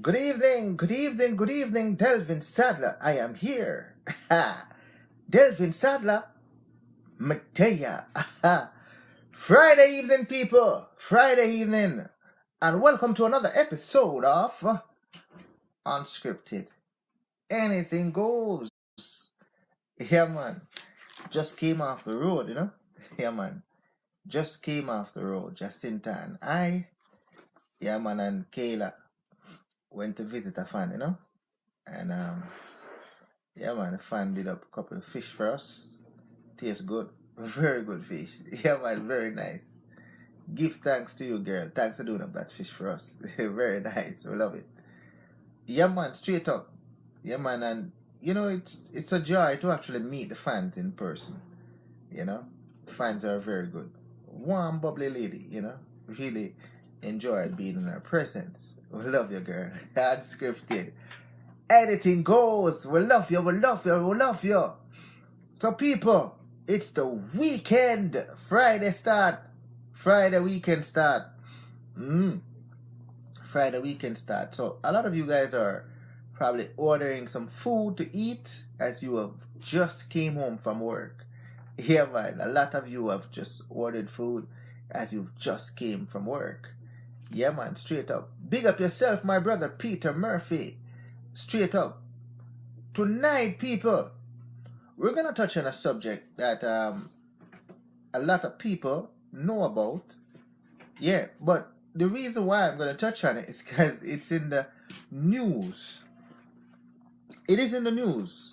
Good evening, good evening, good evening, Delvin Sadler. I am here. Delvin Sadler, Matea. Friday evening, people. Friday evening. And welcome to another episode of Unscripted Anything Goes. Yeah, man. Just came off the road, Yeah, man. Just came off the road. Jacinta and I, yeah, man, and Kayla went to visit a fan, And yeah, man, the fan did up a couple of fish for us. Tastes good. Very good fish. Yeah, man, very nice. Give thanks to you, girl. Thanks for doing up that fish for us. Very nice. We love it. Yeah, man, straight up. Yeah, man, and it's a joy to actually meet the fans in person. Fans are very good. Warm, bubbly lady, Really enjoyed being in her presence. We love you, girl. Unscripted. Anything goes. We love you, we love you, we love you. So people, it's the weekend. Friday weekend start. Friday weekend start. So a lot of you guys are probably ordering some food to eat as you have just came home from work. Yeah, man, a lot of you have just ordered food as you've just came from work. Yeah, man, straight up. Big up yourself, my brother Peter Murphy. Straight up. Tonight, people, we're going to touch on a subject that a lot of people know about. Yeah, but the reason why I'm going to touch on it is because it's in the news. It is in the news.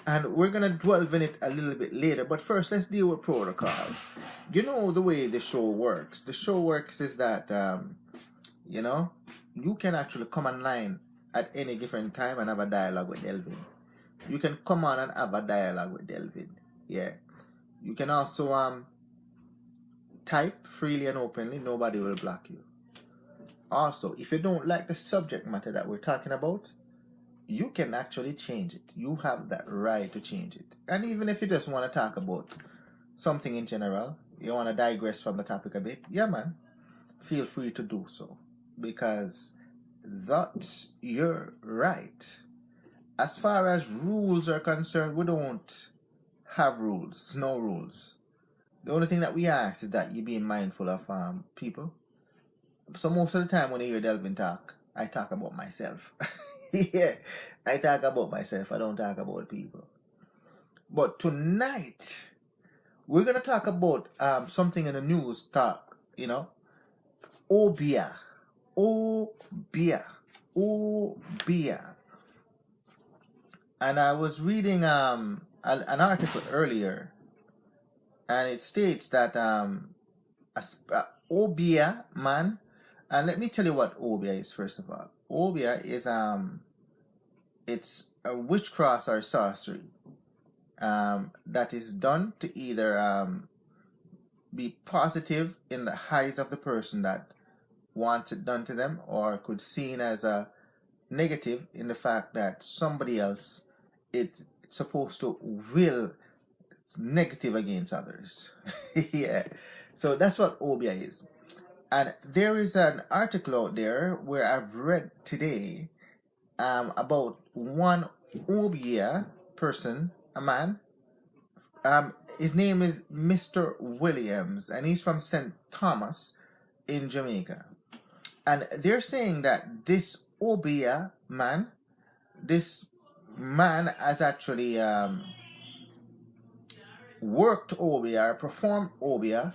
And we're going to delve in it a little bit later. But first, let's deal with protocol. You know the way the show works. The show works is that, you can actually come online at any different time and have a dialogue with Delvin. You can come on and have a dialogue with Delvin. Yeah. You can also type freely and openly. Nobody will block you. Also, if you don't like the subject matter that we're talking about, you can actually change it. You have that right to change it. And even if you just want to talk about something in general, you want to digress from the topic a bit, yeah, man, feel free to do so. Because that's your right. As far as rules are concerned, we don't have rules. No rules. The only thing that we ask is that you be mindful of people. So most of the time when you hear Delvin talk, I talk about myself. Yeah, I talk about myself. I don't talk about people. But tonight, we're going to talk about something in the news talk, Obeah. Obeah. And I was reading an article earlier, and it states that Obeah man, and let me tell you what Obeah is first of all. Obeah is it's a witchcraft or sorcery that is done to either be positive in the eyes of the person that wants it done to them, or could seen as a negative in the fact that somebody else it's supposed to will negative against others. Yeah, so that's what Obeah is. And there is an article out there where I've read today about one Obeah person, a man. His name is Mr. Williams, and he's from St. Thomas in Jamaica. And they're saying that this Obeah man, this man has actually worked Obeah, performed Obeah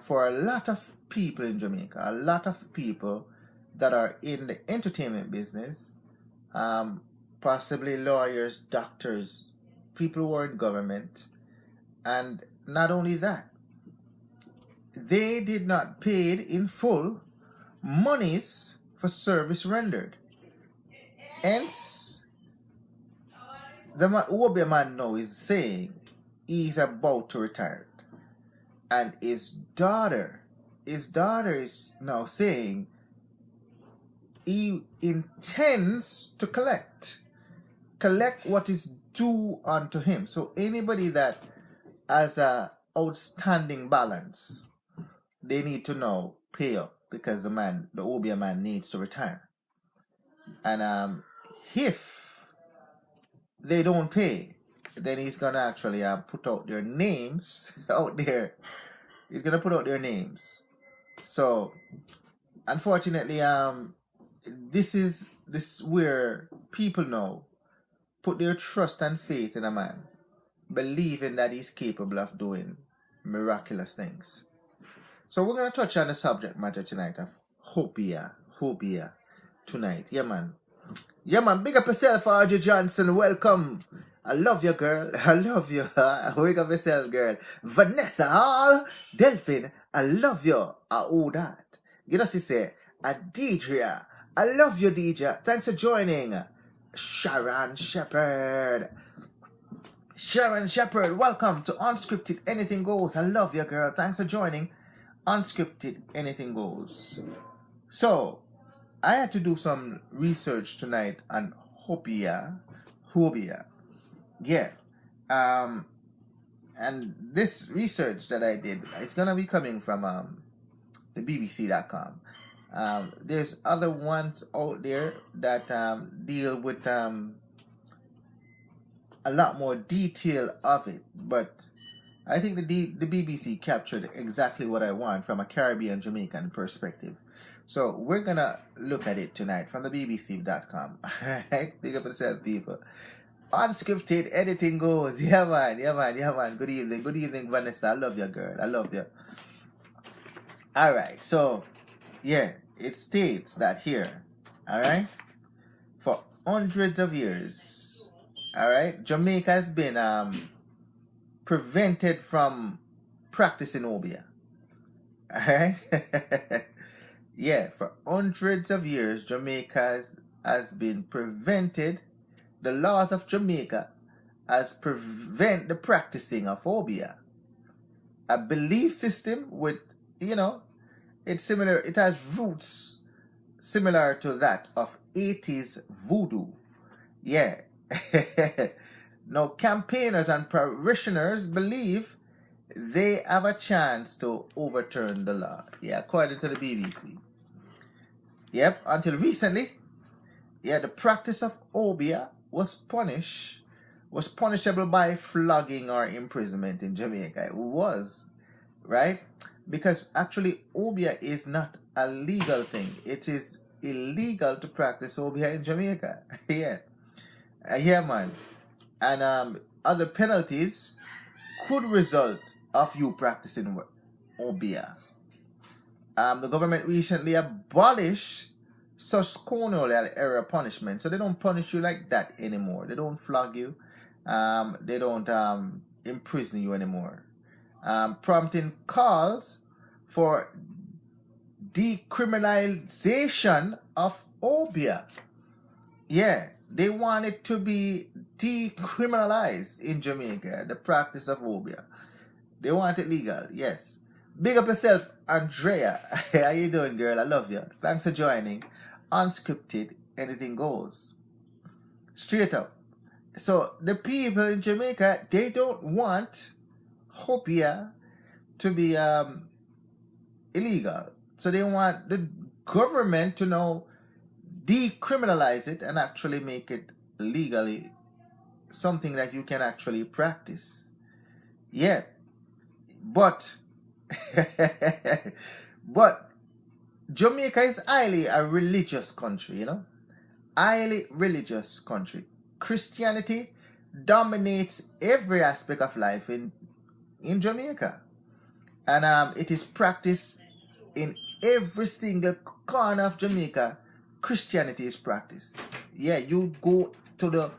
for a lot of people in Jamaica, a lot of people that are in the entertainment business, possibly lawyers, doctors, people who are in government. And not only that, they did not pay in full monies for service rendered. Hence, the Obeah man now is saying he's about to retire. And his daughter is now saying he intends to collect what is due unto him. So anybody that has a outstanding balance, they need to now pay up, because the Obeah man needs to retire. And if they don't pay, then he's gonna actually put out their names out there. He's gonna put out their names. So unfortunately, this is where people now put their trust and faith in a man, believing that he's capable of doing miraculous things. So we're gonna touch on the subject matter tonight of Obeah tonight. Yeah, man. Yeah, man. Big up yourself, RJ Johnson. Welcome. I love you, girl. I love you. Wake up yourself, girl. Vanessa Hall. Delvin, I love you. Oh, that. You know, she say, Deidre. I love you, Deidre. Thanks for joining. Sharon Shepherd. Sharon Shepherd, welcome to Unscripted Anything Goes. I love you, girl. Thanks for joining Unscripted Anything Goes. So, I had to do some research tonight on Obeah. Yeah. And this research that I did, it's going to be coming from the BBC.com. There's other ones out there that deal with a lot more detail of it, but I think the BBC captured exactly what I want from a Caribbean Jamaican perspective. So we're gonna look at it tonight from the BBC.com. Alright, big up yourself, people. Unscripted Anything Goes. Yeah man. Good evening, Vanessa. I love you, girl. I love you. Alright, so yeah, it states that here, alright, for hundreds of years, alright, Jamaica has been prevented from practicing Obeah. Alright? Yeah, for hundreds of years, Jamaica has been prevented. The laws of Jamaica has prevent the practicing of Obeah. A belief system with, it's similar, it has roots similar to that of 80s voodoo. Yeah. Now, campaigners and parishioners believe they have a chance to overturn the law. Yeah, according to the BBC. Yep, until recently, the practice of Obeah was punishable by flogging or imprisonment in Jamaica. It was, right? Because actually, Obeah is not a legal thing. It is illegal to practice Obeah in Jamaica. Yeah. Yeah, man. And other penalties could result of you practicing Obeah. The government recently abolished such colonial era punishment, so they don't punish you like that anymore. They don't flog you. They don't imprison you anymore. Prompting calls for decriminalization of Obeah. Yeah, they want it to be decriminalized in Jamaica, the practice of Obeah. They want it legal, yes. Big up yourself, Andrea. How you doing, girl? I love you. Thanks for joining Unscripted Anything Goes. Straight up. So, the people in Jamaica, they don't want Obeah to be illegal. So, they want the government to now decriminalize it and actually make it legally something that you can actually practice. Yeah. But Jamaica is highly a religious country, highly religious country. Christianity dominates every aspect of life in Jamaica, and it is practiced in every single corner of Jamaica. Christianity is practiced. Yeah, you go to the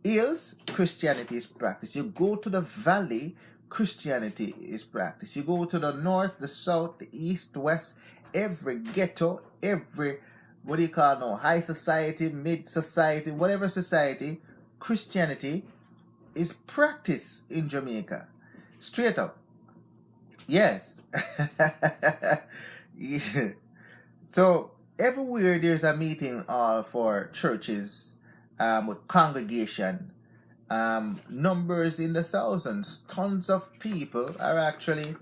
hills, Christianity is practiced. You go to the valley, Christianity is practiced. You go to the north, the south, the east, west, every ghetto, every, high society, mid society, whatever society, Christianity is practiced in Jamaica. Straight up. Yes. Yeah. So, everywhere there's a meeting for churches with congregation, numbers in the thousands, tons of people are actually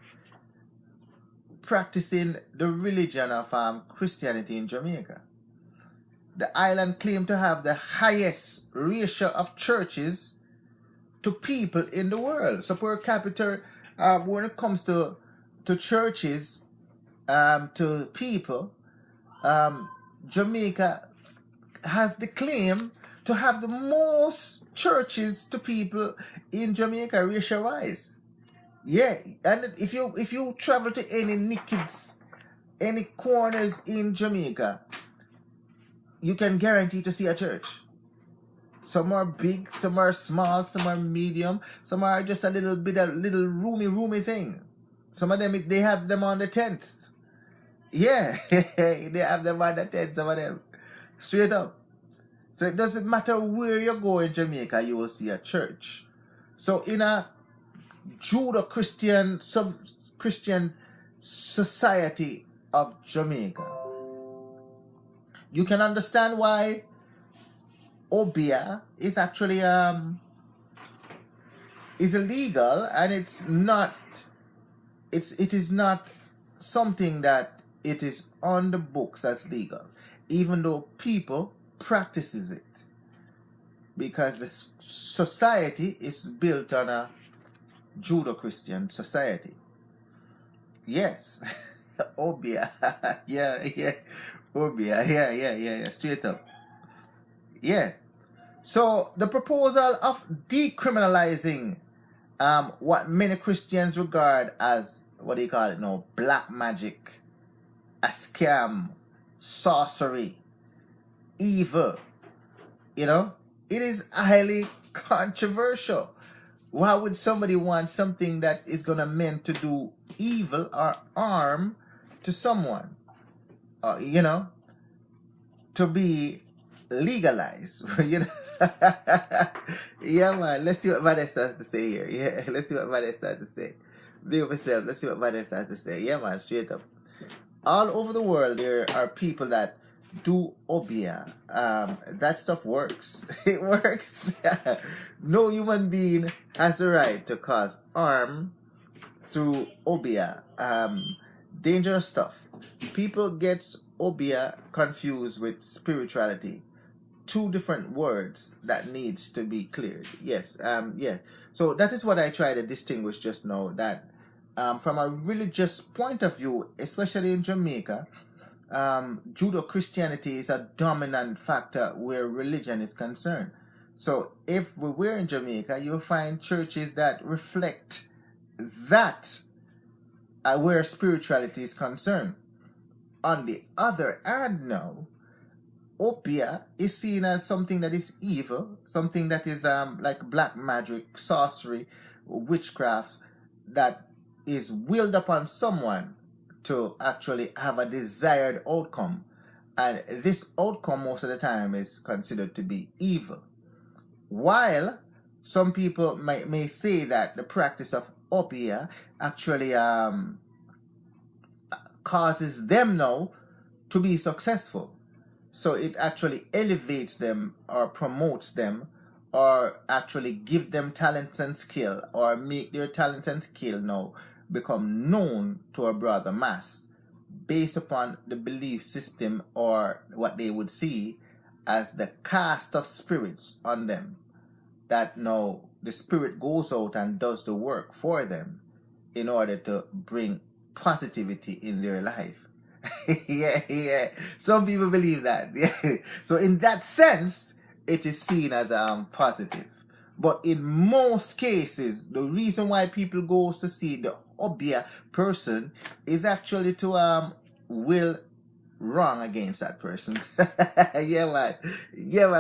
practicing the religion of Christianity in Jamaica. The island claimed to have the highest ratio of churches to people in the world. So per capita, when it comes to churches, to people, Jamaica has the claim to have the most churches to people in Jamaica ratio-wise. Yeah, and if you travel to any corners in Jamaica, you can guarantee to see a church. Some are big, some are small, some are medium, some are just a little roomy thing. Some of them, they have them on the tents. Yeah, they have them on the tents, some of them. Straight up. So it doesn't matter where you go in Jamaica, you will see a church. So in a Judo-Christian, Christian society of Jamaica, you can understand why Obeah is actually is illegal, and it is not something that it is on the books as legal, even though people practices it, because the society is built on a Judo-Christian society. Yes. Obeah. yeah. Obeah. Yeah. Straight up. Yeah. So the proposal of decriminalizing what many Christians regard as, what do you call it now, black magic, a scam, sorcery, evil, it is highly controversial. Why would somebody want something that is gonna meant to do evil or harm to someone, to be legalized? Yeah, man. Let's see what Vanessa has to say here. Yeah, let's see what Vanessa has to say. Be with yourself. Let's see what Vanessa has to say. Yeah, man. Straight up. All over the world, there are people that do Obeah. That stuff works. It works. No human being has the right to cause harm through Obeah. Dangerous stuff. People get Obeah confused with spirituality. Two different words that needs to be cleared. Yes. Yeah. So that is what I try to distinguish just now. That from a religious point of view, especially in Jamaica, Judo-Christianity is a dominant factor where religion is concerned. So if we were in Jamaica, you'll find churches that reflect that where spirituality is concerned. On the other hand now, Obeah is seen as something that is evil, something that is like black magic, sorcery, witchcraft, that is willed upon someone to actually have a desired outcome. And this outcome most of the time is considered to be evil. While some people may say that the practice of Obeah actually causes them now to be successful. So it actually elevates them or promotes them, or actually give them talents and skill, or make their talents and skill now become known to a broader mass, based upon the belief system or what they would see as the cast of spirits on them. That now the spirit goes out and does the work for them in order to bring positivity in their life. Yeah. Some people believe that. Yeah. So in that sense, it is seen as positive. But in most cases, the reason why people go to see the Obeah person is actually to will wrong against that person. Yeah, man.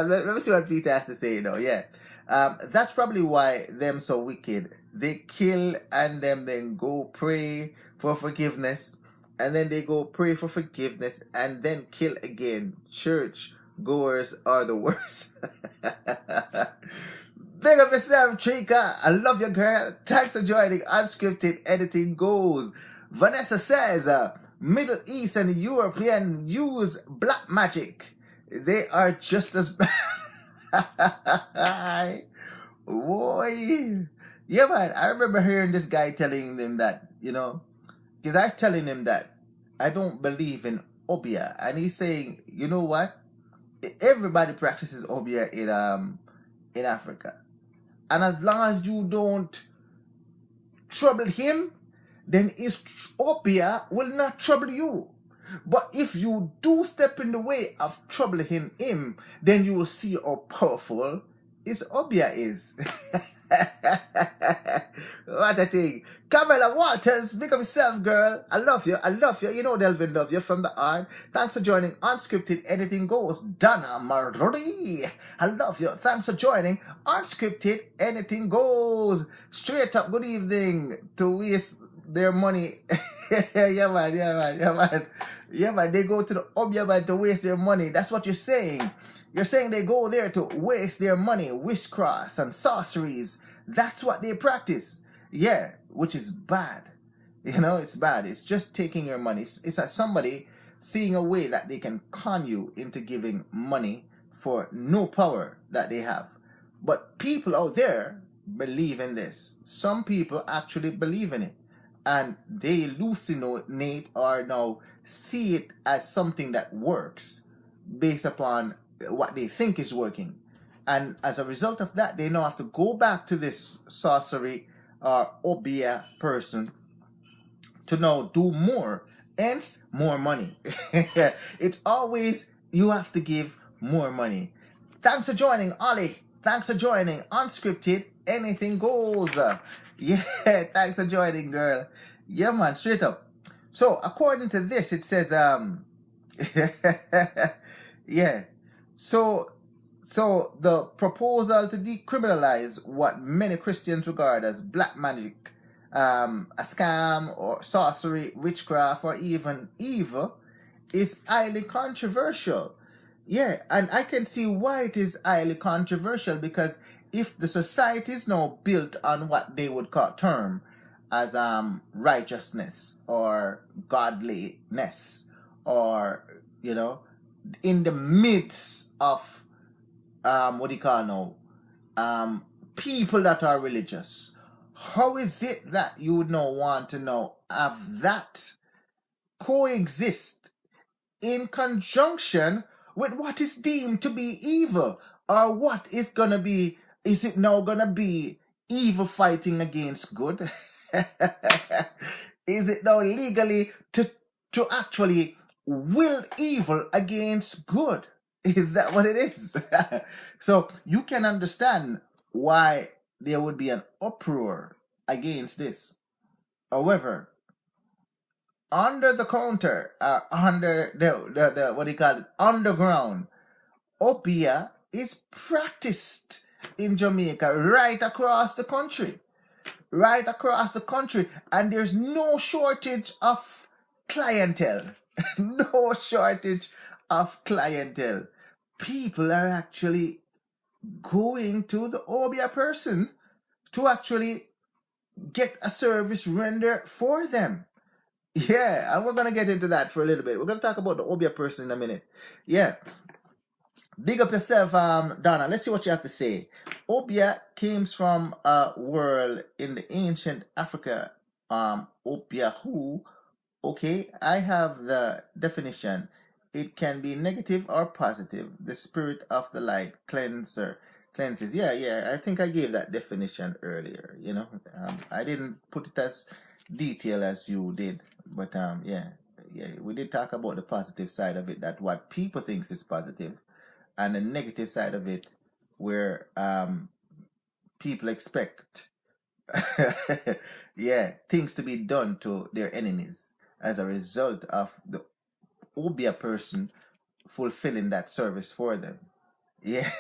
Let me see what Peter has to say, Yeah. That's probably why them so wicked. They kill and then go pray for forgiveness. And then they go pray for forgiveness and then kill again. Church goers are the worst. Big up yourself, Trika. I love you, girl. Thanks for joining Unscripted Anything Goes. Vanessa says, Middle East and European use black magic. They are just as bad. Boy. Yeah, man. I remember hearing this guy telling them that, because I was telling him that I don't believe in Obeah. And he's saying, you know what? everybody practices Obeah in Africa. And as long as you don't trouble him, then his Obeah will not trouble you. But if you do step in the way of troubling him, then you will see how powerful his Obeah is. What a thing. Camilla Walters, big of yourself, girl. I love you. I love you. You know Delvin love you from the heart. Thanks for joining Unscripted Anything Goes. Donna Marie. I love you. Thanks for joining Unscripted Anything Goes. Straight up good evening to waste their money. Yeah, man, yeah, man, yeah, man. Yeah, man, they go to the Obeah man to waste their money. That's what you're saying. You're saying they go there to waste their money, witchcraft and sorceries. That's what they practice. Yeah, which is bad. You know, it's bad. It's just taking your money. It's like somebody seeing a way that they can con you into giving money for no power that they have. But people out there believe in this. Some people actually believe in it. And they hallucinate or now see it as something that works based upon what they think is working. And as a result of that, they now have to go back to this sorcery or Obeah person to now do more, hence more money. It's always you have to give more money. Thanks for joining, Ollie. Thanks for joining Unscripted Anything Goes. Yeah, thanks for joining, girl. Yeah, man, straight up. So according to this, it says yeah. So the proposal to decriminalize what many Christians regard as black magic, a scam or sorcery, witchcraft, or even evil is highly controversial. Yeah, and I can see why it is highly controversial, because if the society is now built on what they would term as righteousness or godliness, or you know, in the midst of people that are religious, how is it that you would now want to now have that coexist in conjunction with what is deemed to be evil? Or what is gonna be, is it now gonna be evil fighting against good? Is it now legally to actually will evil against good? Is that what it is? So you can understand why there would be an uproar against this. However, under the counter, under the what do you call it, underground, Obeah is practiced in Jamaica right across the country. Right across the country. And there's no shortage of clientele. No shortage of clientele. People are actually going to the Obeah person to actually get a service rendered for them. Yeah, and we're going to get into that for a little bit. We're going to talk about the Obeah person in a minute. Yeah. Big up yourself, Donna. Let's see what you have to say. Obeah came from a world in the ancient Africa. Obeah who? Okay, I have the definition. It can be negative or positive. The spirit of the light cleanses. Yeah. I think I gave that definition earlier. You know, I didn't put it as detailed as you did, but yeah, we did talk about the positive side of it. That what people thinks is positive. And the negative side of it, where people expect things to be done to their enemies as a result of the Obeah person fulfilling that service for them. Yeah,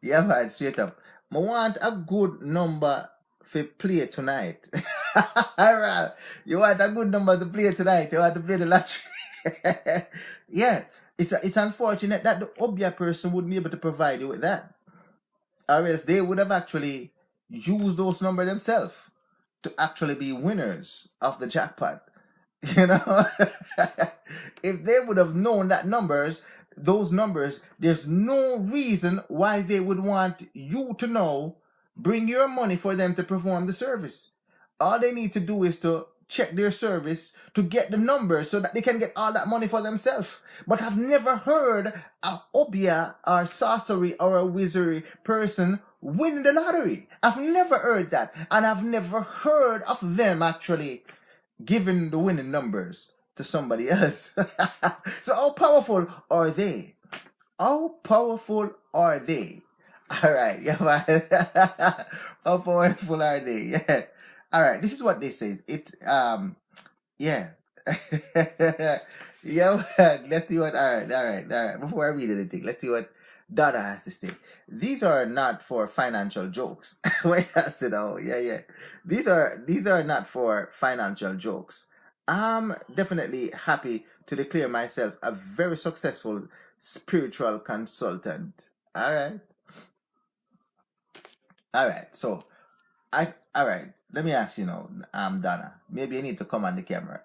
yeah, man, straight up. I want a good number for play tonight. Alright, you want a good number to play tonight? You want to play the lottery? Yeah. It's unfortunate that the Obeah person wouldn't be able to provide you with that. Or else they would have actually used those numbers themselves to actually be winners of the jackpot. You know? If they would have known those numbers, there's no reason why they would want you to know, bring your money for them to perform the service. All they need to do is to check their service to get the numbers so that they can get all that money for themselves. But I've never heard a Obeah or sorcery or a wizardry person win the lottery. I've never heard that. And I've never heard of them actually giving the winning numbers to somebody else. So how powerful are they? How powerful are they? All right, yeah, man. How powerful are they? Yeah. All right, this is what they say. Yeah. Yeah, man. Let's see what. All right. Before I read anything, let's see what Dada has to say. These are not for financial jokes. Wait, I said, oh, yeah. These are not for financial jokes. I'm definitely happy to declare myself a very successful spiritual consultant. All right. So all right. Let me ask you now, Donna. Maybe you need to come on the camera.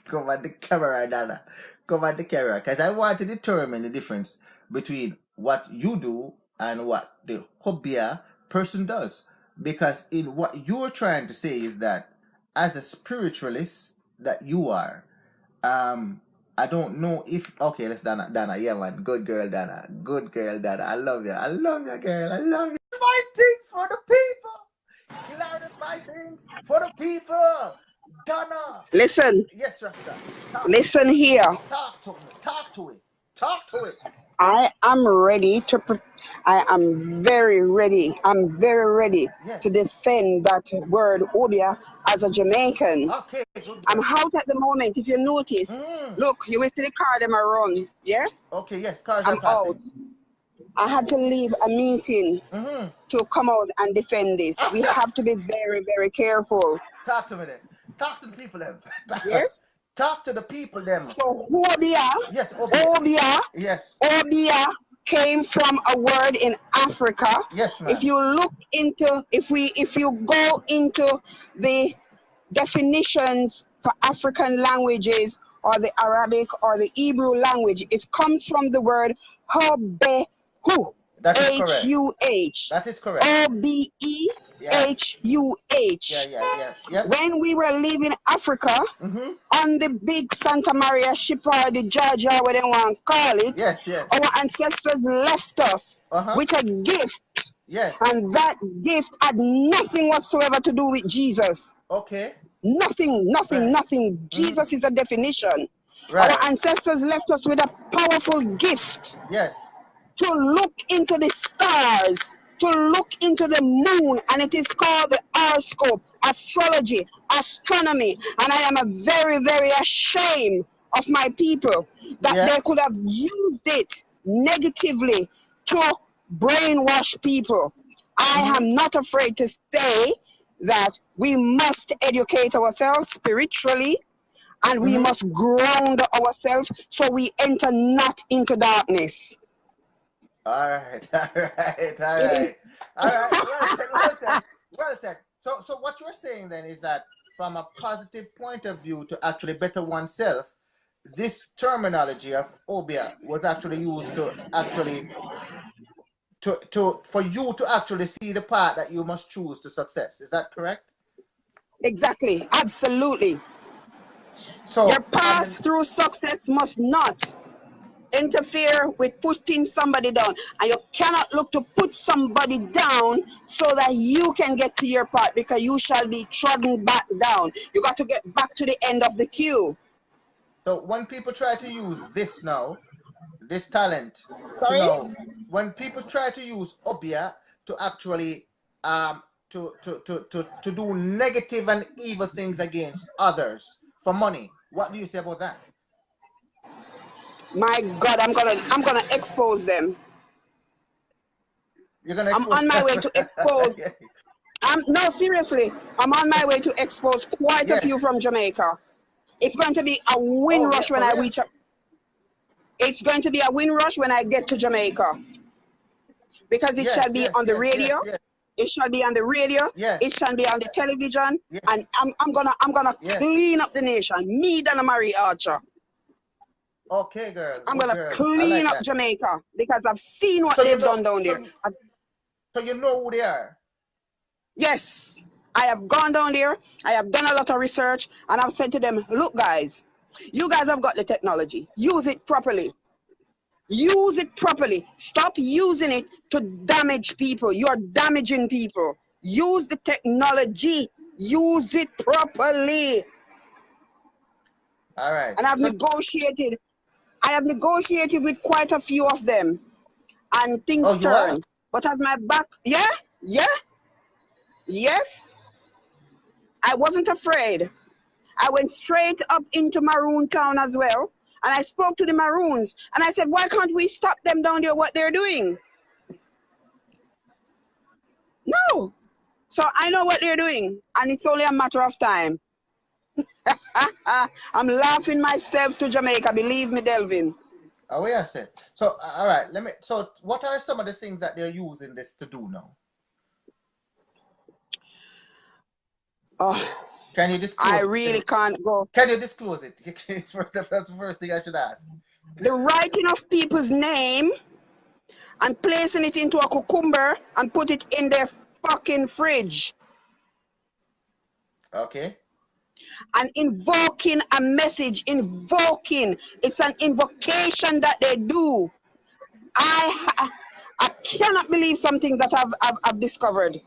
Come on the camera, Donna. Come on the camera, because I want to determine the difference between what you do and what the Obeah person does. Because in what you're trying to say is that as a spiritualist that you are, I don't know if okay, let's Donna, yeah man, good girl Donna. I love you, girl, I love you. Fight things for the people. Clarify things for the people. Donna. Listen. Yes, Rasta. Listen here. Talk to it. I am ready to. I am very ready. I'm very ready to defend that word Obeah as a Jamaican. Okay, good. I'm out at the moment. If you notice, look, you will see the car them run. Yeah. Okay. Yes, cars I'm out. I had to leave a meeting to come out and defend this. We have to be very, very careful. Talk to me then. Talk to the people then. Yes. Talk to the people then. So Obeah. Yes, Obeah. Yes. Obeah came from a word in Africa. Yes, ma'am. If you look into, if you go into the definitions for African languages or the Arabic or the Hebrew language, it comes from the word Obehu. H-U-H. That is correct. O-B-E. H-U-H. Yeah. When we were leaving Africa on the big Santa Maria ship or the Georgia, whatever they want to call it, our ancestors left us with a gift. Yes. And that gift had nothing whatsoever to do with Jesus. Okay. Nothing. Jesus is a definition. Right. Our ancestors left us with a powerful gift. Yes. To look into the stars, to look into the moon, and it is called the horoscope, astrology, astronomy. And I am very, very ashamed of my people that they could have used it negatively to brainwash people. I am not afraid to say that we must educate ourselves spiritually and we must ground ourselves so we enter not into darkness. All right. Well said. So what you're saying then is that from a positive point of view to actually better oneself, this terminology of Obeah was actually used to actually for you to actually see the path that you must choose to success. Is that correct? Exactly. Absolutely. So your path through success must not interfere with putting somebody down, and you cannot look to put somebody down so that you can get to your part, because you shall be trodden back down. You got to get back to the end of the queue. So when people try to use this now, this talent, when people try to use Obeah to actually to do negative and evil things against others for money, what do you say about that? My God, I'm gonna expose them. You're gonna expose I'm on my way to expose. No, seriously, I'm on my way to expose quite a few from Jamaica. It's going to be a wind rush when I reach up. It's going to be a wind rush when I get to Jamaica, because it shall be on the radio. It shall be on the radio. It shall be on the television, and I'm gonna clean up the nation. Me, Donna Marie Archer. Okay, girl. I'm gonna clean up Jamaica, because I've seen what they've done down there. So you know who they are? Yes. I have gone down there, I have done a lot of research, and I've said to them, look guys, you guys have got the technology. Use it properly. Use it properly. Stop using it to damage people. You're damaging people. Use the technology. Use it properly. All right. And I have negotiated with quite a few of them, and things turn. But as my back, yes, I wasn't afraid. I went straight up into Maroon Town as well, and I spoke to the Maroons, and I said, why can't we stop them down there, what they're doing? No. So I know what they're doing, and it's only a matter of time. I'm laughing myself to Jamaica, believe me, Delvin. Oh, yeah, sir. So, all right, so what are some of the things that they're using this to do now? Oh, can you disclose? I really can't go. Can you disclose it? That's the first thing I should ask. The writing of people's name and placing it into a cucumber and put it in their fucking fridge. Okay. And invoking a message, it's an invocation that they do. I cannot believe some things that I've discovered.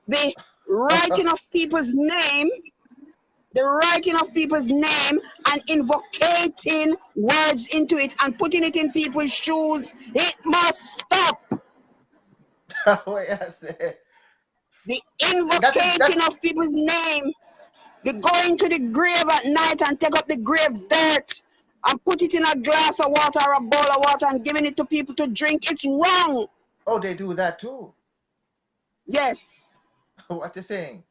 The writing of people's name, and invocating words into it and putting it in people's shoes, it must stop. The invocating of people's name, the going to the grave at night and take up the grave dirt and put it in a glass of water or a bowl of water and giving it to people to drink, it's wrong. Oh, they do that too? Yes. What you saying?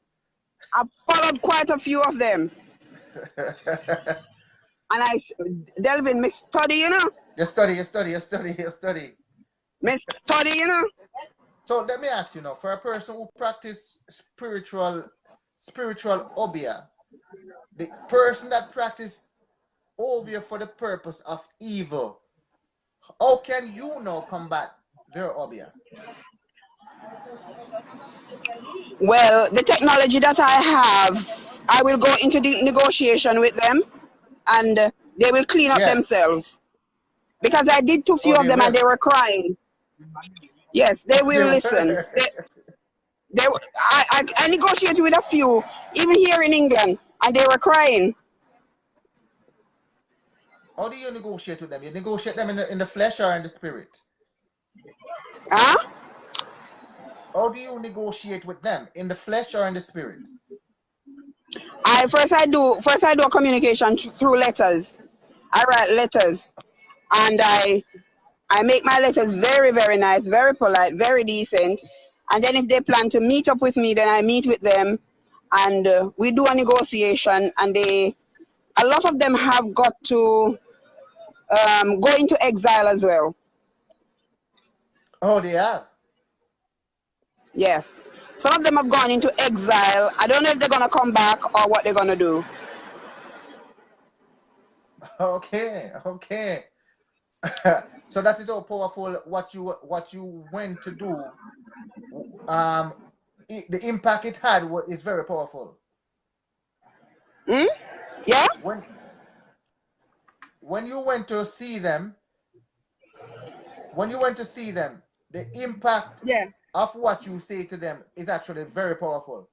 I've followed quite a few of them. And Delvin, me study, you know? You study. Me study, you know? So let me ask you now, for a person who practice spiritual Obeah, the person that practice Obeah for the purpose of evil, how can you now combat their Obeah? Well, the technology that I have, I will go into the negotiation with them, and they will clean up themselves. Because I did too few of them, and they were crying. Yes, they will listen. I negotiated with a few, even here in England, and they were crying. How do you negotiate with them? You negotiate them in the flesh or in the spirit? Huh? How do you negotiate with them? In the flesh or in the spirit? First I do a communication through letters. I write letters, and I make my letters very, very nice, very polite, very decent. And then if they plan to meet up with me, then I meet with them, and we do a negotiation. And a lot of them have got to go into exile as well. Oh, they have? Yes. Some of them have gone into exile. I don't know if they're going to come back or what they're going to do. Okay. So that is how powerful what you went to do. The impact it had is very powerful. Yeah? When you went to see them, the impact of what you say to them is actually very powerful.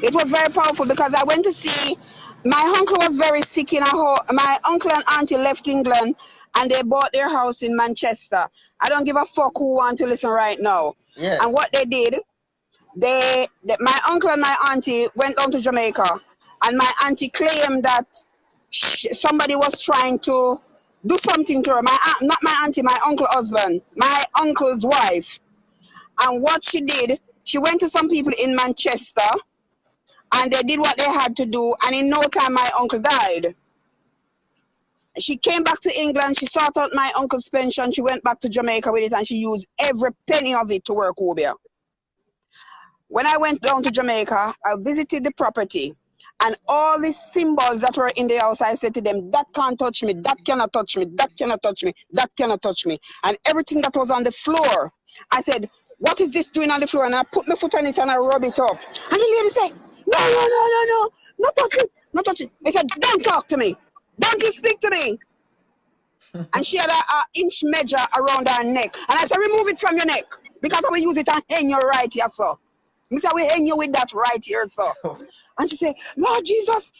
It was very powerful because I went to see, my uncle was very sick in a home. My uncle and auntie left England and they bought their house in Manchester. I don't give a fuck who want to listen right now. Yes. And what they did, my uncle and my auntie went down to Jamaica, and my auntie claimed that somebody was trying to do something to her. Not my auntie, my uncle's husband, my uncle's wife. And what she did, she went to some people in Manchester, and they did what they had to do, and in no time my uncle died. She came back to England, she sought out my uncle's pension, she went back to Jamaica with it, and she used every penny of it to work Obeah. When I went down to Jamaica, I visited the property, and all the symbols that were in the house, I said to them, that can't touch me, that cannot touch me, that cannot touch me, that cannot touch me. And everything that was on the floor, I said, what is this doing on the floor? And I put my foot on it and I rub it up. And the lady said, no, not touch it, not touch it. I said, don't talk to me. Don't you speak to me. And she had a inch measure around her neck. And I said, remove it from your neck. Because I will use it and hang you right here, sir. I said, we hang you with that right here, sir. And she said, Lord Jesus,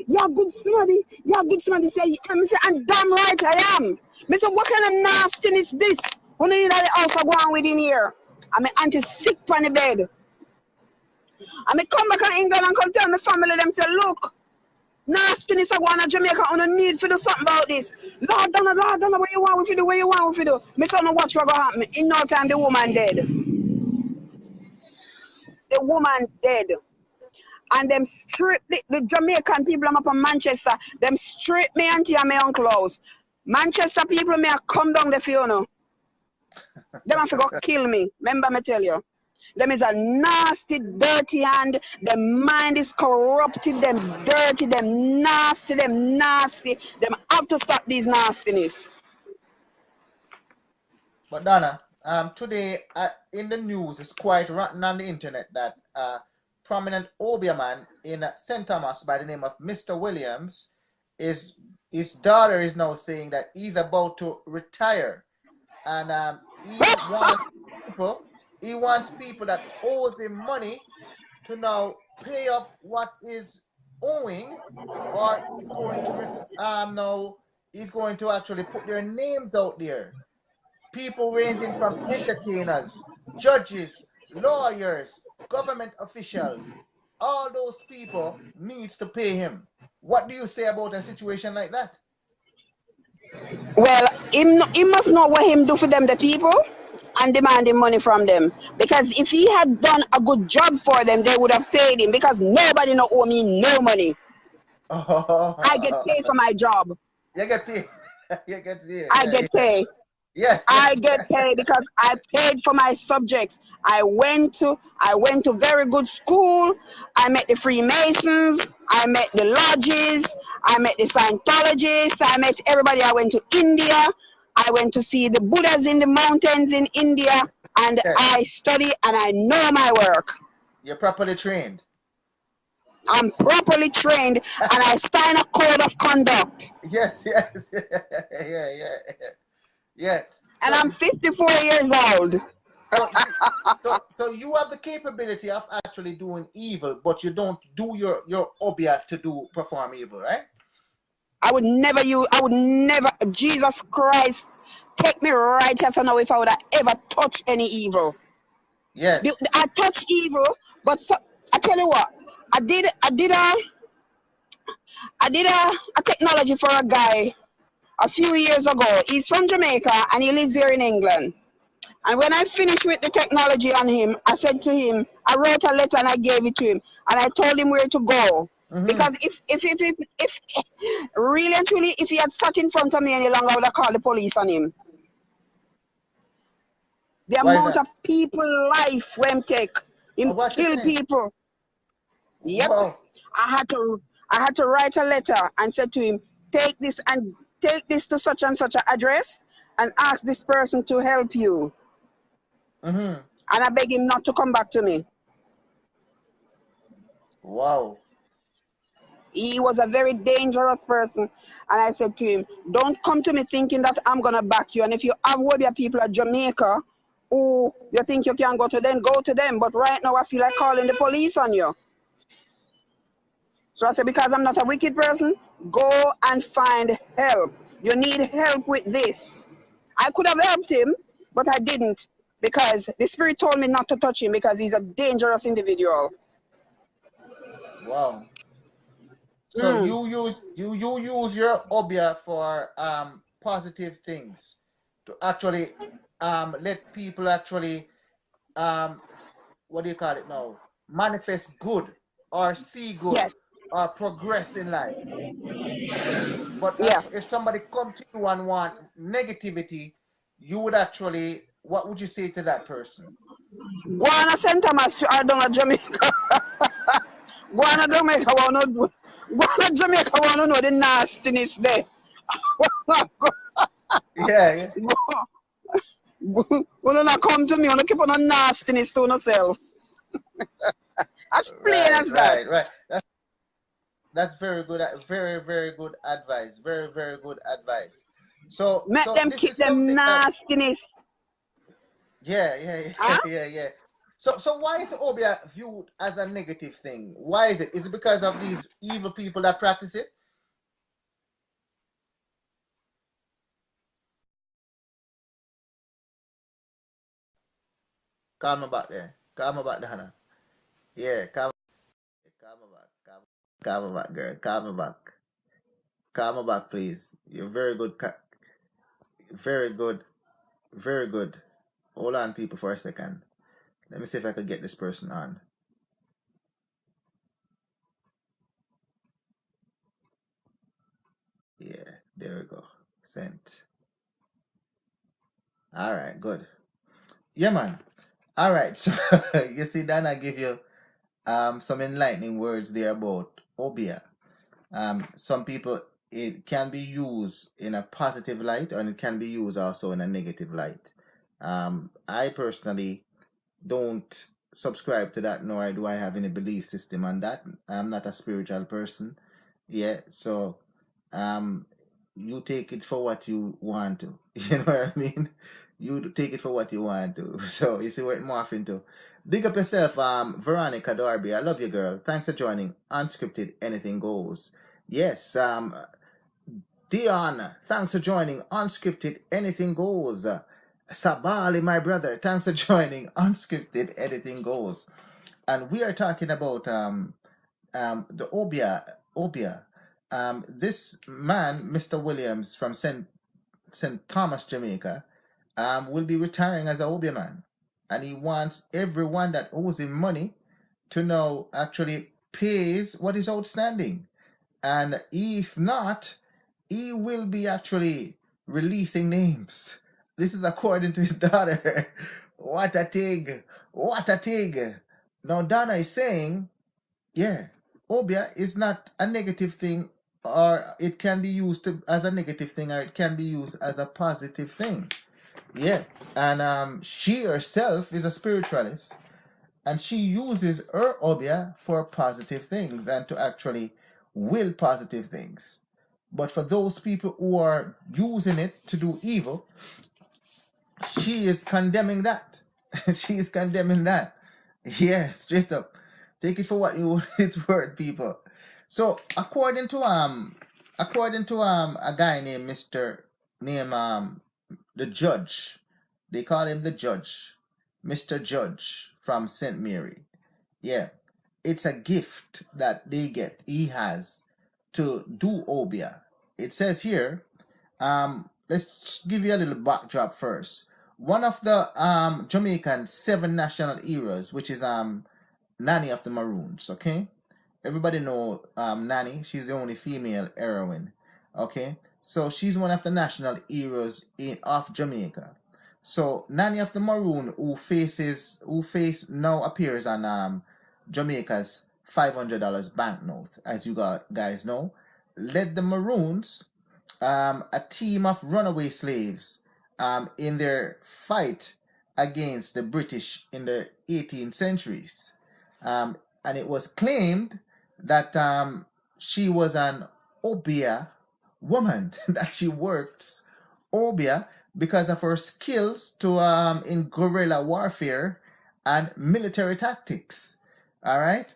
you're good somebody. You're good somebody. Say, I said, and damn right I am. I said, what kind of nastiness is this? Who need that house I go on with in here? And my auntie sick on the bed. And I come back to England and come tell my family, them say, look, nastiness I go on to Jamaica, I don't need to do something about this. Lord, don't know what you want with you, what you want with you. Me son, watch what go happen. In no time, the woman dead. The woman dead. And them strip the Jamaican people I'm up in Manchester, them strip me auntie and my uncle house. Manchester people may come down the field. Them have to go kill me. Remember me tell you. Them is a nasty, dirty hand. Their mind is corrupted. Them dirty, them nasty. Them have to stop these nastiness. But Donna, today in the news, it's quite rotten on the internet that prominent Obeah man in St. Thomas by the name of Mr. Williams, his daughter is now saying that he's about to retire, and he wants people that owes him money to now pay up what is owing, or he's going to actually put their names out there. People ranging from entertainers, judges, lawyers, government officials, all those people needs to pay him. What do you say about a situation like that? Well, he must know what him do for them, the people, and demanding money from them. Because if he had done a good job for them, they would have paid him. Because nobody no owe me no money. I get paid for my job. You get paid. You get paid. I get paid. Yes. I get paid because I paid for my subjects. I went to very good school. I met the Freemasons. I met the lodges. I met the Scientologists. I met everybody. I went to India. I went to see the Buddhas in the mountains in India. And I study and I know my work. You're properly trained. I'm properly trained and I sign a code of conduct. Yes. Yeah. And I'm 54 years old. So you have the capability of actually doing evil, but you don't do your Obeah to perform evil, right? I would never, Jesus Christ, take me right as I know if I would have ever touched any evil. Yes. I touch evil, but I tell you what, I did a technology for a guy a few years ago. He's from Jamaica and he lives here in England. And when I finished with the technology on him, I said to him, I wrote a letter and I gave it to him. And I told him where to go. Mm-hmm. Because if really and truly, if he had sat in front of me any longer, I would have called the police on him. The amount of people life when take him kill people. Yep. Wow. I had to write a letter and said to him, take this to such and such an address and ask this person to help you. Mm-hmm. And I beg him not to come back to me. Wow. He was a very dangerous person. And I said to him, don't come to me thinking that I'm going to back you. And if you have Obeah people at Jamaica who you think you can go to them, go to them. But right now I feel like calling the police on you. So I said, because I'm not a wicked person, go and find help. You need help with this. I could have helped him, but I didn't. Because the spirit told me not to touch him because he's a dangerous individual. Wow. So you use your Obeah for positive things to actually let people actually what do you call it now? Manifest good or see good. Yes. Or progress in life. But if somebody comes to you and want negativity, you would actually, what would you say to that person? Go on to St. Thomas, I don't Jamaica. Go on to Jamaica, want to know the nastiness there. Yeah. When you come to me, you keep on a nastiness to yourself. As plain as that. Right. That's very good. Very good advice. Very good advice. Make So them this keep is them something that nastiness. Huh? yeah. So why is Obeah viewed as a negative thing? Why is it? Is it because of these evil people that practice it? Calm about there. Calm about there, Hannah. Yeah, calm about, calm about, girl. Calm back. Calm back, please. You're very good. Very good. Very good. Hold on, people, for a second. Let me see if I can get this person on. Yeah, there we go. Sent. All right, good. Yeah, man. All right. So you see, Dan, I give you some enlightening words there about Obeah. Some people, it can be used in a positive light, and it can be used also in a negative light. I personally don't subscribe to that, nor do I have any belief system on that. I'm not a spiritual person. Yeah, so um you take it for what you want to. You know what I mean? You take it for what you want to. So you see what it morph into. Big up yourself, Veronica Darby. I love you, girl. Thanks for joining. Unscripted Anything Goes. Yes, Dion, thanks for joining. Unscripted Anything Goes. Sabali, my brother, thanks for joining. Unscripted Anything Goes. And we are talking about the Obeah. This man, Mr. Williams from St. Thomas, Jamaica, will be retiring as a Obeah man. And he wants everyone that owes him money to know actually pays what is outstanding. And if not, he will be actually releasing names. This is according to his daughter. What a thing! What a thing! Now Donna is saying, yeah, Obeah is not a negative thing, or it can be used as a negative thing, or it can be used as a positive thing. Yeah, and she herself is a spiritualist, and she uses her Obeah for positive things and to actually will positive things. But for those people who are using it to do evil, she is condemning that. She is condemning that. Yeah, straight up. Take it for what you it's worth, people. So according to a guy named the Judge. They call him the Judge. Mr. Judge from St. Mary. Yeah. It's a gift that he has to do Obeah. It says here, let's give you a little backdrop first. One of the Jamaican 7 national heroes, which is Nanny of the Maroons, okay? Everybody know Nanny. She's the only female heroine, okay? So she's one of the national heroes of Jamaica. So Nanny of the Maroon, who now appears on Jamaica's $500 banknote, as you guys know, led the Maroons, a team of runaway slaves, in their fight against the British in the 18th centuries. And it was claimed that she was an Obeah woman, that she worked Obeah because of her skills in guerrilla warfare and military tactics. All right.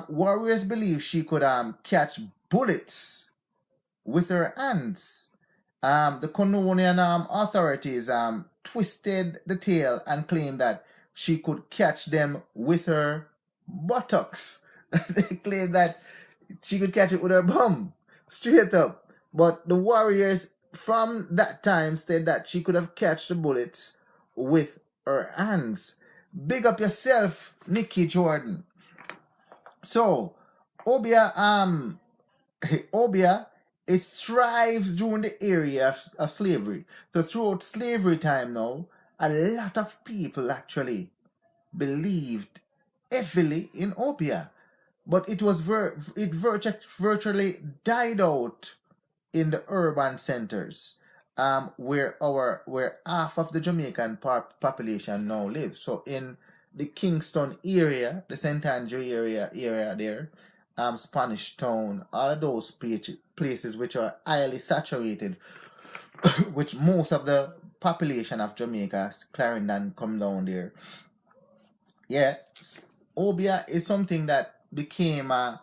Warriors believe she could catch bullets with her hands. The colonial authorities twisted the tale and claimed that she could catch them with her buttocks. They claimed that she could catch it with her bum, straight up. But the warriors from that time said that she could have catch the bullets with her hands. Big up yourself, Nikki Jordan. So, Obeah, Obeah, it thrives during the era of slavery. So throughout slavery time now, a lot of people actually believed heavily in Obeah. But it was virtually died out in the urban centers. where half of the Jamaican population now lives. So in the Kingston area, the St. Andrew area there, Spanish Town, all of those places which are highly saturated, which most of the population of Jamaica, Clarendon, come down there. Yeah, Obeah is something that became a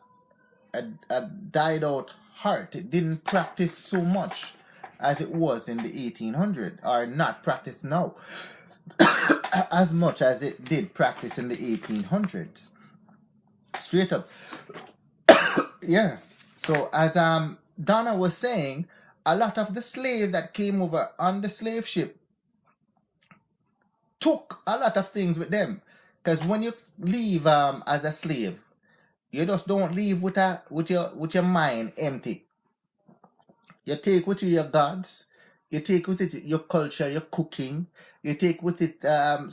died out art. It didn't practice so much as it was in the 1800s, or not practice now as much as it did practice in the 1800s. Straight up. Yeah. So as Donna was saying, a lot of the slaves that came over on the slave ship took a lot of things with them. Because when you leave as a slave, you just don't leave with your mind empty. You take with you your gods, you take with it your culture, your cooking, you take with it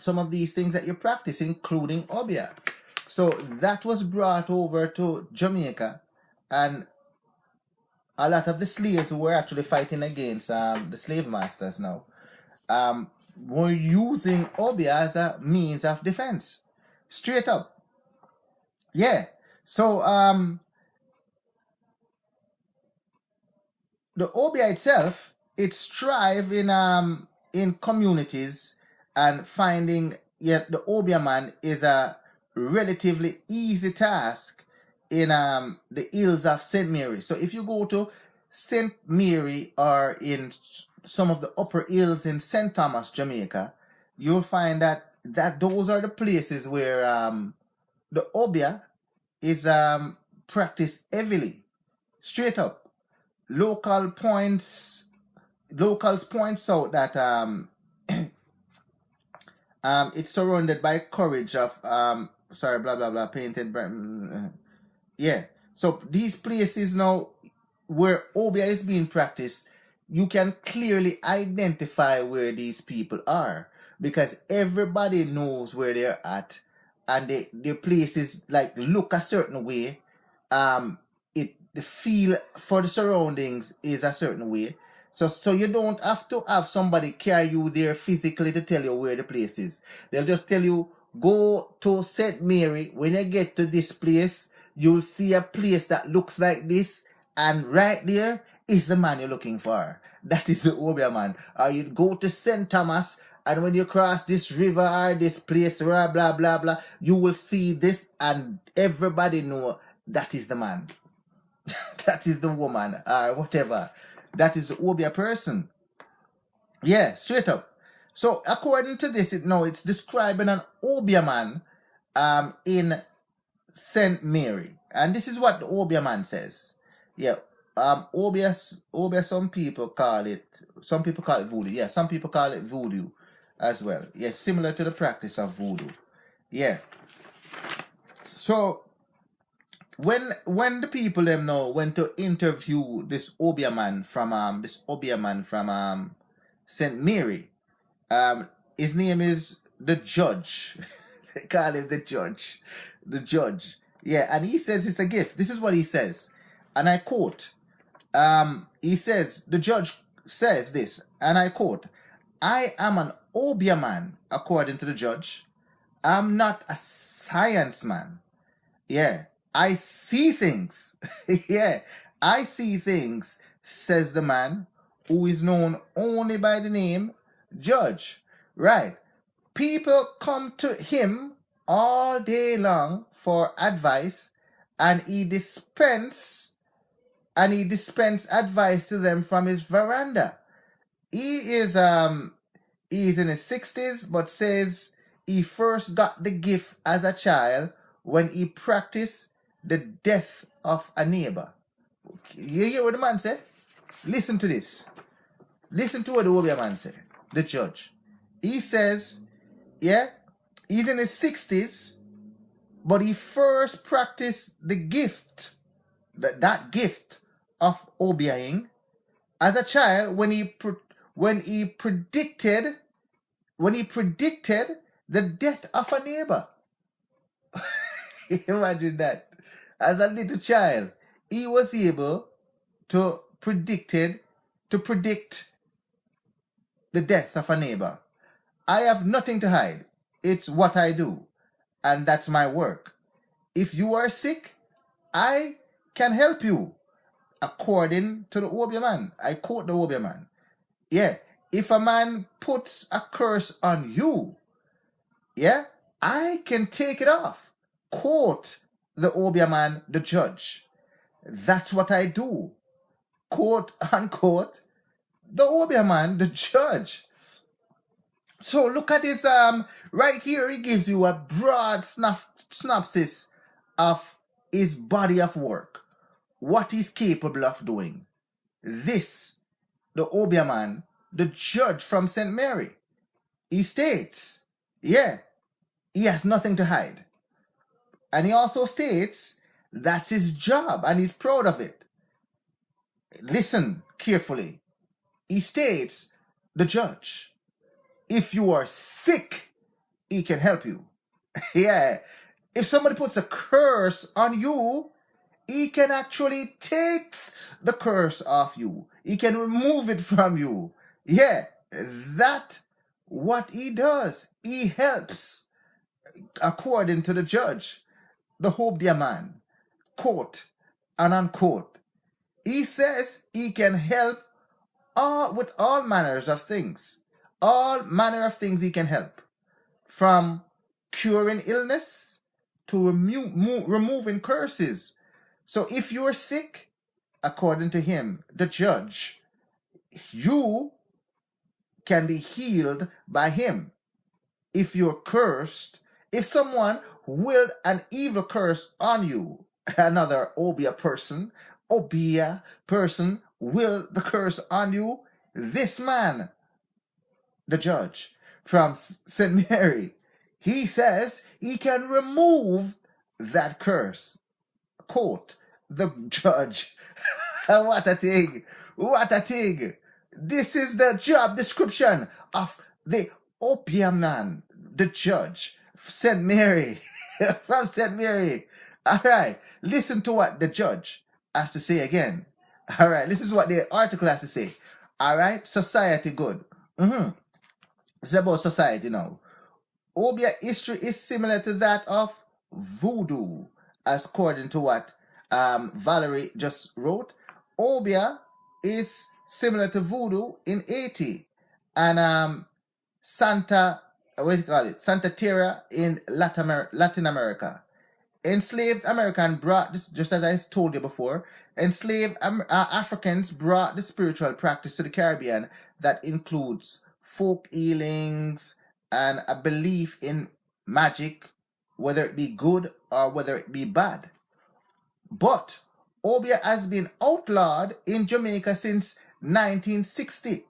some of these things that you practice, including Obeah. So that was brought over to Jamaica, and a lot of the slaves who were actually fighting against the slave masters now were using Obeah as a means of defense. Straight up. Yeah. So the Obeah itself, it strive in communities, and finding the Obeah man is a relatively easy task in the hills of St. Mary. So if you go to St. Mary or in some of the upper hills in St. Thomas, Jamaica, you'll find that those are the places where the Obeah is practiced heavily. Straight up. Locals points out that it's surrounded by courage of blah blah blah painted. Yeah. So these places now where Obeah is being practiced, you can clearly identify where these people are, because everybody knows where they're at, and the places like look a certain way. The feel for the surroundings is a certain way. So you don't have to have somebody carry you there physically to tell you where the place is. They'll just tell you, go to St. Mary. When you get to this place, you'll see a place that looks like this, and right there is the man you're looking for. That is the Obeah man. Or you go to St. Thomas, and when you cross this river or this place, blah blah blah blah, you will see this, and everybody know that is the man. That is the woman, or whatever. That is the Obeah person. Yeah, straight up. So according to this, it's describing an Obeah man in St. Mary. And this is what the Obeah man says. Yeah. Obeah, some people call it voodoo. Yeah, some people call it voodoo as well. Yeah, similar to the practice of voodoo. Yeah. So when the people them now went to interview this Obeah man from St. Mary, his name is the judge. They call him the judge. The judge. Yeah, and he says it's a gift. This is what he says, and I quote. He says, the judge says this, and I quote, "I am an Obeah man, according to the judge. I'm not a science man. Yeah, I see things." Yeah, I see things, says the man, who is known only by the name Judge. Right. People come to him all day long for advice, and he dispense advice to them from his veranda. He's in his 60s, but says he first got the gift as a child when he practiced the death of a neighbor. You hear what the man said? Listen to this. Listen to what the Obeah man said, the judge. He says, yeah, he's in his 60s, but he first practiced the gift, that gift of Obeahing as a child when he predicted the death of a neighbor. Imagine that. As a little child, he was able to predict the death of a neighbor. I have nothing to hide. It's what I do, and that's my work. If you are sick, I can help you, according to the Obeah man. I quote the Obeah man. Yeah, if a man puts a curse on you, yeah, I can take it off. Quote the Obeah man, the judge. That's what I do. Quote, unquote, the Obeah man, the judge. So look at this, right here, he gives you a broad synopsis of his body of work, what he's capable of doing. This, the Obeah man, the judge from St. Mary, he states, yeah, he has nothing to hide. And he also states that's his job and he's proud of it. Listen carefully. He states, the judge, if you are sick, he can help you. Yeah. If somebody puts a curse on you, he can actually take the curse off you. He can remove it from you. Yeah. That's what he does. He helps, according to the judge, the Obeah man, quote and unquote. He says he can help with all manners of things. All manner of things he can help. From curing illness to removing curses. So if you're sick, according to him, the judge, you can be healed by him. If you're cursed, if someone willed an evil curse on you, another Obeah person will the curse on you, this man, the judge from St. Mary, he says he can remove that curse. Quote, the judge. What a thing. What a thing. This is the job description of the Obeah man, the judge, St. Mary, from St. Mary. All right, listen to what the judge has to say again. All right, this is what the article has to say. All right, society good. It's about society now. Obeah history is similar to that of voodoo, according to what Valerie just wrote. Obeah is similar to voodoo in Haiti, and Santa Terra in Latin America. Enslaved American brought this, just as I told you before, enslaved Africans brought the spiritual practice to the Caribbean that includes folk healings and a belief in magic, whether it be good or whether it be bad. But Obeah has been outlawed in Jamaica since 1960.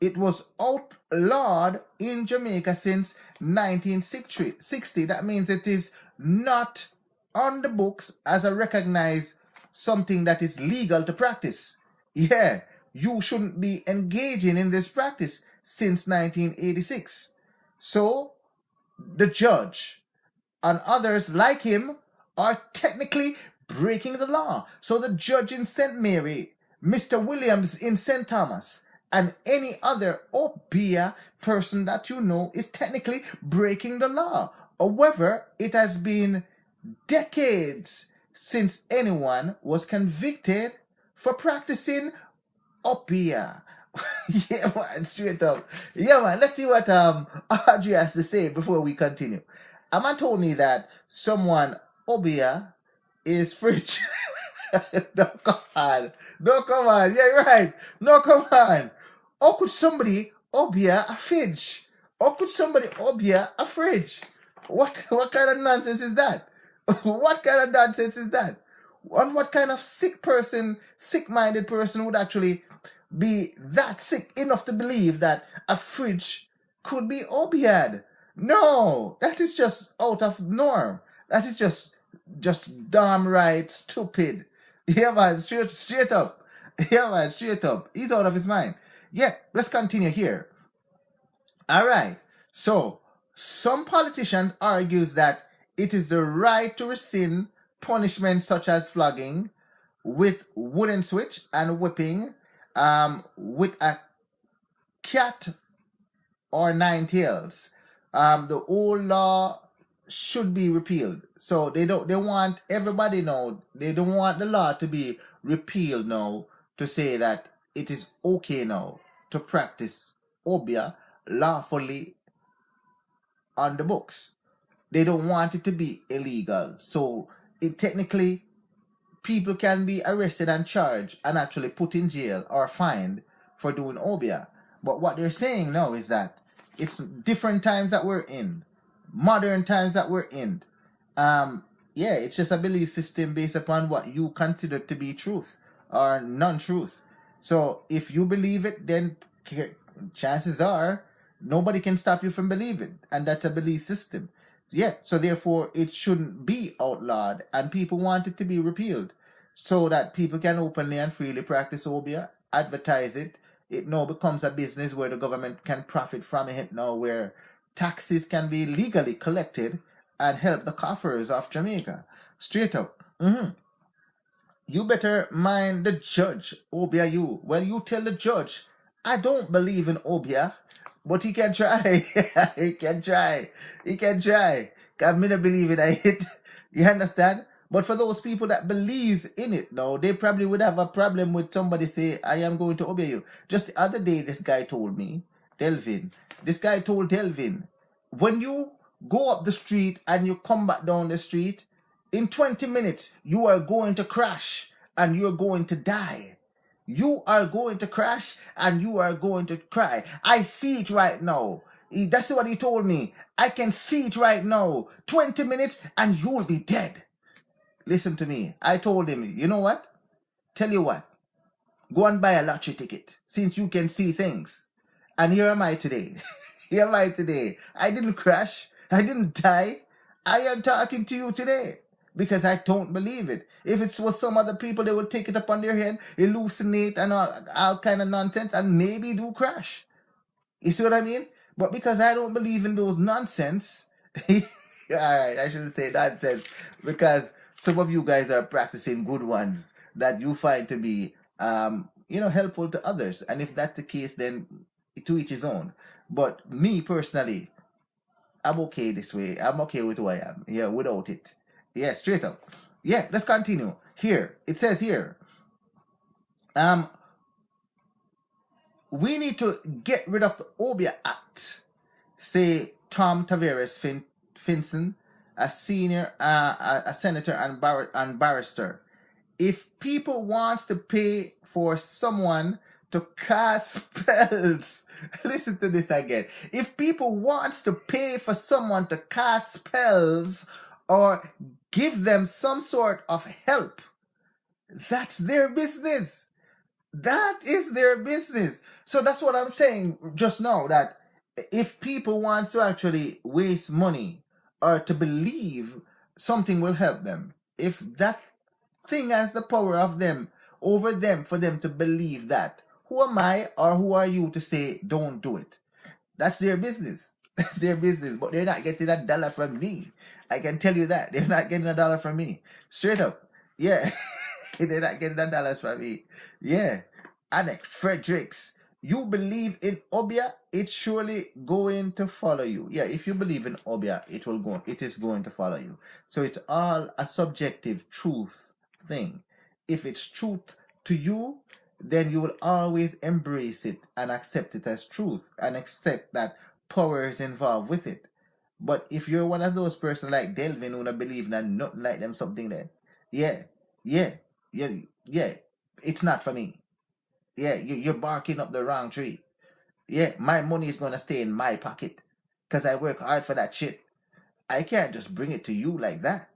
It was outlawed in Jamaica since 1960. That means it is not on the books as a recognized something that is legal to practice. Yeah, you shouldn't be engaging in this practice since 1986. So, the judge and others like him are technically breaking the law. So the judge in St. Mary, Mr. Williams in St. Thomas, and any other Obeah person that you know is technically breaking the law. However, it has been decades since anyone was convicted for practicing Obeah. Yeah, man, straight up. Yeah, man, let's see what Audrey has to say before we continue. A man told me that someone Obeah is fridge. No, come on. No, come on. Yeah, you're right. No, come on. How could somebody Obeah a fridge? How could somebody Obeah a fridge? What kind of nonsense is that? What kind of nonsense is that? And what kind of sick-minded person would actually be that sick enough to believe that a fridge could be Obeah? No, that is just out of norm. That is just damn right stupid. Yeah, man, straight up. Yeah, man, straight up. He's out of his mind. Yeah, let's continue here. All right. So, some politicians argues that it is the right to rescind punishment such as flogging with wooden switch and whipping with a cat or nine tails. The old law should be repealed. So they want everybody now. They don't want the law to be repealed now to say that it is okay now to practice Obeah lawfully on the books. They don't want it to be illegal. So it technically, people can be arrested and charged and actually put in jail or fined for doing Obeah. But what they're saying now is that it's different times that we're in, modern times that we're in. Yeah, it's just a belief system based upon what you consider to be truth or non-truth. So if you believe it, then chances are nobody can stop you from believing, and that's a belief system. Yeah, so therefore it shouldn't be outlawed, and people want it to be repealed so that people can openly and freely practice Obeah, advertise it. It now becomes a business where the government can profit from it now, where taxes can be legally collected and help the coffers of Jamaica. Straight up. You better mind the judge, Obeah you. Well, you tell the judge, I don't believe in Obeah, but he can try. He can try. He can try. Because me not believe in it. You understand? But for those people that believes in it now, they probably would have a problem with somebody say, I am going to obey you. Just the other day, this guy told me, Delvin, this guy told Delvin, when you go up the street and you come back down the street, in 20 minutes, you are going to crash and you're going to die. You are going to crash and you are going to cry. I see it right now. That's what he told me. I can see it right now. 20 minutes and you'll be dead. Listen to me. I told him, you know what? Tell you what. Go and buy a lottery ticket since you can see things. And here am I today. Here am I today. I didn't crash. I didn't die. I am talking to you today because I don't believe it. If it was some other people, they would take it up on their head, hallucinate and all kind of nonsense and maybe do crash. You see what I mean? But because I don't believe in those nonsense, alright, I shouldn't say nonsense, because some of you guys are practicing good ones that you find to be, helpful to others. And if that's the case, then to each his own. But me personally, I'm okay this way. I'm okay with who I am. Yeah, without it. Yeah, straight up. Yeah, let's continue. Here, it says here, we need to get rid of the Obeah Act, say Tom Tavares Finson, a senior, a senator and barrister. If people wants to pay for someone to cast spells, listen to this again. If people wants to pay for someone to cast spells or give them some sort of help, that's their business. That is their business. So that's what I'm saying just now, that if people want to actually waste money or to believe something will help them, if that thing has the power of them over them for them to believe that, who am I or who are you to say don't do it? That's their business. That's their business. But they're not getting $1 from me. I can tell you that. They're not getting $1 from me. Straight up. Yeah. They're not getting $1 from me. Yeah. Annex Fredericks, you believe in Obeah, it's surely going to follow you. Yeah, if you believe in Obeah, it is going to follow you. So it's all a subjective truth thing. If it's truth to you, then you will always embrace it and accept it as truth and accept that power is involved with it. But if you're one of those persons like Delvin who don't believe in nothing like them something there, yeah, it's not for me. Yeah, you're barking up the wrong tree. Yeah, my money is going to stay in my pocket because I work hard for that shit. I can't just bring it to you like that.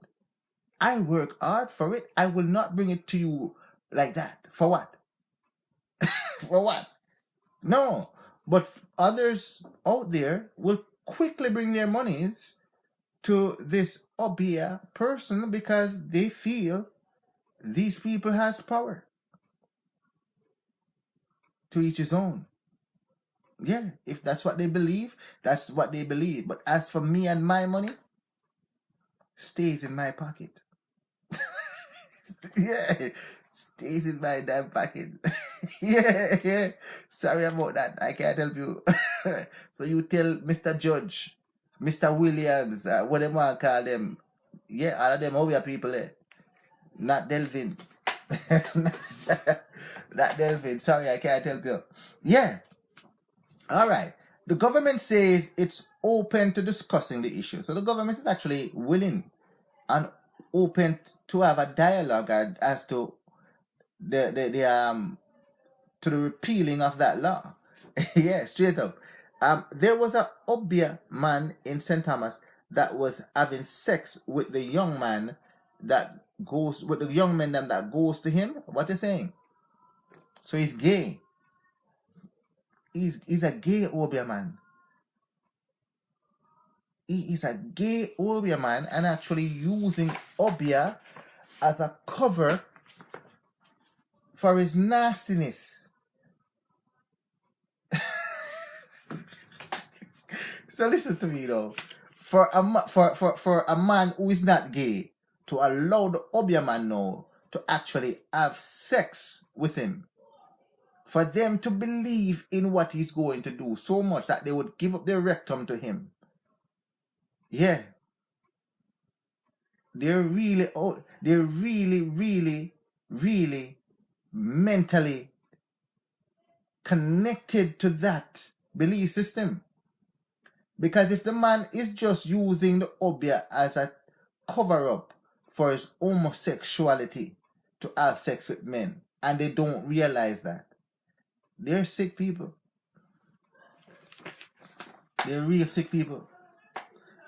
I work hard for it. I will not bring it to you like that. For what? For what? No. But others out there will quickly bring their monies to this Obeah person because they feel these people has power. To each his own. Yeah, if that's what they believe, that's what they believe. But as for me and my money, stays in my pocket. Yeah, stays in my damn pocket. Yeah, yeah. Sorry about that. I can't help you. So you tell Mr. Judge, Mr. Williams, whatever I call them. Yeah, all of them Obeah people, not Delvin. Not Delvin. Sorry, I can't help you. Yeah. All right. The government says it's open to discussing the issue. So the government is actually willing and open to have a dialogue as to the to the repealing of that law. Yeah, straight up. There was a Obeah man in St. Thomas that was having sex with the young man that goes with the young man that goes to him. What you saying? So he's gay. He's a gay Obeah man. He is a gay Obeah man and actually using Obeah as a cover for his nastiness. So listen to me though. For a man who is not gay to allow the Obeah man now to actually have sex with him, for them to believe in what he's going to do so much that they would give up their rectum to him. Yeah. They're really mentally connected to that belief system. Because if the man is just using the Obeah as a cover-up for his homosexuality to have sex with men, and they don't realize that, they're sick people. They're real sick people.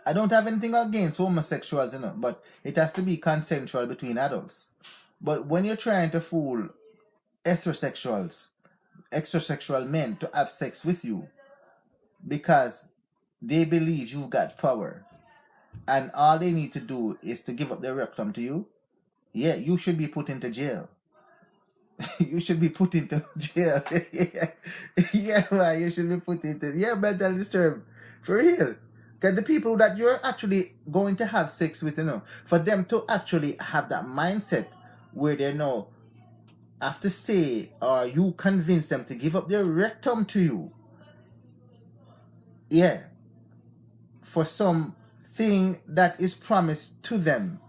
I don't have anything against homosexuals, but it has to be consensual between adults. But when you're trying to fool heterosexuals, extrasexual men to have sex with you because they believe you've got power and all they need to do is to give up their rectum to you, yeah, you should be put into jail. You should be put into jail. Yeah, man, you should be put into, yeah, mental disturbed. For real. Because the people that you're actually going to have sex with, for them to actually have that mindset where they know have to say or you convince them to give up their rectum to you. Yeah. For something that is promised to them.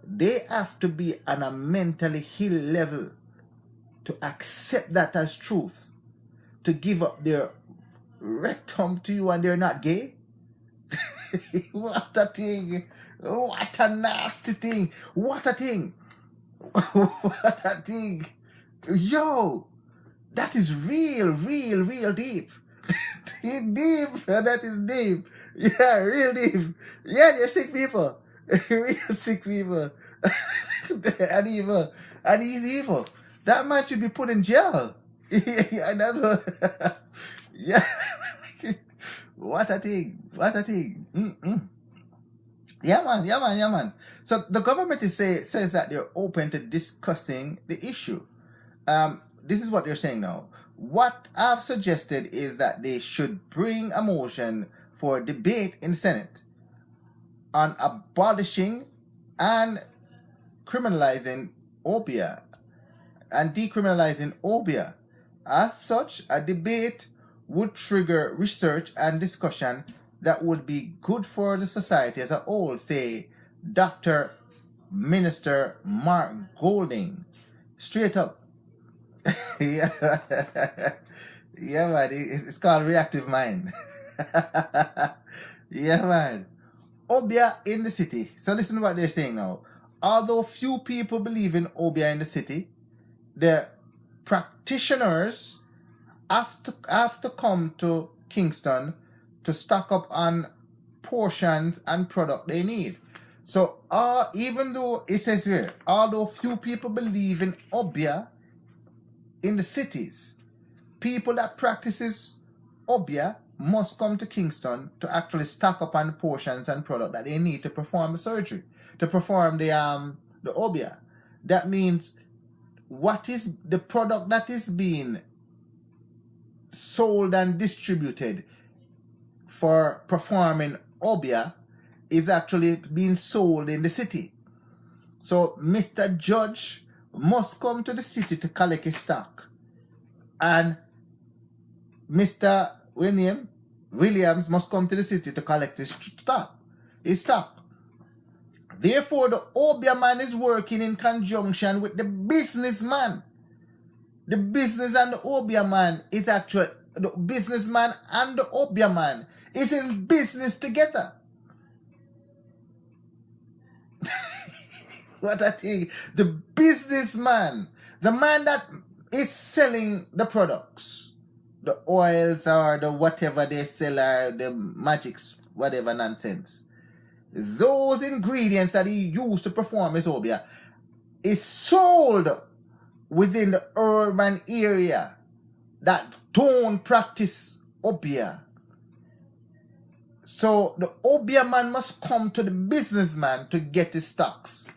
They have to be on a mentally ill level to accept that as truth. To give up their rectum to you and they're not gay. What a thing. What a nasty thing. What a thing. What a thing. Yo, that is real deep. Deep. That is deep. Yeah, real deep. Yeah, you're sick people. Real sick people. And evil. And he's evil. That man should be put in jail. Yeah, that's what, yeah. What a thing. What a thing. Mm-mm. Yeah, man. So the government says that they're open to discussing the issue. This is what they're saying now. What I've suggested is that they should bring a motion for debate in the Senate on abolishing and criminalizing Obeah and decriminalizing Obeah. As such, a debate would trigger research and discussion that would be good for the society as a whole, say Dr. Minister Mark Golding. Straight up. Yeah. Yeah, man. It's called reactive mind. Yeah, man. Obeah in the city. So listen to what they're saying now. Although few people believe in Obeah in the city, the practitioners have to come to Kingston to stock up on portions and product they need. So even though it says here, although few people believe in Obeah in the cities, people that practices Obeah must come to Kingston to actually stock up on portions and product that they need to perform the surgery, to perform the Obeah. That means what is the product that is being sold and distributed for performing Obeah is actually being sold in the city. So Mr. Judge must come to the city to collect his stock. and Mr. Williams must come to the city to collect his stock. Therefore, the Obeah man is working in conjunction with the businessman. The business and the Obeah man is actually, the businessman and the Obeah man is in business together. What I think, the businessman, the man that is selling the products, the oils or the whatever they sell or the magics, whatever nonsense. Those ingredients that he used to perform his Obeah is sold within the urban area that don't practice Obeah. So the Obeah man must come to the businessman to get his stocks.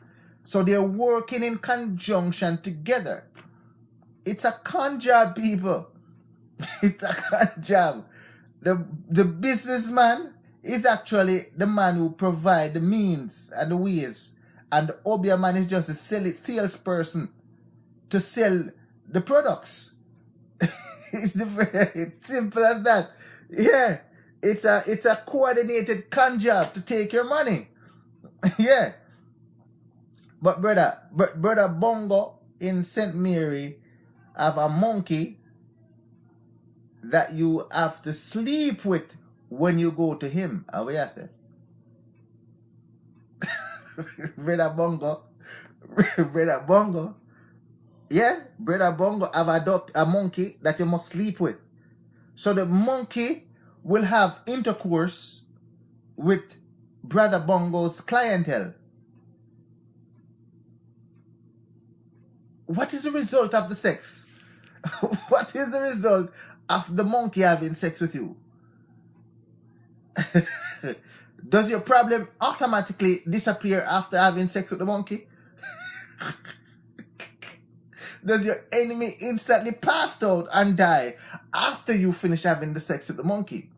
So they're working in conjunction together. It's a con job, people. It's a con job. The businessman is actually the man who provides the means and the ways. And the Obeah man is just a salesperson to sell the products. It's simple as that. Yeah. It's a coordinated con job to take your money. Yeah. But brother Bongo in St. Mary have a monkey that you have to sleep with when you go to him. How you say? Brother Bongo. Brother Bongo. Yeah, Brother Bongo have a monkey that you must sleep with. So the monkey will have intercourse with Brother Bongo's clientele. What is the result of the sex? What is the result of the monkey having sex with you? Does your problem automatically disappear after having sex with the monkey? Does your enemy instantly pass out and die after you finish having the sex with the monkey?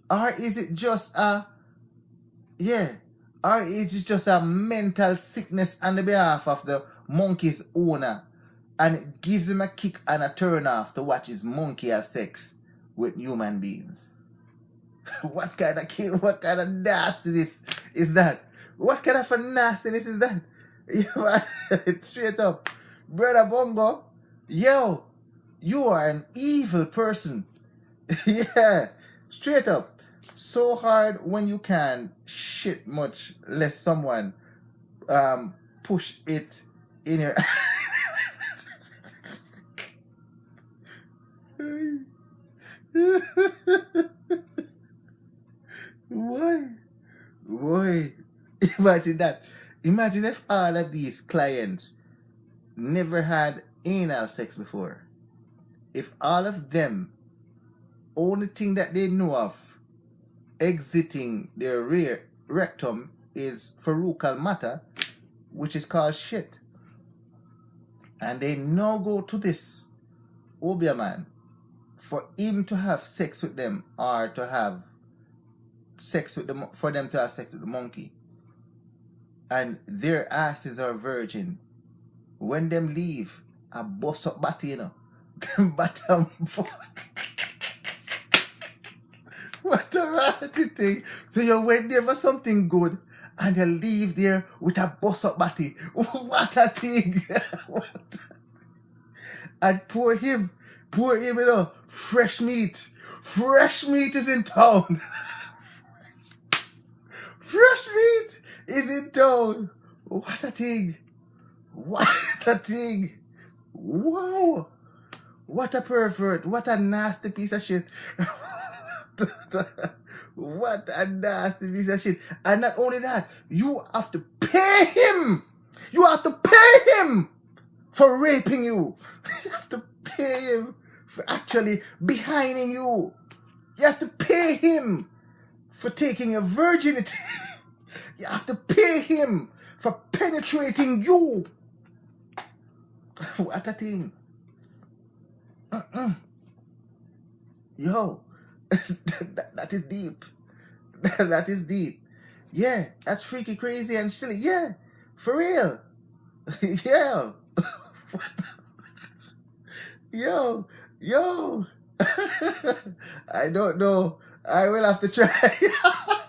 Or is it just a mental sickness on the behalf of the monkey's owner, and it gives him a kick and a turn off to watch his monkey have sex with human beings? What kind of nastiness is that? What kind of a nastiness is that? Straight up. Brother Bongo, yo, you are an evil person. Yeah, straight up. So hard when you can shit much less someone push it in your Boy, imagine that. Imagine if all of these clients never had anal sex before. If all of them, only thing that they know of exiting their rear rectum is fecal matter, which is called shit, and they now go to this Obeah man for him to have sex with them, or to have sex with them, for them to have sex with the monkey, and their asses are virgin. When them leave, a bust up batty, you know. Them bottom what a ratty thing. So you went there for something good and you leave there with a bust up batty. What a thing. And poor him, you know, fresh meat. Fresh meat is in town. Fresh meat is in town. What a thing. What a thing. Wow. What a pervert. What a nasty piece of shit. What a nasty piece of shit. And not only that, you have to pay him. You have to pay him for raping you. You have to pay him for actually behinding you. You have to pay him for taking your virginity. You have to pay him for penetrating you. What a thing. Yo, that is deep. That is deep. Yeah, that's freaky, crazy, and silly. Yeah, for real. Yeah. Yo, Yo, I don't know. I will have to try.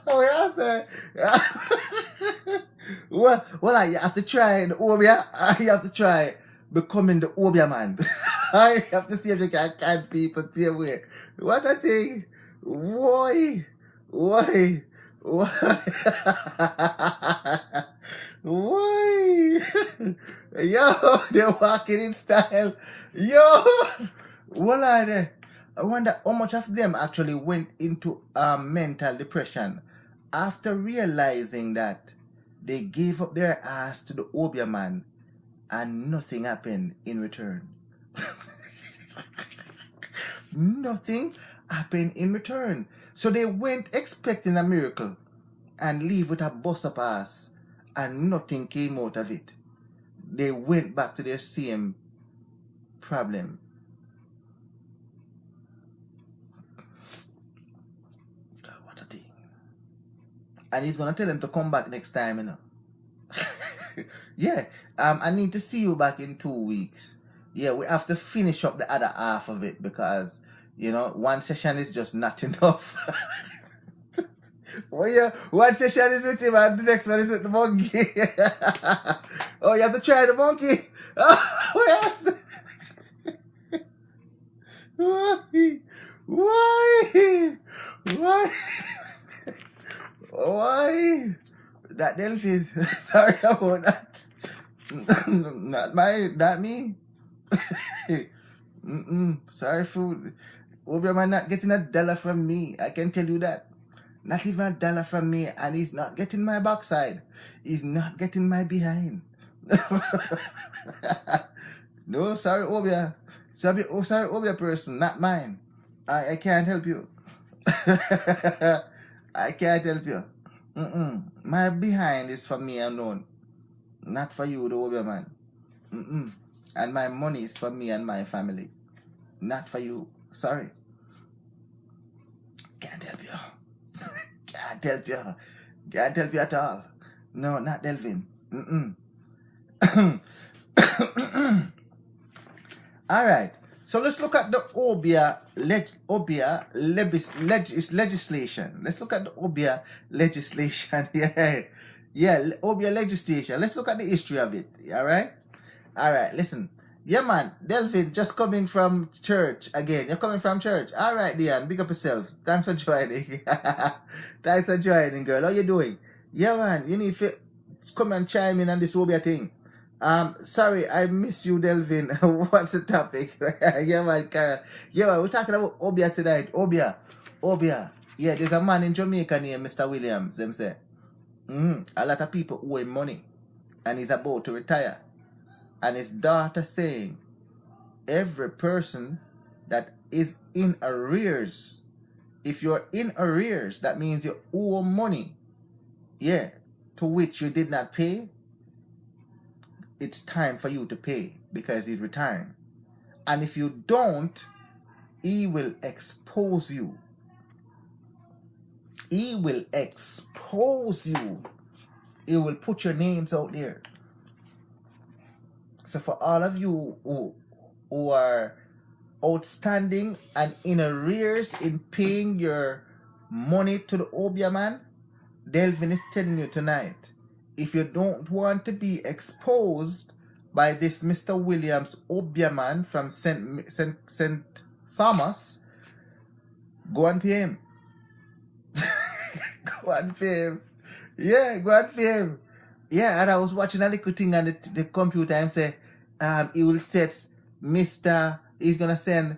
We have to. Well, you have to try the Obeah, or you have to try becoming the Obeah man. I have to see if you can catch people the same way. What a thing. Why? Why? Why? Why? Yo, they're walking in style. Yo, what are they? I wonder how much of them actually went into mental depression after realizing that they gave up their ass to the Obeah man and nothing happened in return. Nothing happened in return. So they went expecting a miracle and leave with a bust up ass and nothing came out of it. They went back to their same problem. God, what a thing. And he's gonna tell them to come back next time, you know. Yeah. I need to see you back in 2 weeks. Yeah, we have to finish up the other half of it because, you know, one session is just not enough. Oh yeah, one session is with him and the next one is with the monkey. Oh, you have to try the monkey. Oh, yes. Why? Why? Why? Why? That Delvin. Sorry about that. Not me. Sorry, food. Obeah man not getting $1 from me. I can tell you that. Not even $1 from me, and he's not getting my backside. He's not getting my behind. No, sorry, Obeah. Sorry, Obeah person, not mine. I can't help you. I can't help you. My behind is for me alone. Not for you, the Obeah man. And my money is for me and my family. Not for you. Sorry. Can't help you. Can't help you. Can't help you at all. No, not Delvin. All right. So let's look at the Obeah legislation. Let's look at the Obeah legislation. Yeah, Obeah legislation. Let's look at the history of it. All right. All right. Listen. Yeah, man. Delvin, just coming from church again. You're coming from church. All right, Diane. Big up yourself. Thanks for joining. Thanks for joining, girl. How you doing? Yeah, man. You need to come and chime in on this Obeah thing. Sorry, I miss you, Delvin. What's the topic? Yeah, man, Carol. Yeah, man, we're talking about Obeah tonight. Obeah. Yeah, there's a man in Jamaica named Mr. Williams, them say. A lot of people owe him money. And he's about to retire. And his daughter saying, every person that is in arrears, if you're in arrears, that means you owe money, yeah, to which you did not pay, it's time for you to pay because he's retiring. And if you don't, he will expose you. He will expose you. He will put your names out there. So for all of you who are outstanding and in arrears in paying your money to the Obeah man, Delvin is telling you tonight, if you don't want to be exposed by this Mr. Williams Obeah man from St. Thomas, go and pay him. Go and pay him. Yeah, go and pay him. Yeah, and I was watching a little thing on the computer and say, he will set he's gonna send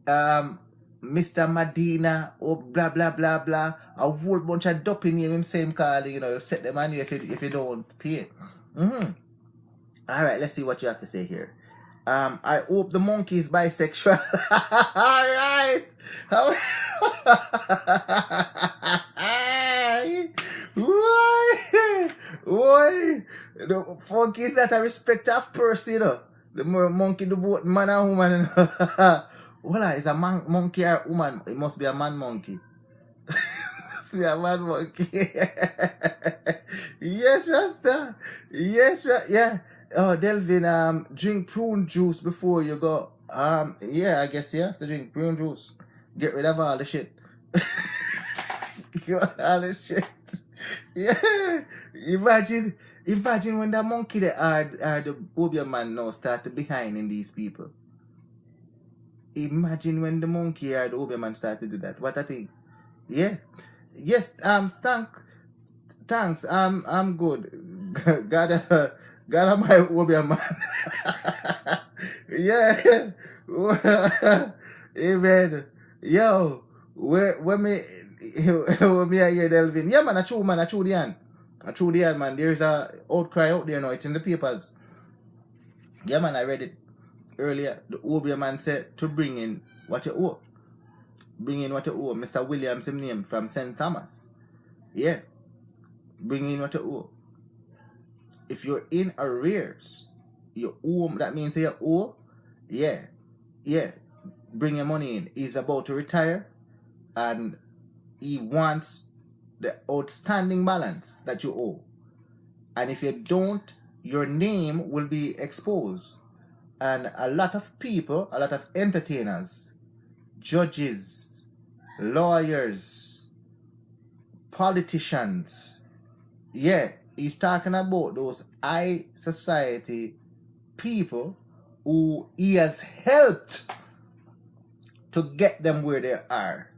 Mr. Medina or blah blah blah blah, a whole bunch of dopey name him same call, you know, set them on you if you don't pay. Alright, let's see what you have to say here. I hope the monkey is bisexual. Alright. Why? The monkey is not a respect of person, you know. The monkey do both man and woman. Well, is a man monkey or woman? It must be a man monkey. Must be a man monkey. Yes, Rasta. Yes, yeah. Oh, Delvin, drink prune juice before you go. Yeah, I guess you have to drink prune juice. Get rid of all the shit. Get rid of all the shit. Yeah. Imagine when the monkey are the Obeah man now start to behind in these people. Imagine when the monkey or the Obeah man start to do that. What I think. Yeah. Yes, thanks. I'm good. God, my Obeah man. Yeah. Amen. Yo, where me when me I hear Delvin. Yeah, man, I true the hand. I true the hand, man. There's a outcry out there now. It's in the papers. Yeah, man, I read it earlier. The Obeah man said to bring in what you owe. Bring in what you owe. Mr. Williams, his name from St. Thomas. Yeah. Bring in what you owe. If you're in arrears, you owe, that means you owe. Yeah. Yeah. Bring your money in. He's about to retire and he wants the outstanding balance that you owe. And if you don't, your name will be exposed. And a lot of people, a lot of entertainers, judges, lawyers, politicians, yeah, he's talking about those high society people who he has helped to get them where they are.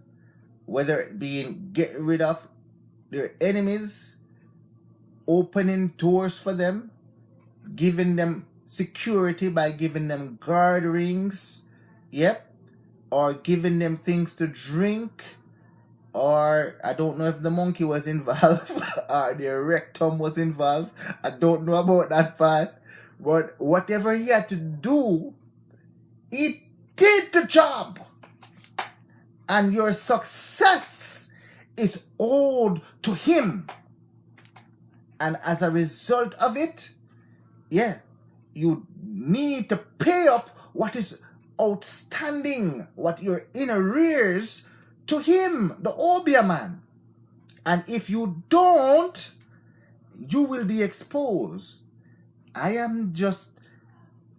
Whether it being getting rid of their enemies, opening doors for them, giving them security by giving them guard rings, yep, or giving them things to drink, or I don't know if the monkey was involved or the rectum was involved. I don't know about that part. But whatever he had to do, he did the job. And your success is owed to him. And as a result of it, yeah, you need to pay up what is outstanding, what you're in arrears to him, the Obeah man. And if you don't, you will be exposed. I am just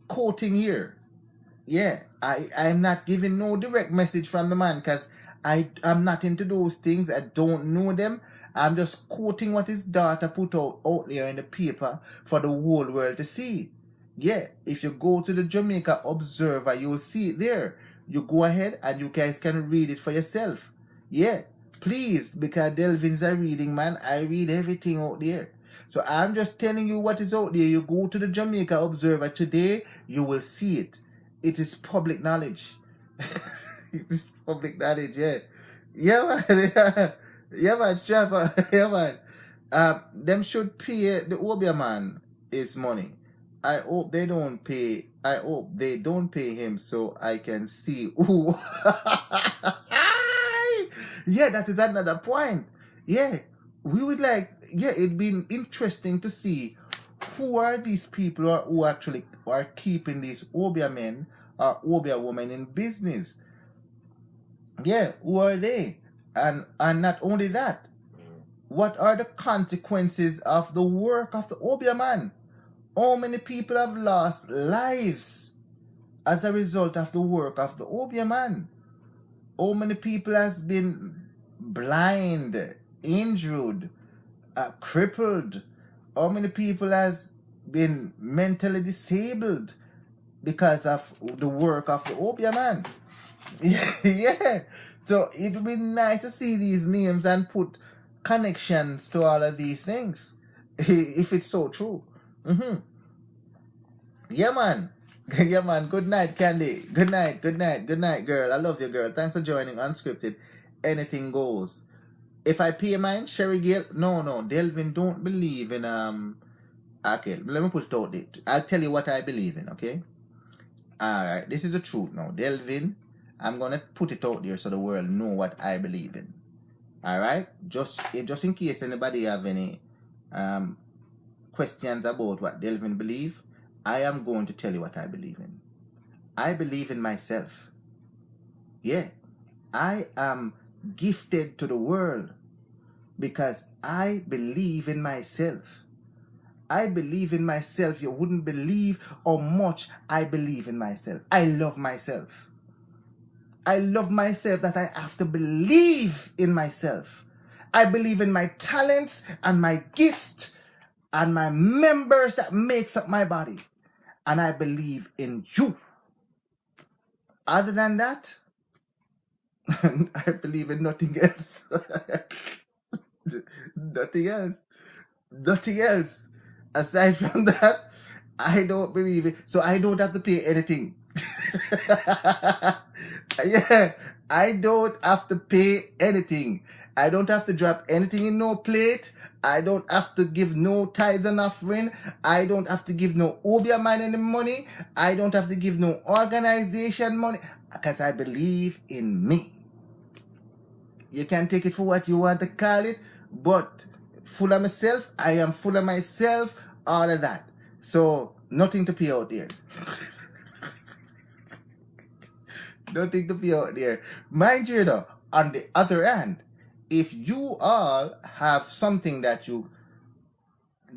quoting here. Yeah, I'm not giving no direct message from the man because I'm not into those things. I don't know them. I'm just quoting what his daughter put out there in the paper for the whole world to see. Yeah, if you go to the Jamaica Observer, you'll see it there. You go ahead and you guys can read it for yourself. Yeah, please, because Delvin's a reading man. I read everything out there. So I'm just telling you what is out there. You go to the Jamaica Observer today, you will see it. It is public knowledge. It is public knowledge, yeah. Yeah, man. Yeah, man, strap. Yeah, man. Them should pay the Obeah man his money. I hope they don't pay. I hope they don't pay him so I can see who. Yeah, that is another point. Yeah, we would like. Yeah, it'd be interesting to see who are these people who actually are keeping these Obeah men or Obeah women in business. Yeah, who are they? And not only that, what are the consequences of the work of the Obeah man? How many people have lost lives as a result of the work of the Obeah man? How many people has been blind, injured, crippled? How many people has been mentally disabled because of the work of the Obeah man? Yeah. So it would be nice to see these names and put connections to all of these things, if it's so true. Yeah, man. Yeah, man. Good night, Candy. Good night, girl. I love you, girl. Thanks for joining Unscripted. Anything goes. If I pay mine, Sherry Gale, no, Delvin don't believe in okay, let me put it out there. I'll tell you what I believe in, okay? Alright, this is the truth now. Delvin, I'm gonna put it out there so the world know what I believe in. Alright? Just in case anybody have any questions about what Delvin believe, I am going to tell you what I believe in. I believe in myself. Yeah. I am gifted to the world because I believe in myself. I believe in myself. You wouldn't believe how much I believe in myself. I love myself. I love myself that I have to believe in myself. I believe in my talents and my gifts and my members that makes up my body. And I believe in you. Other than that, I believe in nothing else. Nothing else. Nothing else. Aside from that, I don't believe it. So I don't have to pay anything. Yeah, I don't have to pay anything. I don't have to drop anything in no plate. I don't have to give no tithe and offering. I don't have to give no Obeah man any money. I don't have to give no organization money. Because I believe in me. You can take it for what you want to call it. But full of myself, I am full of myself, all of that. So nothing to pay out there. Nothing to be out there. Mind you though, on the other hand, if you all have something that you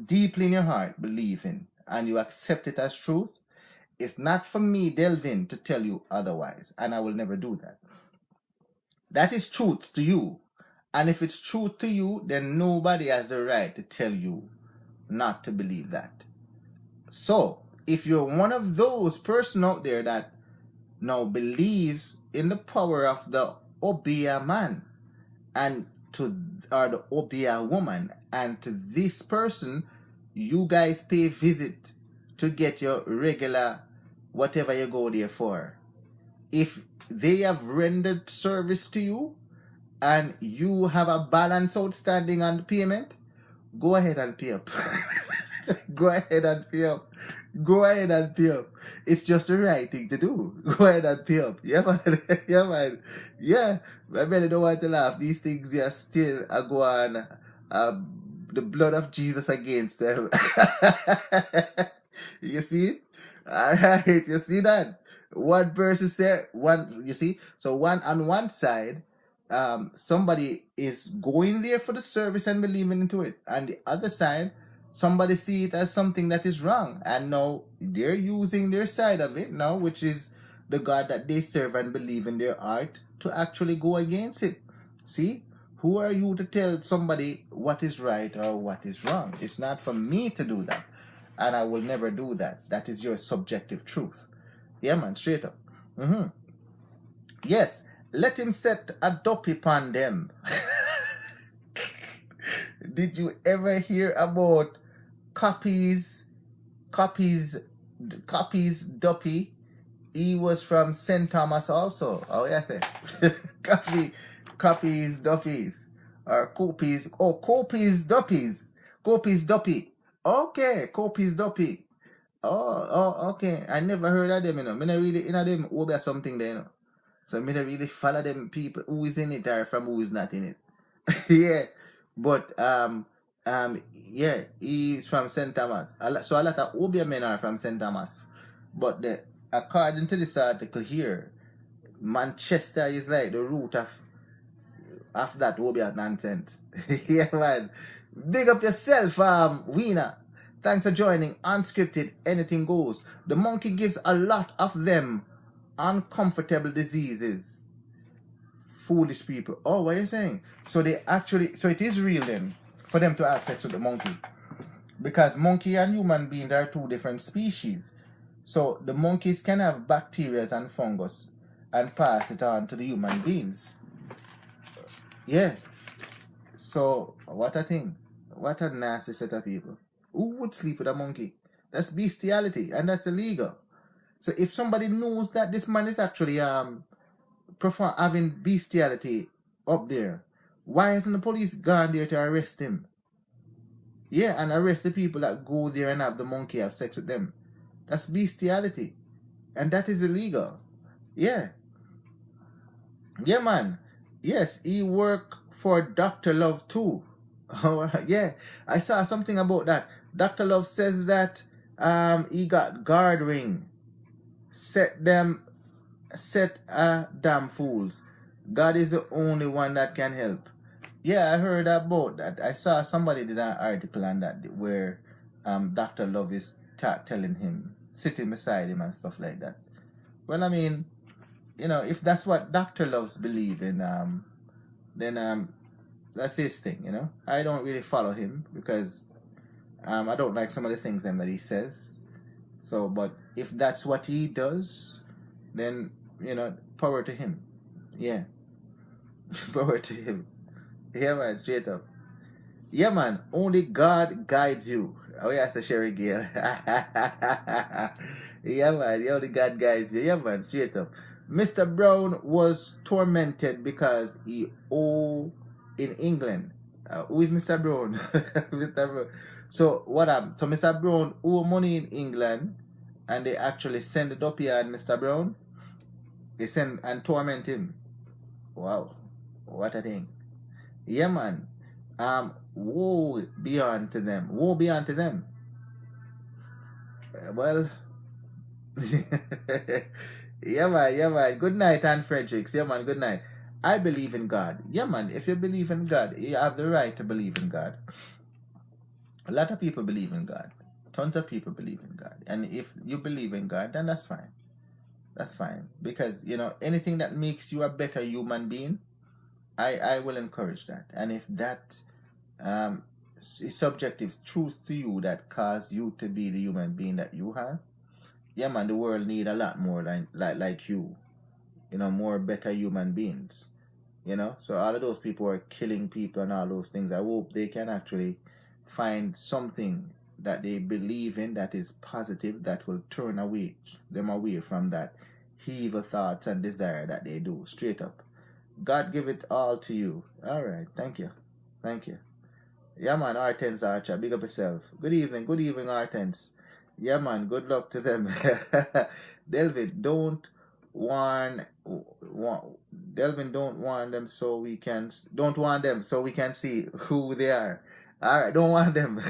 deeply in your heart believe in and you accept it as truth, it's not for me, Delvin, to tell you otherwise. And I will never do that. That is truth to you. And if it's truth to you, then nobody has the right to tell you not to believe that. So, if you're one of those person out there that now believes in the power of the Obeah man and or the Obeah woman, and to this person you guys pay visit to get your regular whatever you go there for. If they have rendered service to you and you have a balance outstanding on the payment, go ahead and pay up. Go ahead and pay up. Go ahead and pay up. It's just the right thing to do. Go ahead and pay up. Yeah, man. Yeah, man. Yeah. I really don't want to laugh. These things are still go on the blood of Jesus against them. You see? Alright, you see that? One person said you see? So on one side, somebody is going there for the service and believing into it. And the other side, somebody see it as something that is wrong, and now they're using their side of it now, which is the God that they serve and believe in their heart, to actually go against it. See, who are you to tell somebody what is right or what is wrong? It's not for me to do that, and I will never do that. That is your subjective truth. Yeah, man, straight up. Yes, let him set a dopey upon them. Did you ever hear about Copies Duppy? He was from St. Thomas also. Oh yes, Copies Duffys or Copies. Oh, Copies Duppies. Copies Duppy. Okay, Copies Duppy. Oh, okay. I never heard of them, you know. Me not really them Obeah something there, you know. So me not really follow them people who is in it or from who is not in it. Yeah, but yeah, he's from St. Thomas. So a lot of Obeah men are from St. Thomas. But according to this article here, Manchester is like the root of that Obeah nonsense. Yeah, man. Big up yourself, Weena. Thanks for joining Unscripted Anything Goes. The monkey gives a lot of them uncomfortable diseases. Foolish people. Oh, what are you saying? So it is real then for them to have sex with the monkey, because monkey and human beings are two different species. So the monkeys can have bacteria and fungus and pass it on to the human beings. Yeah. So what a thing. What a nasty set of people. Who would sleep with a monkey? That's bestiality, and that's illegal. So if somebody knows that this man is actually having bestiality up there, why hasn't the police gone there to arrest him? Yeah, and arrest the people that go there and have the monkey have sex with them. That's bestiality, and that is illegal. Yeah. Yeah, man. Yes, he worked for Dr. Love too. Oh, yeah, I saw something about that. Dr. Love says that he got guard ring. Set damn fools. God is the only one that can help. Yeah, I heard about that. I saw somebody did an article on that where Dr. Love is telling him, sitting beside him and stuff like that. Well, I mean, if that's what Dr. Love's believe in, then that's his thing, I don't really follow him because I don't like some of the things that he says. So, but if that's what he does, then, power to him. Yeah. Power to him. Yeah, man, straight up. Yeah, man, only God guides you. Oh, yeah, so Sherry Gale. Yeah, man, only God guides you. Yeah, man, straight up. Mr. Brown was tormented because he owed in England. Who is Mr. Brown? Mr. Brown. So, what happened? So, Mr. Brown owed money in England, and they actually send it up here, and Mr. Brown, they send and torment him. Wow, what a thing. Yeah, man. Woe be unto them. Woe be unto them. Well, yeah, man. Good night, Anne Fredericks. Yeah, man, good night. I believe in God. Yeah, man, if you believe in God, you have the right to believe in God. A lot of people believe in God. Tons of people believe in God. And if you believe in God, then that's fine. That's fine. Because, anything that makes you a better human being, I will encourage that. And if that is subjective truth to you that caused you to be the human being that you are, yeah, man, the world need a lot more like you. More better human beings. So all of those people who are killing people and all those things, I hope they can actually find something that they believe in that is positive, that will turn them away from that evil thoughts and desire that they do. Straight up. God give it all to you. All right. Thank you. Yeah, man. Hortense Archer, big up yourself. Good evening, Hortense. Yeah, man. Good luck to them. Delvin, don't warn them so we can see who they are. All right, don't want them.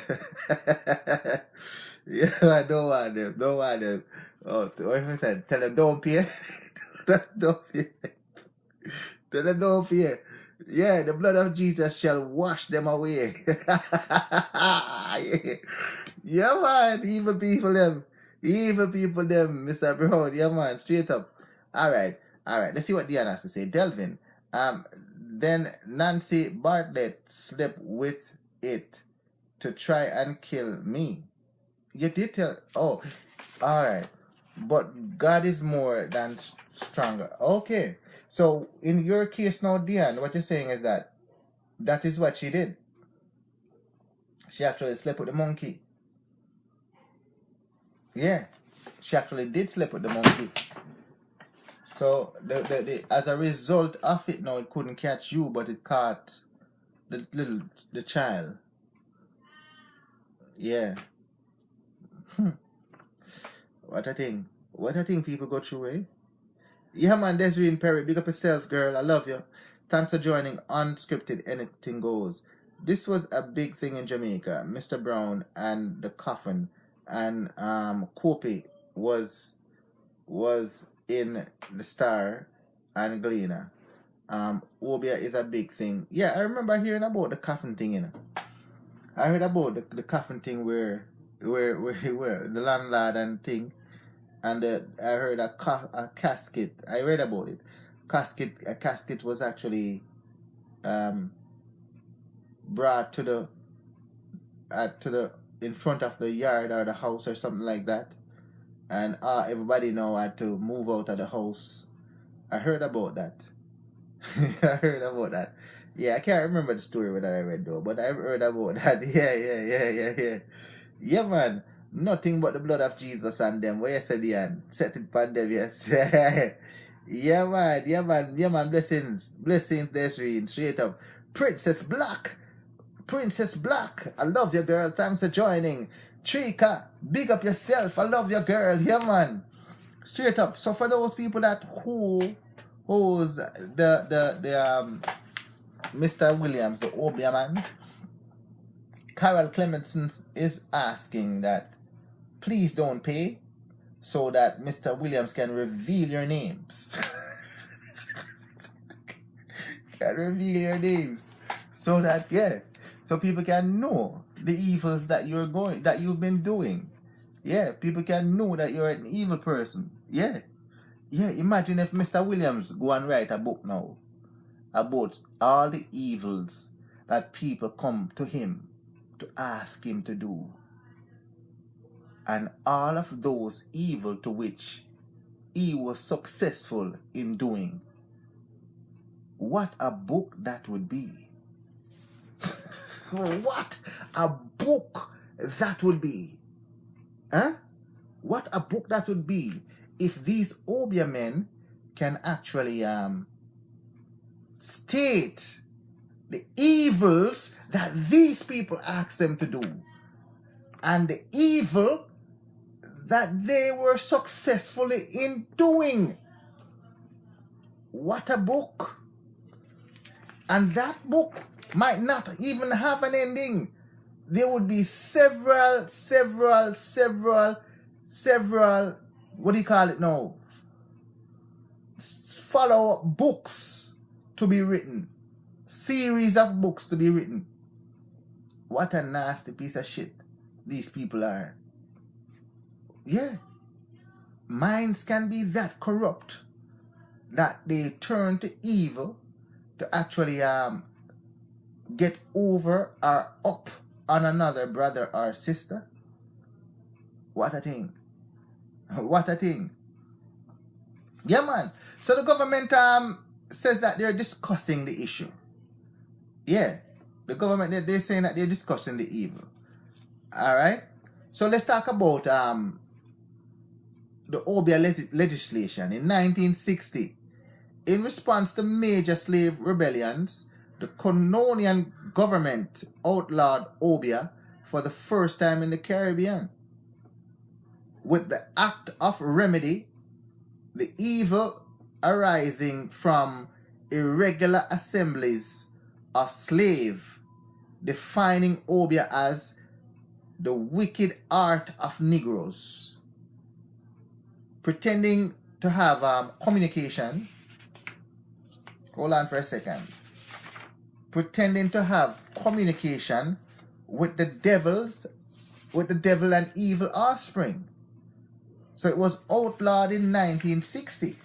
Yeah, I don't want them. Oh, what if I said? Tell them don't pay. Don't pay. Tell them don't pay. Yeah, the blood of Jesus shall wash them away. Yeah, man. Evil people them, Mr. Brown. Yeah, man. Straight up. All right. Let's see what Diana has to say. Delvin. Then Nancy Bartlett slept with it to try and kill me. You did tell. Oh, all right. But God is more than stronger. Okay. So in your case now, Diane, what you're saying is that is what she did. She actually slept with the monkey. Yeah. She actually did sleep with the monkey. So the as a result of it now, it couldn't catch you, but it caught the child. Yeah. What a thing people go through, eh? Yeah, man, Desiree Perry, big up yourself, girl. I love you. Thanks for joining Unscripted Anything Goes. This was a big thing in Jamaica. Mr. Brown and the coffin, and Kopi was in the Star and Galena. Obeah is a big thing. Yeah, I remember hearing about the coffin thing, I heard about the coffin thing where the landlord and thing, and I heard a casket. I read about it. A casket was actually brought to the in front of the yard or the house or something like that, and everybody now had to move out of the house. I heard about that. Yeah, I can't remember the story that I read though, but I heard about that. Yeah. Yeah, man. Nothing but the blood of Jesus and them. What you said, Ian? Set it upon them, yes. Yeah, man. Blessings, Desiree, straight up. Princess Black. I love you, girl. Thanks for joining. Trika, big up yourself. I love you, girl. Yeah, man. Straight up. So for those people who's the Mr. Williams, the Obeah man, Carol Clementson is asking that please don't pay so that Mr. Williams can reveal your names. So that, so people can know the evils that you've been doing. Yeah, people can know that you're an evil person. Yeah. Yeah, imagine if Mr. Williams go and write a book now about all the evils that people come to him to ask him to do. And all of those evil to which he was successful in doing. What a book that would be. What a book that would be. Huh? What a book that would be if these Obeah men can actually state the evils that these people asked them to do and the evil that they were successfully in doing. What a book. And that book might not even have an ending. There would be several, what do you call it now? Follow-up books to be written. Series of books to be written. What a nasty piece of shit these people are. Yeah. Minds can be that corrupt that they turn to evil to actually get over or up on another brother or sister. What a thing. What a thing. Yeah, man. So the government says that they're discussing the issue. Yeah. The government, they're saying that they're discussing the evil. Alright? So let's talk about the Obeah legislation. In 1960, in response to major slave rebellions, the colonial government outlawed Obeah for the first time in the Caribbean. With the Act of Remedy, the evil arising from irregular assemblies of slaves, defining Obeah as the wicked art of Negroes, pretending to have communication. Hold on for a second. Pretending to have communication with the devil and evil offspring. So it was outlawed in 1960.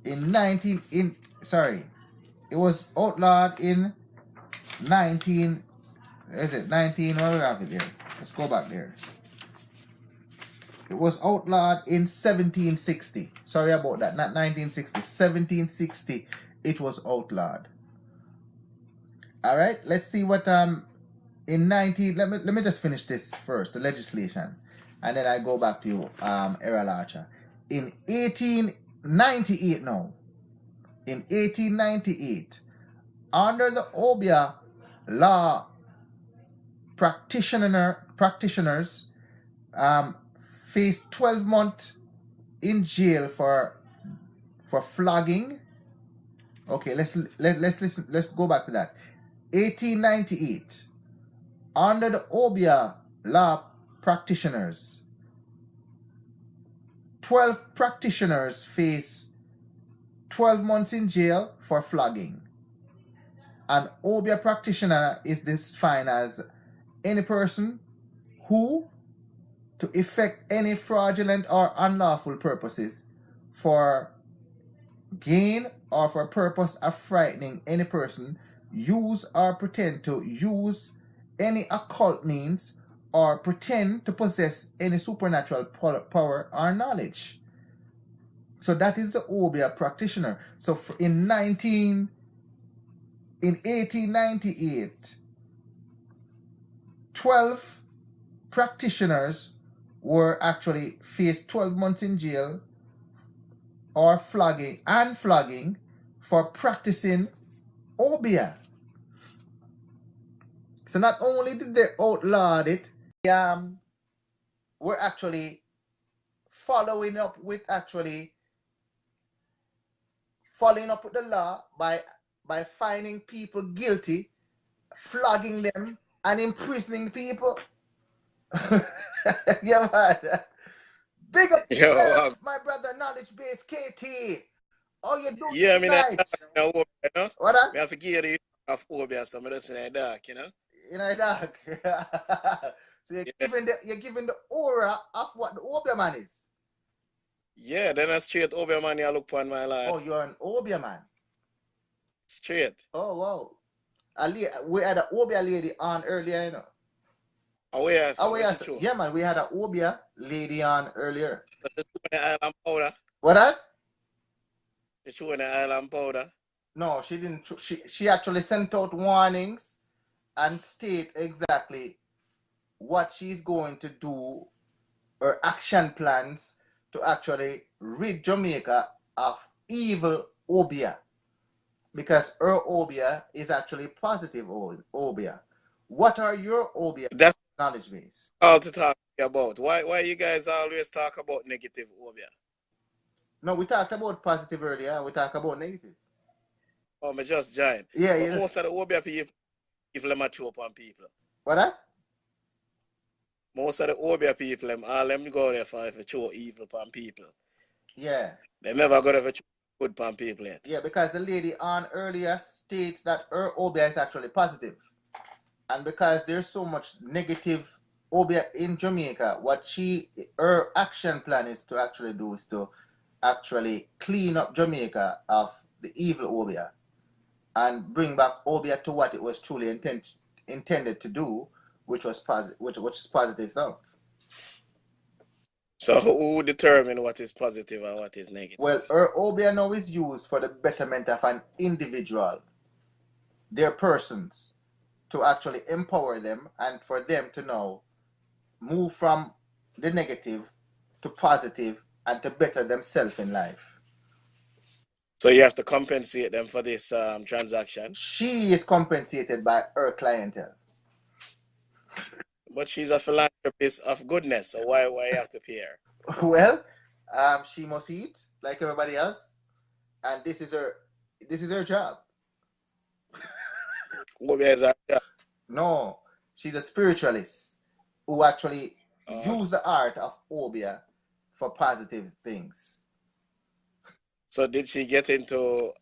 It was outlawed in 19, what do we have it there? Let's go back there. It was outlawed in 1760. Sorry about that, not 1960. 1760 it was outlawed. All right, let's see what in 19 let me just finish this first, the legislation, and then I go back to you, Errol Archer. In 1898 now. In 1898, under the Obeah law, practitioners faced 12 months in jail for flogging. Okay, let's listen. Let's go back to that. 1898, under the Obeah law, practitioners, 12 practitioners face 12 months in jail for flogging. An Obeah practitioner is defined as any person who, to effect any fraudulent or unlawful purposes for gain or for purpose of frightening any person, use or pretend to use any occult means or pretend to possess any supernatural power or knowledge. So that is the Obeah practitioner. So in 1898, 12 practitioners were actually faced 12 months in jail or flogging for practicing Obeah. So not only did they outlaw it, they were actually following up with the law by finding people guilty, flogging them, and imprisoning people. Yeah, man. Big up yourself, my brother, Knowledge Base KT. Oh, you do yeah, tonight. I know. What? I forget it. of Obeah, so I just in the dark, you know? In a dark. So Yeah. you're giving the aura of what the Obeah man is. Yeah, then I straight Obeah man you look upon, my Oh, lad. you're an Obeah man. Straight. Oh wow. We had an Obeah lady on earlier, you know. Oh, yeah, Oh, so what you yes. show? Yeah, man. We had an Obeah lady on earlier. So the two in the island powder. What that? The two in the island powder. No, she didn't. She actually sent out warnings and state exactly what she's going to do, her action plans to actually rid Jamaica of evil Obeah. Because her Obeah is actually positive Obeah. What are your Obeah That's knowledge base? all to talk about. Why you guys always talk about negative Obeah? No, we talked about positive earlier. We talked about negative. Oh, me just join. Yeah, But yeah. most of the Obeah people, evil them a show up on people. What that? Most of the Obeah people, all them go there for if show evil upon people. Yeah. They never go there for show good upon people yet. Yeah, because the lady on earlier states that her Obeah is actually positive. And because there's so much negative Obeah in Jamaica, her action plan is to actually do is to actually clean up Jamaica of the evil Obeah and bring back Obeah to what it was truly intended to do, which is positive stuff. So who determine what is positive and what is negative? Well, her Obeah now is used for the betterment of an individual, their persons, to actually empower them and for them to now move from the negative to positive and to better themselves in life. So you have to compensate them for this transaction. She is compensated by her clientele. But she's a philanthropist of goodness, so why you have to pay her? Well, she must eat like everybody else, and this is her job. Obeah is her job. No, she's a spiritualist who actually use the art of Obeah for positive things. So did she get into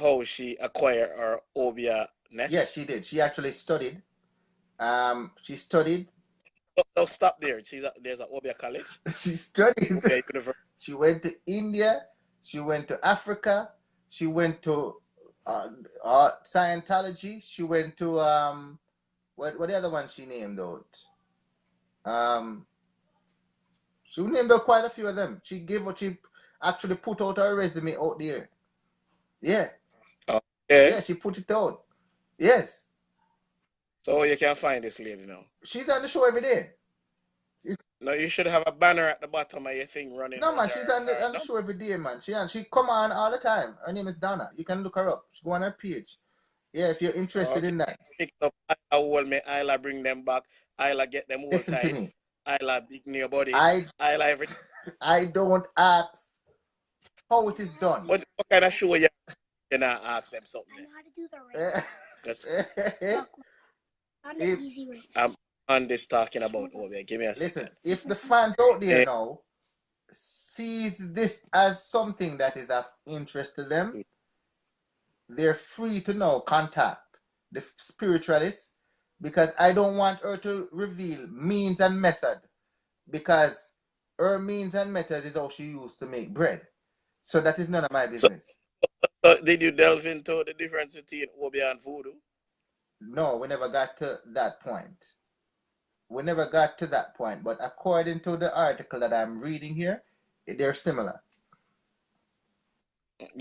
how she acquired her Obeah-ness? Yes, she did. She actually studied. She studied. Oh, stop there. There's an Obeah college. She studied. Obeah University. She went to India. She went to Africa. She went to Scientology. She went to what the other one she named out? She named out quite a few of them. She actually put out her resume out there. Yeah. Okay. Yeah, she put it out. Yes. So you can find this lady now. She's on the show every day. No, you should have a banner at the bottom of your thing running. No, man, she's on the show every day, man. She come on all the time. Her name is Donna. You can look her up. She go on her page. Yeah, if you're interested in that. Pick up Isla hold me, Isla bring them back, Isla get them all Listen tight. to me. Isla big in your body. Isla everything. I don't ask how it is done. What kind of show you not ask them something? I know how to do the right. On the easy way. I'm on this talking about Obeah. Give me a second. Listen, if the fans out there now sees this as something that is of interest to them, they're free to now contact the spiritualist, because I don't want her to reveal means and method, because her means and method is how she used to make bread. So that is none of my business. So did you delve into the difference between Obeah and voodoo? No, we never got to that point. We never got to that point, but according to the article that I'm reading here, they're similar.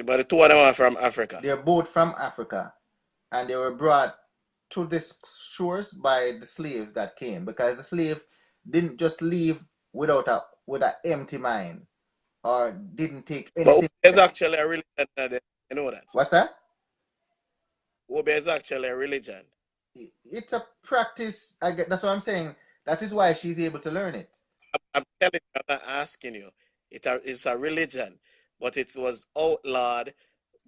But the two of them are from Africa. They're both from Africa, and they were brought to this shores by the slaves that came, because the slaves didn't just leave with an empty mind, or didn't take anything. But there's actually a religion. You know that? What's that? Obeah is actually a religion. It's a practice. That's what I'm saying. That is why she's able to learn it. I'm telling you, I'm not asking you. It's a religion, but it was outlawed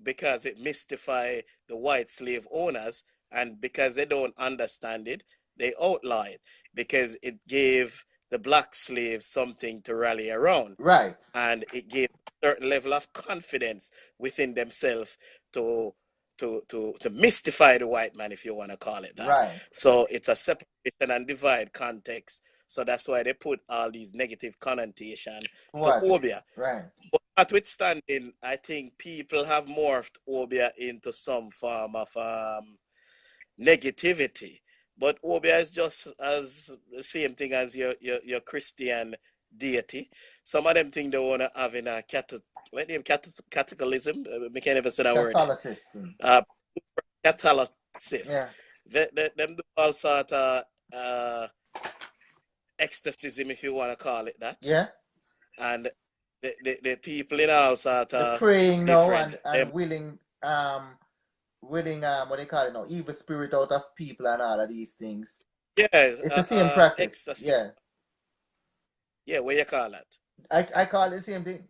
because it mystified the white slave owners, and because they don't understand it, they outlaw it, because it gave the black slaves something to rally around. Right. And it gave a certain level of confidence within themselves to mystify the white man, if you want to call it that. Right. So it's a separation and divide context. So that's why they put all these negative connotation to Obeah. Right. But notwithstanding, I think people have morphed Obeah into some form of negativity. But Obeah is just as the same thing as your Christian deity. Some of them think they want to have in a catechalism. We can't even say that word. Catholicism. Catalysis. Yeah. Them do all sort of ecstasiism, if you want to call it that. Yeah. And the people in all sort of praying now different. and willing what do you call it now? Evil spirit out of people and all of these things. Yeah. It's the same practice. Ecstasy. Yeah. Yeah, what you call that? I call it the same thing.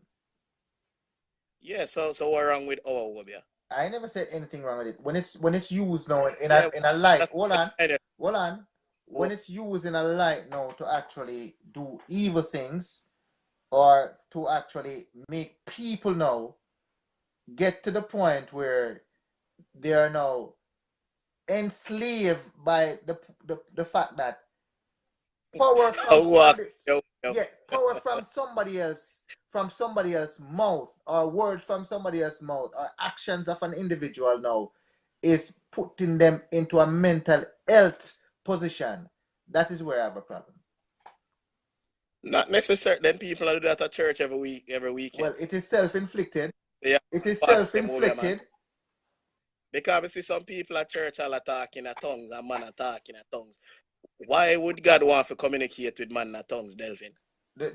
Yeah, so what's wrong with our Obeah? I never said anything wrong with it. When it's used now in a light. Hold on. When it's used in a light now to actually do evil things or to actually make people now get to the point where they are now enslaved by the fact that power from somebody else, from somebody else's mouth, or words from somebody else's mouth, or actions of an individual now is putting them into a mental health position. That is where I have a problem. Not necessarily. Then people do that at church every weekend. Well, it is self-inflicted. Yeah, it is self-inflicted. Because we see some people at church all talking in tongues and man are talking in tongues. Why would God want to communicate with man in tongues, Delvin?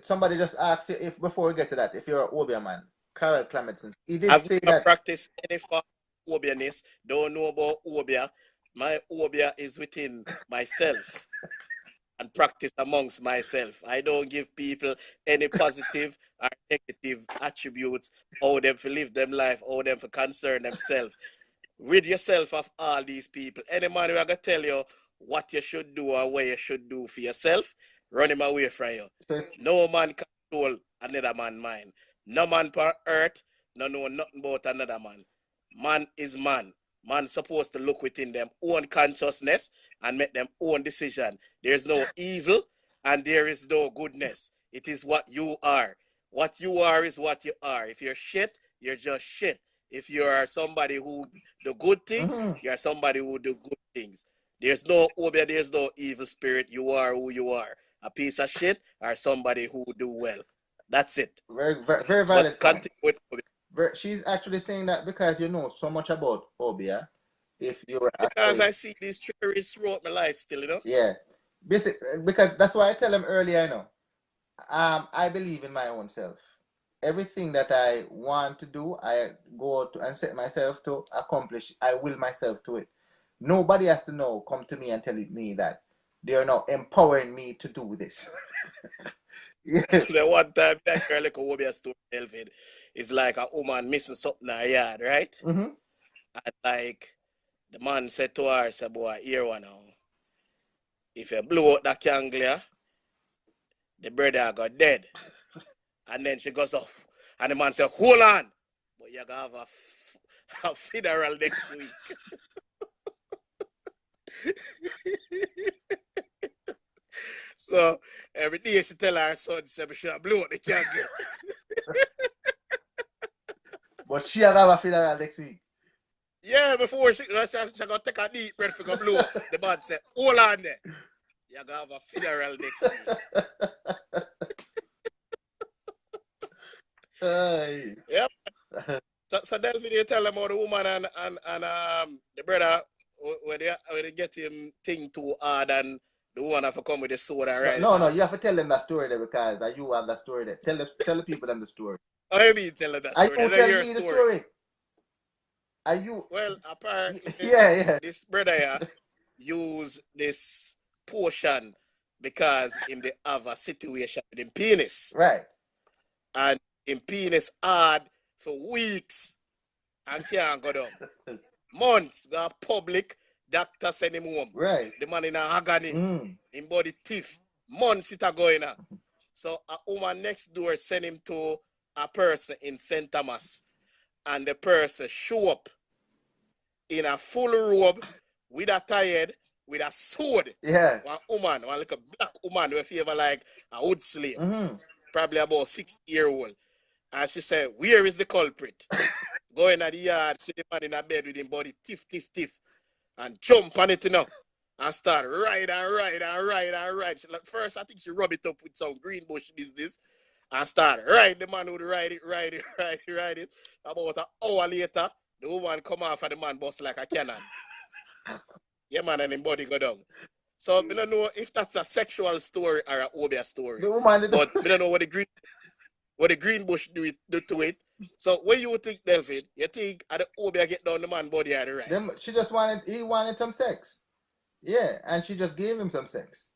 Somebody just asked you if before we get to that, if you're an Obeah man, Carol Clementson. He did I've say never that practiced any form of Obeahness. Don't know about Obeah. My Obeah is within myself and practice amongst myself. I don't give people any positive or negative attributes, how them to live them life, how them to concern themselves. Rid yourself of all these people. Any man who are going to tell you what you should do or what you should do for yourself, run him away from you. No man control another man's mind. No man per earth no know nothing about another man. Man is man. Man supposed to look within them own consciousness and make them own decision. There's no evil and there is no goodness. It is what you are. What you are is what you are. If you're shit, you're just shit. If you are somebody who do good things, you are somebody who do good things. There's no Obeah, there's no evil spirit. You are who you are. A piece of shit or somebody who do well. That's it. Very, very, very valid point. With Obeah. She's actually saying that because you know so much about Obeah. If you're because I see these theories throughout my life still, you know? Yeah. Because that's why I tell them earlier, you know. I believe in my own self. Everything that I want to do, I go to and set myself to accomplish. I will myself to it. Nobody has to know, come to me and tell me that they are now empowering me to do this. The one time that girl like a Obeah story, Delvin, is like a woman missing something in her yard, right? Mm-hmm. And like the man said to her, said, boy, here one now. If you blow out that candle, the brother got dead. And then she goes off. And the man said, hold on. But you're going to have a funeral next week. So every day she tell her son, she should blow out the candle. But she have a funeral next week. Yeah, before she going to take a deep breath for go blow. The man said, hold on there. You're going to have a funeral next week. Hey. Yep. So Delvin, you tell them about the woman and the brother where they get him thing too hard and the woman have to come with the sword and ride. No, you have to tell them that story there because you have that story there. Tell the people them the story. How you mean tell them that story? I you tell me the story. Are you? Well, apparently, yeah. This brother use this potion because him they have a situation with him penis. Right. And him penis hard for weeks and can't go down. Months go public, doctor send him home. Right. The man in a agony, him body teeth. Months it a going on. So a woman next door send him to a person in St. Thomas. And the person show up in a full robe with a tie head, with a sword. Yeah. One woman, one like a black woman, if you ever like a wood slave, probably about 60-year-old. And she said, where is the culprit? Go in the yard, see the man in a bed with him body tiff, and jump on it, and start ride. First, I think she rub it up with some green bush business and start ride. The man would ride it. About an hour later, the woman come off and the man bust like a cannon. Yeah, man, and his body go down. So, I don't know if that's a sexual story or an Obeah story. The woman but I don't know what the green bush do to it. So, when you think, Delvin, you think the Obeah get down the man body at the right? She just he wanted some sex. Yeah, and she just gave him some sex.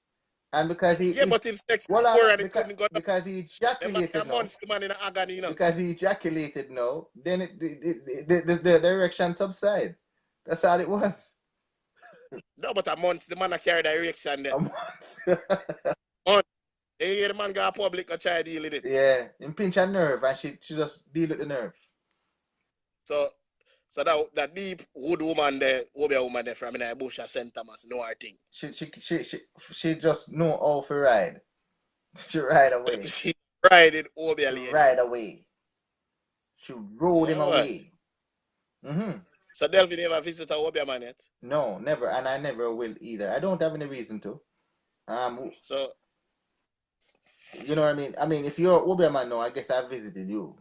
And because but him sex because he ejaculated the man in agony, Because he ejaculated then the erection subside. That's all it was. No, but a month the man carried the erection then. A month. Hey, the man got public a try deal with it. Yeah, him pinch a nerve and she just deal with the nerve. So that deep wood woman there, Obeah woman there from in the bush at St. Thomas, know her thing. She just know how to ride. She ride away. She ride Obeah lady. Ride away. She rode him away. So Delvin never visit a Obeah man yet? No, never, and I never will either. I don't have any reason to. So you know what I mean? I mean, if you're an Obeah man now, I guess I visited you.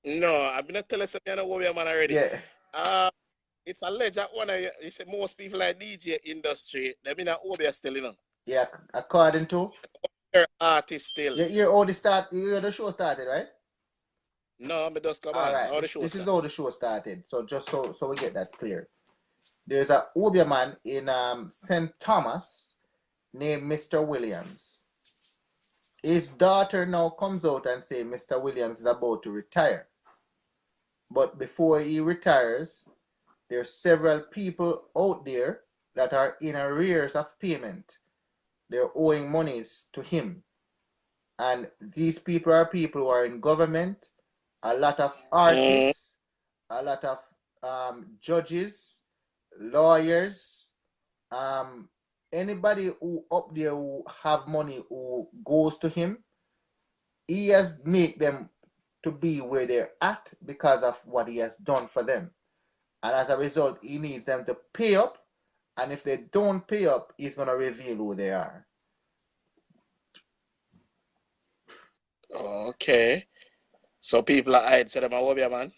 No, I've been telling you I'm an Obeah man already. Yeah. It's alleged that you say most people like DJ industry, they've been an Obeah still, Yeah, according to they're artists still. You hear the show started, right? No, but just come all on. Right. How the show this is how the show started. So just so we get that clear. There's a Obeah man in St. Thomas named Mr. Williams. His daughter now comes out and says Mr. Williams is about to retire. But before he retires, there's several people out there that are in arrears of payment. They're owing monies to him. And these people are people who are in government, a lot of artists, a lot of judges, lawyers, anybody who up there who have money who goes to him, he has made them to be where they're at because of what he has done for them. And as a result, he needs them to pay up. And if they don't pay up, he's going to reveal who they are. Okay. So people are hiding, say them a Obeah man?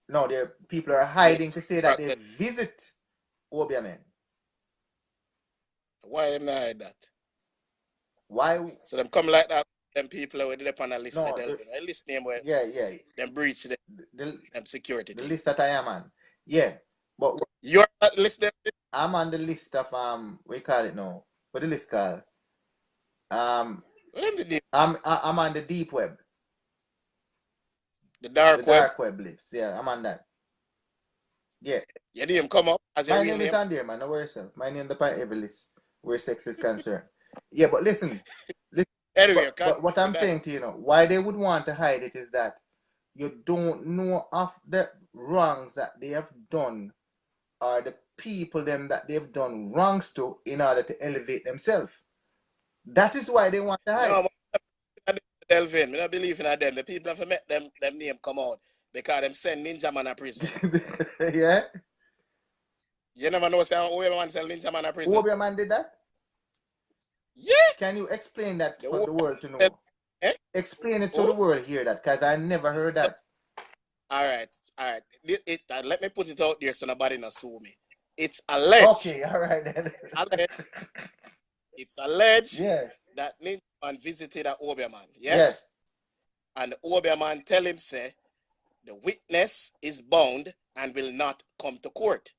No, people are hiding to say that they visit Obeah men. Why them not hide that? Why? So them come like that, them people with them on a list. No, a list name where them breach them security. The list that I am on. Yeah. But you're on the list there? I'm on the list of we call it now. What the list called? I'm on the deep web. The dark web? Dark web list. Yeah, I'm on that. Yeah. Your name come up as my name is on there, man. No worry, sir. My name is on every list where sex is concerned. Yeah, but listen. Anyway, but what I'm saying to you now, why they would want to hide it is that you don't know of the wrongs that they have done or the people them that they've done wrongs to in order to elevate themselves. That is why they want to hide. No, Delvin, I don't believe in that. The people have met them name come out because them send Ninja Man to prison. Yeah? You never know Obeah man sell Ninja Man to prison? Obeah man did that? Yeah. Can you explain that for the world to know? Explain it to Oh. the world here, that, because I never heard that. All right. Let me put it out there so nobody not sue me. It's alleged. Okay, all right then. It's alleged that Ninja Man visited an Obeah man. Yes? And the Obeah man tell him, say, the witness is bound and will not come to court.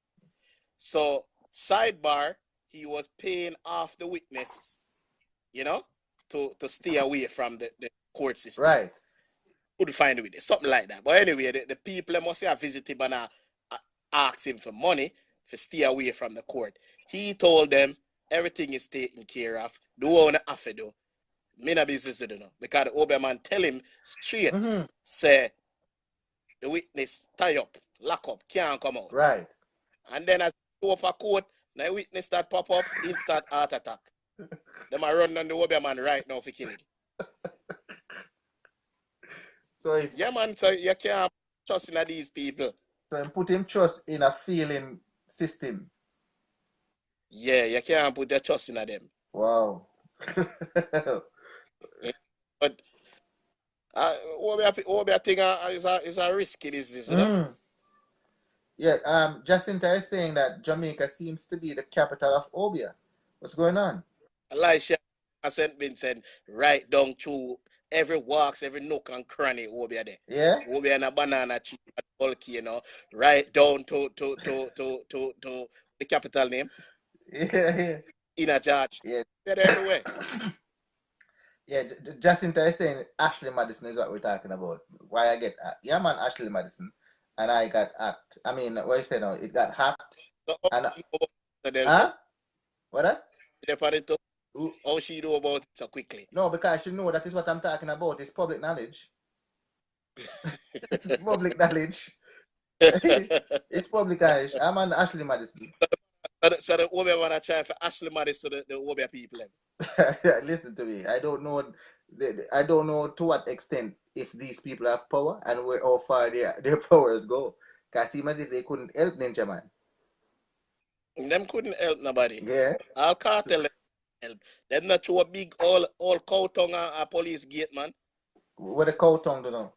So, sidebar, he was paying off the witness, to stay away from the court system. Right. Couldn't find a witness, something like that. But anyway, the people must have visited him and asked him for money to stay away from the court. He told them everything is taken care of. Do what you have to do. Me no business to do now. Because the Obeah man tell him straight, say, the witness tie up, lock up, can't come out. Right. And then as he up a court, now witness that pop up, instant heart attack. Them are running on the Obeah man right now for killing. So it's, Yeah, man, so you can't trust in these people. so put him trust in a feeling system. Yeah, you can't put your trust in them. Wow. But Obeah thing is a risky business, you know? Yeah, Jacinta is saying that Jamaica seems to be the capital of Obeah. What's going on? Elisha and St. Vincent right down through every walks, every nook and cranny Obeah there. Yeah? Obeah and a banana tree at volcano, right down to the capital name, Yeah, in a George. yeah. They're everywhere. Yeah, Jacinta is saying Ashley Madison is what we're talking about. Why I get yeah, man, Ashley Madison, and I got hacked. I mean, what you say now? It got hacked. So, And huh? what that? How she know about it so quickly? No, because you know that is what I'm talking about. It's public knowledge. It's public knowledge. It's public knowledge. I'm on Ashley Madison. So the Obeah want to try for Ashley Madison, the Obeah people. Listen to me. I don't know. I don't know to what extent if these people have power and where how far their powers go. Cause seem as if they couldn't help Ninja Man. Them couldn't help nobody. Yeah. All cartel help. Them not throw a big all cow tongue a police gate, man. What the cow tongue do now?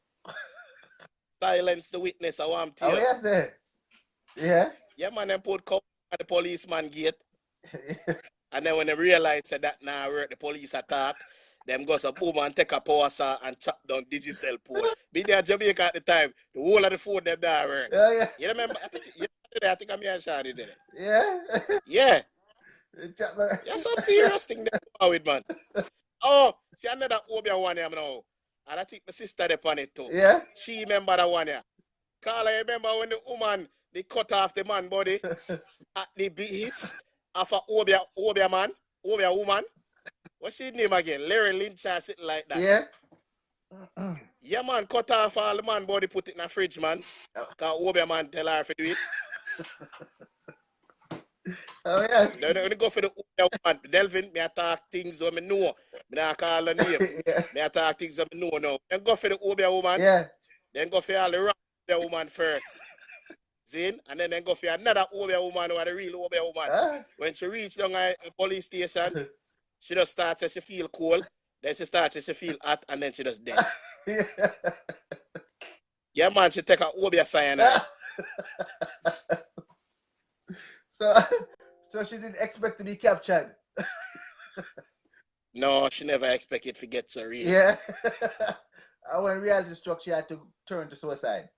Silence the witness. I want to Oh hear. yeah, sir. Yeah. Yeah, man. Them put cow at the policeman gate, and then when they realize that now work, the police attack. Them go so boom and take a power saw and chop down digital pole. Be there in Jamaica at the time. The whole of the phone them there work. Oh yeah. You remember? I think I'm here and Shadi did it. Yeah. Yeah. Yeah, some serious thing there with, man. Oh, see another Obeah one here now. And I think my sister there on it too. Yeah. She remember that one here. Carla, you remember when the woman they cut off the man body at the beast of a Obeah man, Obeah woman. What's his name again? Larry Lynch or something like that. Yeah. Yeah, man, cut off all the man body, put it in a fridge, man. Because Obeah man tell her to do it. Oh yes. Then go for the Obeah woman. Delvin, me attack things when me know. Me not call her name. Yeah. Me attack things when me know now. Then go for the Obeah woman. Yeah. Then go for all the wrong Obeah woman first. Zin, and then go for another Obeah woman or the real Obeah woman. When she reach down at the police station, she just starts as she feel cold, then she starts as she feel hot, and then she just dead. Yeah, man, she take a Obeah cyanide. So she didn't expect to be captured. No, she never expected to get so real. Yeah. And when reality struck, she had to turn to suicide.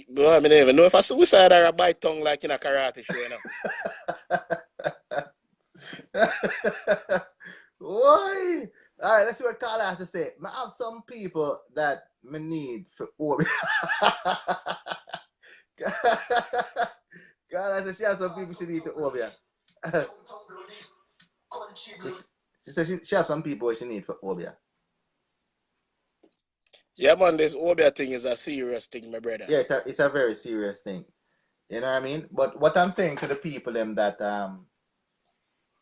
Well, I mean, even know if a suicide or a bite tongue like in a karate show, you know. Why? All right, let's see what Carla has to say. I have some people that me need for Obeah. Carla says she has some people she need to Obeah. She says she has some people she need for Obeah. Yeah, man, this Obeah thing is a serious thing, my brother. Yeah, it's a very serious thing. You know what I mean? But what I'm saying to the people them that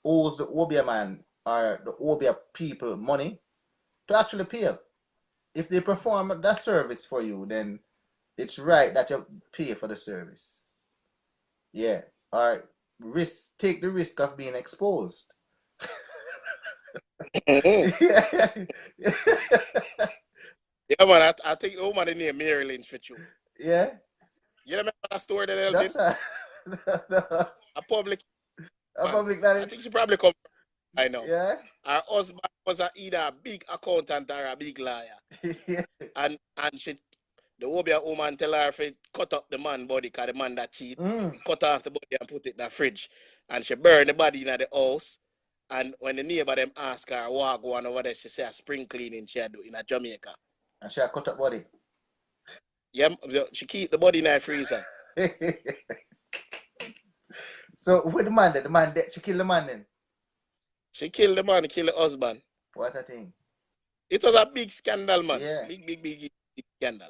owes the Obeah man or the Obeah people money to actually pay. If they perform that service for you, then it's right that you pay for the service. Yeah. Or take the risk of being exposed. Yeah. Yeah, man, I think the woman in here, Mary Lynch, for you. Yeah. You remember that story that Elvin? That's a public knowledge. I think she probably come from, I know. Yeah. Her husband was either a big accountant or a big lawyer. Yeah. And the Obeah woman tell her to cut up the man body, because the man that cheat, cut off the body and put it in the fridge. And she burn the body in the house. And when the neighbor them ask her, what go on over there, she say a spring cleaning she do in a Jamaica. And she cut up body. Yeah, she keep the body in her freezer. So with the man that she killed the man then? She killed the man, killed the husband. What a thing. It was a big scandal, man. Yeah. Big scandal.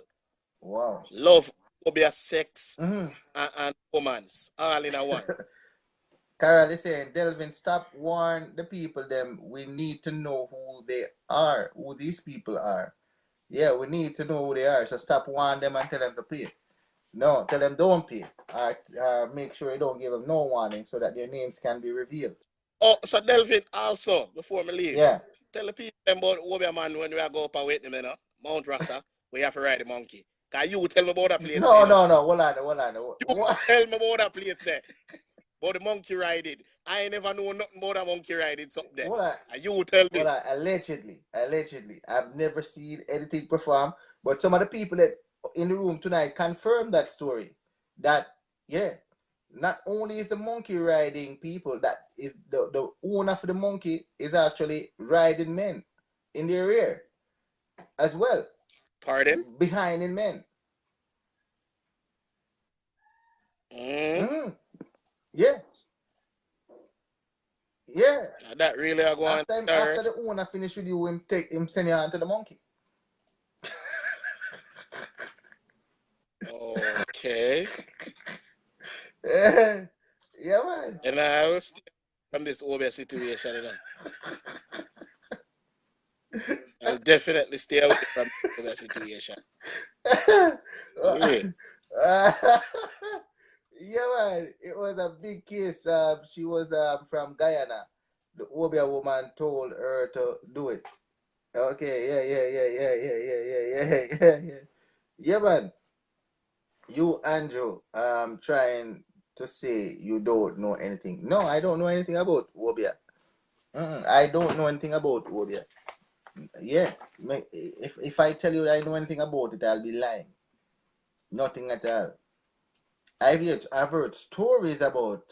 Wow. Love Obeah sex Mm-hmm. and romance all in a one. Carol is saying, Delvin, stop warn the people them. We need to know who they are, who these people are. Yeah, we need to know who they are. So stop warn them and tell them to pay. No, tell them don't pay. Or make sure you don't give them no warning so that their names can be revealed. Oh, so Delvin, also, before me leave, Yeah. tell the people about Obeah man when we are go up and wait them, you know, Mount Rasa, we have to ride the monkey. Because you tell me about that place No, there, you know? no. Hold on. You tell me about that place there. About the monkey riding. I ain't never know nothing about that monkey riding something there. Hold on. And you tell me. Allegedly. I've never seen anything perform, but some of the people that in the room tonight confirm that story. That, yeah, not only is the monkey riding people, that is the owner for the monkey is actually riding men in their rear as well. Pardon? Behind in men. Mm. Yeah. Yeah. That really are going after the owner finish with you, him send you on to the monkey. Okay. Yeah, man. And I will stay from this Obeah situation, you know. I'll definitely stay away from the Obeah situation. Yeah. Yeah, man. It was a big case. She was from Guyana. The Obeah woman told her to do it. Okay, yeah. Yeah, man. You, Andrew, trying to say you don't know anything. No, I don't know anything about Obeah. I don't know anything about Obeah. Yeah, if I tell you that I know anything about it, I'll be lying. Nothing at all. I've heard stories about,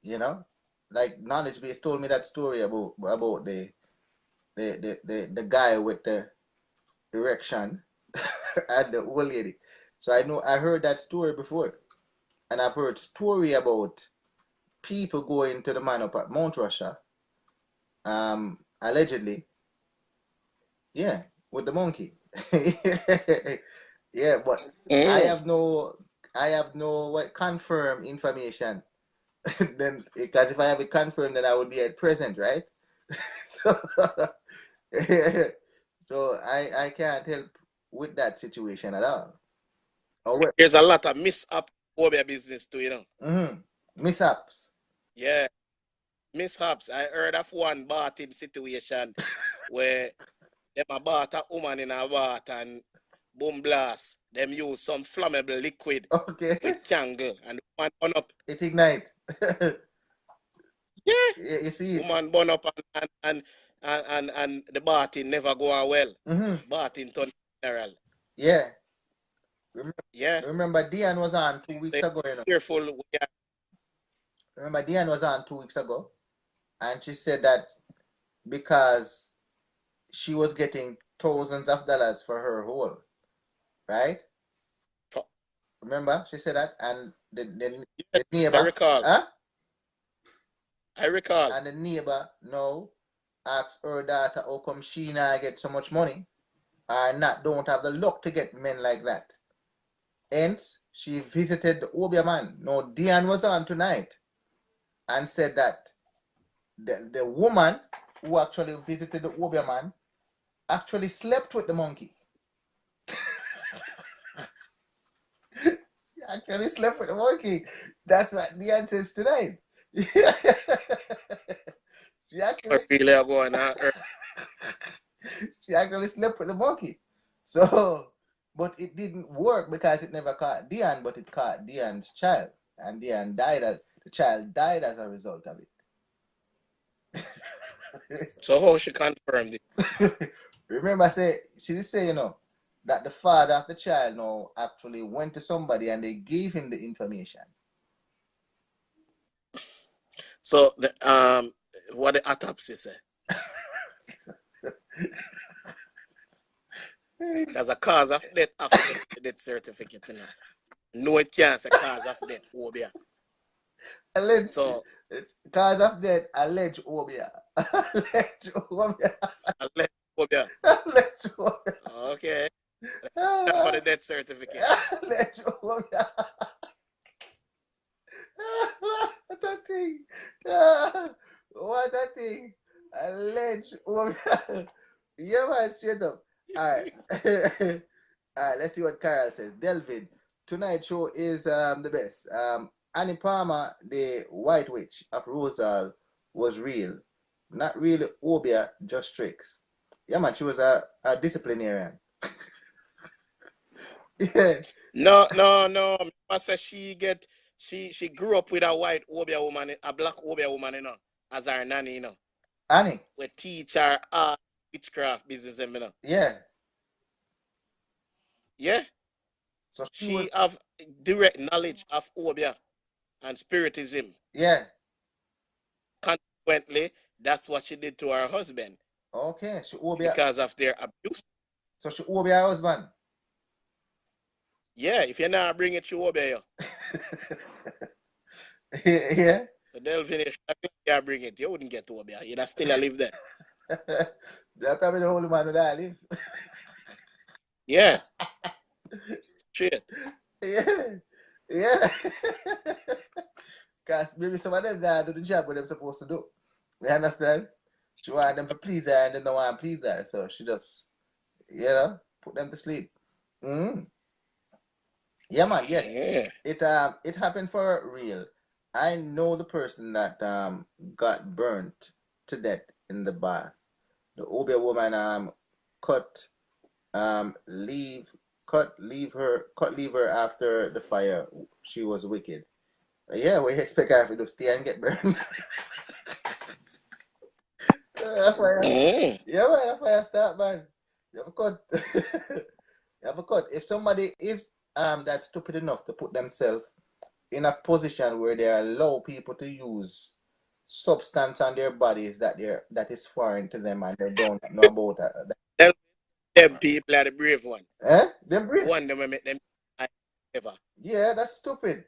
you know, like Knowledge Base told me that story about the guy with the erection and the old lady. So I heard that story before, and I've heard story about people going to the man up at Mount Russia, allegedly, yeah, with the monkey. Yeah, but I have no confirmed information. Then, because if I have it confirmed, then I would be at present, right? So, so I can't help with that situation at all. There's a lot of mishap Obeah business too, you know. Mishaps. Yeah. Mishaps. I heard of one bathing situation where them bought a woman in a bath and boom blast. Them use some flammable liquid with candle and woman burn up. It ignite. Yeah. You see it. Woman burn up and the bathing never go well. Bathing turn mineral. Yeah. Yeah. Remember Diane was on 2 weeks ago, you know. Careful. Yeah. Remember Diane was on 2 weeks ago, and she said that because she was getting thousands of dollars for her hole, right? Remember she said that, and the neighbor. I recall. Huh? I recall. And the neighbor now asked her daughter how come she not get so much money, or don't have the luck to get men like that. Hence, she visited the Obeah man. Now, Diane was on tonight and said that the woman who actually visited the Obeah man actually slept with the monkey. She actually slept with the monkey. That's what Diane says tonight. She actually going on. She actually slept with the monkey. So, but it didn't work because it never caught Diane, but it caught Diane's child, and Diane died. The child died as a result of it. So how she confirmed it? Remember, she did say, you know, that the father of the child now actually went to somebody and they gave him the information. So what the autopsy say? There's a cause of death after the death certificate, you know. No, it can't say cause of death, Obeah. So cause of death, alleged Obeah. Alleged Obeah. Alleged Obeah. Alleged Obeah. Okay. That's for the death certificate. Alleged Obeah. What a thing. What a thing. Alleged Obeah. Yeah, man, straight up. All right. All right, let's see what Carol says. Delvin, tonight's show is the best. Annie Palmer, the White Witch of Rosal, was real. Not really Obeah, just tricks. Yeah, man, she was a disciplinarian. Yeah. No. I said she grew up with a white Obeah woman, a black Obeah woman, as her nanny, Annie. We teach her witchcraft business, Yeah. Yeah. So She have direct knowledge of Obeah and spiritism. Yeah. Consequently, that's what she did to her husband. Okay. She Obeah. Because of their abuse. So she Obeah her husband. Yeah, if you're not bring it to Obeah. Yeah. So Delvin, if you bring it, you wouldn't get to Obeah. You'd still live there. That's probably the holy man would I live. Yeah. Straight. Yeah. Because maybe some of them guys do the job what they're supposed to do. You understand? She want them to please her and they don't want to please her. So she just, put them to sleep. Yeah, man, yes. Yeah. It happened for real. I know the person that got burnt to death in the bath. The Obeah woman cut leave her after the fire. She was wicked. Yeah, we expect her to stay and get burned. That's why that's why I start, man. You have a cut. You have a cut. If somebody is that stupid enough to put themselves in a position where they allow people to use substance on their bodies that is foreign to them and they don't know about that. Them people are the brave one. Them brave. One them make them ever. Yeah, that's stupid.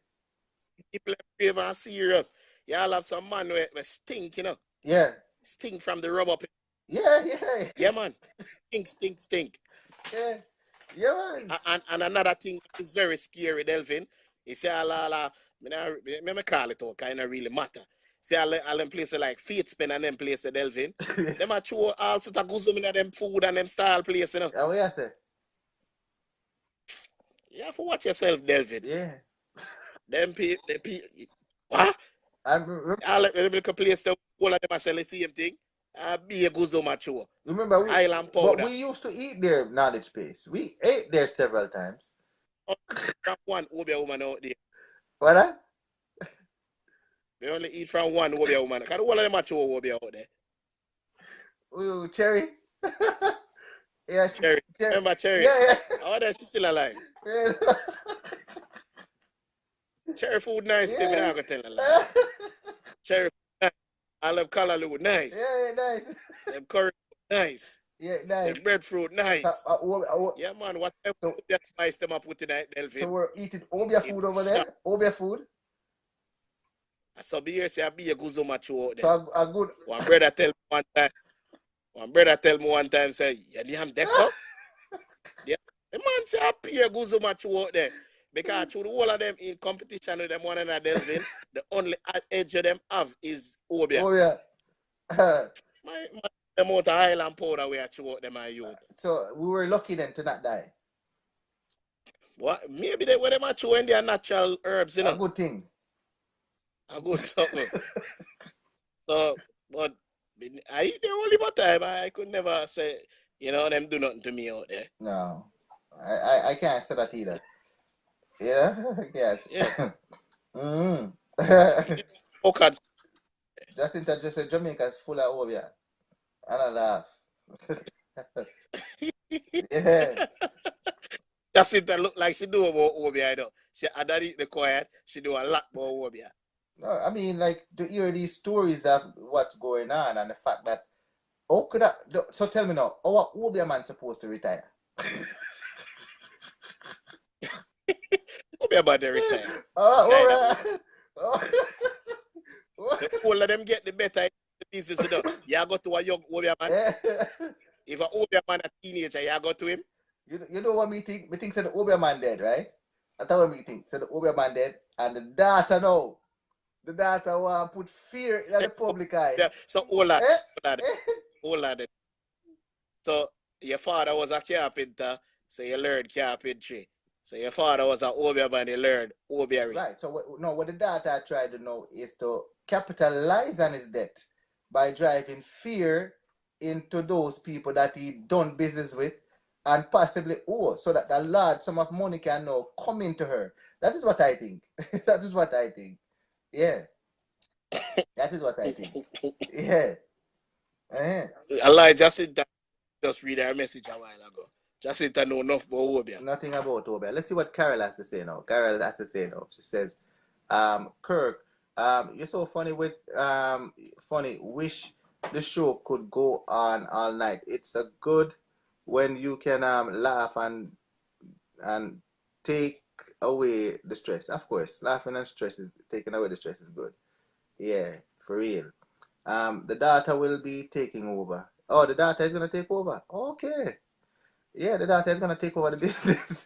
People are brave and serious. Y'all have some man where stink, Yeah. Stink from the rub up. Yeah. Yeah, man. Stink. Yeah. Yeah, man. And another thing that is very scary, Delvin, is say me call it out, kind of really matter. See all them places like Feet Spin and them places, Delvin. Them are show all sort of guzum in them food and them style places, Yeah, what you say? You have to watch yourself, Delvin. Yeah. Them people, what? All them little place, the whole of them are selling the same thing. Be a guzum at show. Remember, Island powder. But we used to eat there, knowledge base. We ate there several times. One Obeah woman out there. What? We only eat from one Obeah woman. Because all of them are show Obeah out there. Ooh, Cherry. Yeah, Cherry. Remember Cherry? Yeah. Oh, that she's still alive. Yeah. Cherry food nice, baby. I'm going to tell a lie. Cherry food nice. I love callaloo nice. Yeah, nice. Them curry nice. Yeah, nice. Them breadfruit nice. Yeah, man. Whatever that spice them up with tonight, Delvin. So we're eating Obeah food over there? Obeah food? So be here, say I be a guzzo macho out there. So a good... One brother tell me one time, say, yeah, damn, that's up. Yeah. The man say I be a guzzo macho out there. Because through the whole of them in competition with them one another, Delvin, the only edge of them have is Obeah. My them out of Highland powder we are out them are youth. So we were lucky then to not die. What? Maybe they were them are chewing their natural herbs, A good thing. A good something. So, but I eat the only but time. I could never say, them do nothing to me out there. No. I can't say that either. Yeah? Yes. Yeah. Okay. Jacinta just said Jamaica's full of Obeah. And I laugh. Yeah. Jacinta look like she do about Obeah, though. She had eat the quiet. She do a lot more Obeah. No, I mean, like, to hear these stories of what's going on and the fact that, so tell me now, how Obeah man supposed to retire? Obeah man they retire. The older them get, the better the business. You go to a young Obeah man. If an Obeah man a teenager, you go to him. You know what me think? Me think said the Obeah man dead, right? That's what me think. So the Obeah man dead, and the daughter now. The daughter want put fear in the public eye. Yeah. So hold on, Eh? hold on, hold on. So your father was a carpenter, so you learned carpentry. So your father was an Obeah man, you learned Obeah. Right. So what the daughter tried to know is to capitalize on his debt by driving fear into those people that he done business with and possibly owe, so that the large sum of money can now come into her. That is what I think. That is what I think. Yeah. That is what I think. Yeah. Allah just read our message a while ago. Jacinta know enough about Obeah. Nothing about Obeah. Let's see what Carol has to say now. Carol has to say now. She says, Kirk, you're so funny with funny. Wish the show could go on all night. It's a good when you can laugh and take away the stress. Of course, laughing and stress is taking away the stress is good. Yeah, for real. The daughter will be taking over. Oh, the daughter is gonna take over. Okay. Yeah, the daughter is gonna take over the business.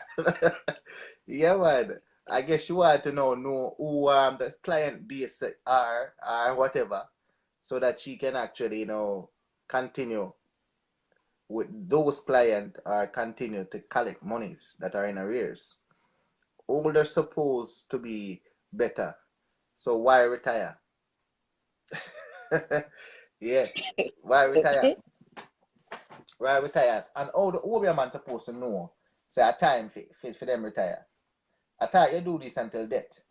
Yeah, man. I guess you want to know who the client base are or whatever, so that she can actually, continue with those clients or continue to collect monies that are in arrears. Older supposed to be better. So why retire? Yeah. Why retire? Why retire? And all the Obeah man supposed to know. Say a time for them retire. I thought you do this until death.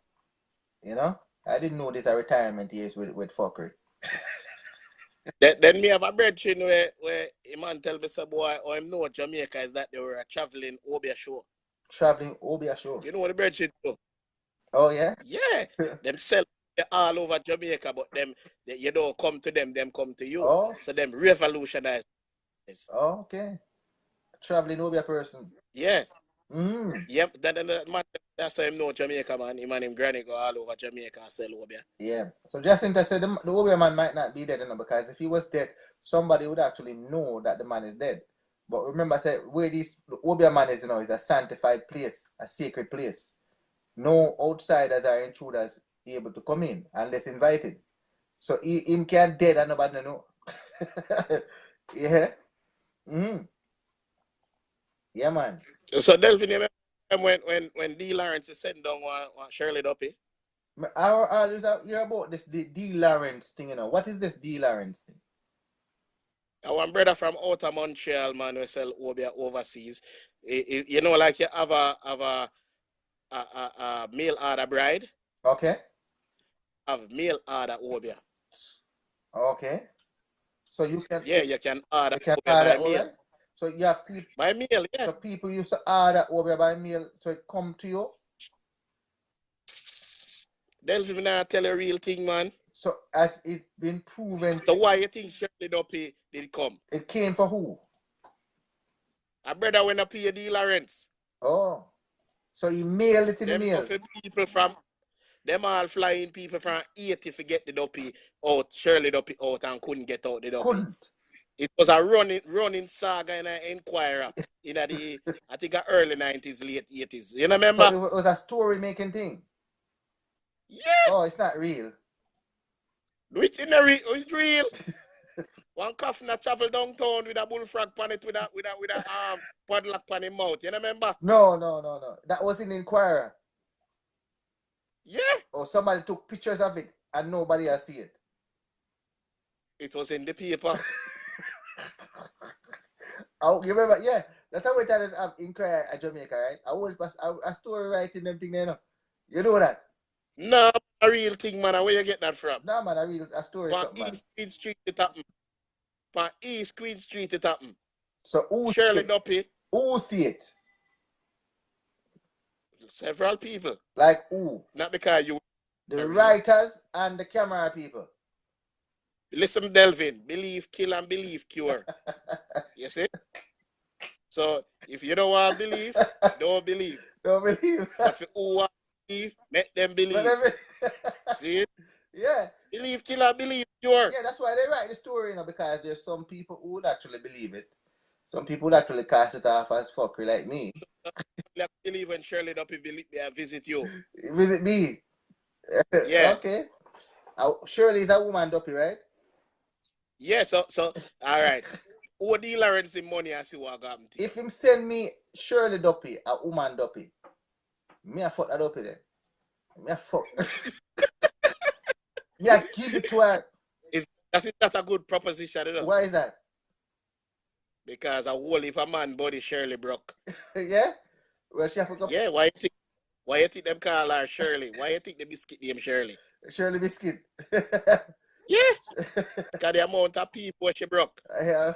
You know? I didn't know this a retirement years with fuckery. Then me have a brethren where a man tell me, say, boy, or him know Jamaica is that they were a traveling Obeah show. Traveling Obeah show. You know what the brethren do? Oh, yeah? Yeah. Them sell all over Jamaica, but you don't come to them come to you. Oh. So them revolutionize. Oh, okay. Traveling Obeah person. Yeah. Mm. Yeah, that's how him know Jamaica, man. Him and him granny go all over Jamaica and sell Obeah. Yeah. So Jacinta said the Obeah man might not be dead, because if he was dead, somebody would actually know that the man is dead. But remember, I said where the Obeah man is, is a sanctified place, a sacred place. No outsiders or intruders able to come in unless invited. So him can't dead and nobody know. Yeah. Mm. Yeah, man. So Delvin, when D. Lawrence is sent down on Shirley Duppy. I hear about this D. Lawrence thing, What is this D. Lawrence thing? One brother from out of Montreal, man, who sell Obeah overseas. Like you have a mail order bride. Okay. Have mail order Obeah. Okay. So you can. Yeah, you can order Obeah by mail. So you have people by mail, yeah. So people used to order Obeah by mail, so it come to you. Delvin, I tell a real thing, man. So has it been proven? So why you think Shirley Duppy did come? It came for who? A brother when I pay D. Lawrence. Oh, so you mail it in the mail. People from them all flying people from 80 to get the Duppy out, Shirley Duppy out, and couldn't get out the Duppy. Couldn't. It was a running saga in an Enquirer in the I think early 90s, late 80s. You know, remember? So it was a story making thing. Yeah. Oh, it's not real. Which in the it's real. One coffin travel downtown with a bullfrog on it with a padlock on his mouth. You know, remember? No. That was in Enquirer. Yeah. Or somebody took pictures of it and nobody has seen it. It was in the paper. Oh, you remember? Yeah, that's how we started Enquirer at Jamaica, right? I was a story writing them thing there. You know that? No, a real thing, man. Where you get that from? No, man, a story. East Queen Street it happened. East Queen Street it happened. So who Shirley Duppy. Who see it? Several people. Like who? Not because you. The writers and the camera people. Listen, Delvin. Believe, kill, and believe, cure. You see? So if you don't want to believe, don't believe. Don't believe. If you want to believe, make them believe. See? Yeah. Believe, kill, and believe, cure. Yeah, that's why they write the story, because there's some people who would actually believe it. Some people actually cast it off as fuckery like me. Like believe when Shirley Duppy visit you. Visit me. Yeah. Okay. Shirley is a woman, Duppy, right? Yeah, so all right. Who the Lawrence in money and see what got him to? If him send me Shirley Duppy, a woman Duppy, me a fuck that Duppy then. Me a fuck. Me a give it to her. Is that a good proposition, you know? Why is that? Because a whole heap of man body Shirley broke. Yeah? Well, she have to go. Yeah, why you think them call her Shirley? Why you think the biscuit name Shirley? Shirley Biscuit. Yeah. Because the amount of people she broke. Yeah.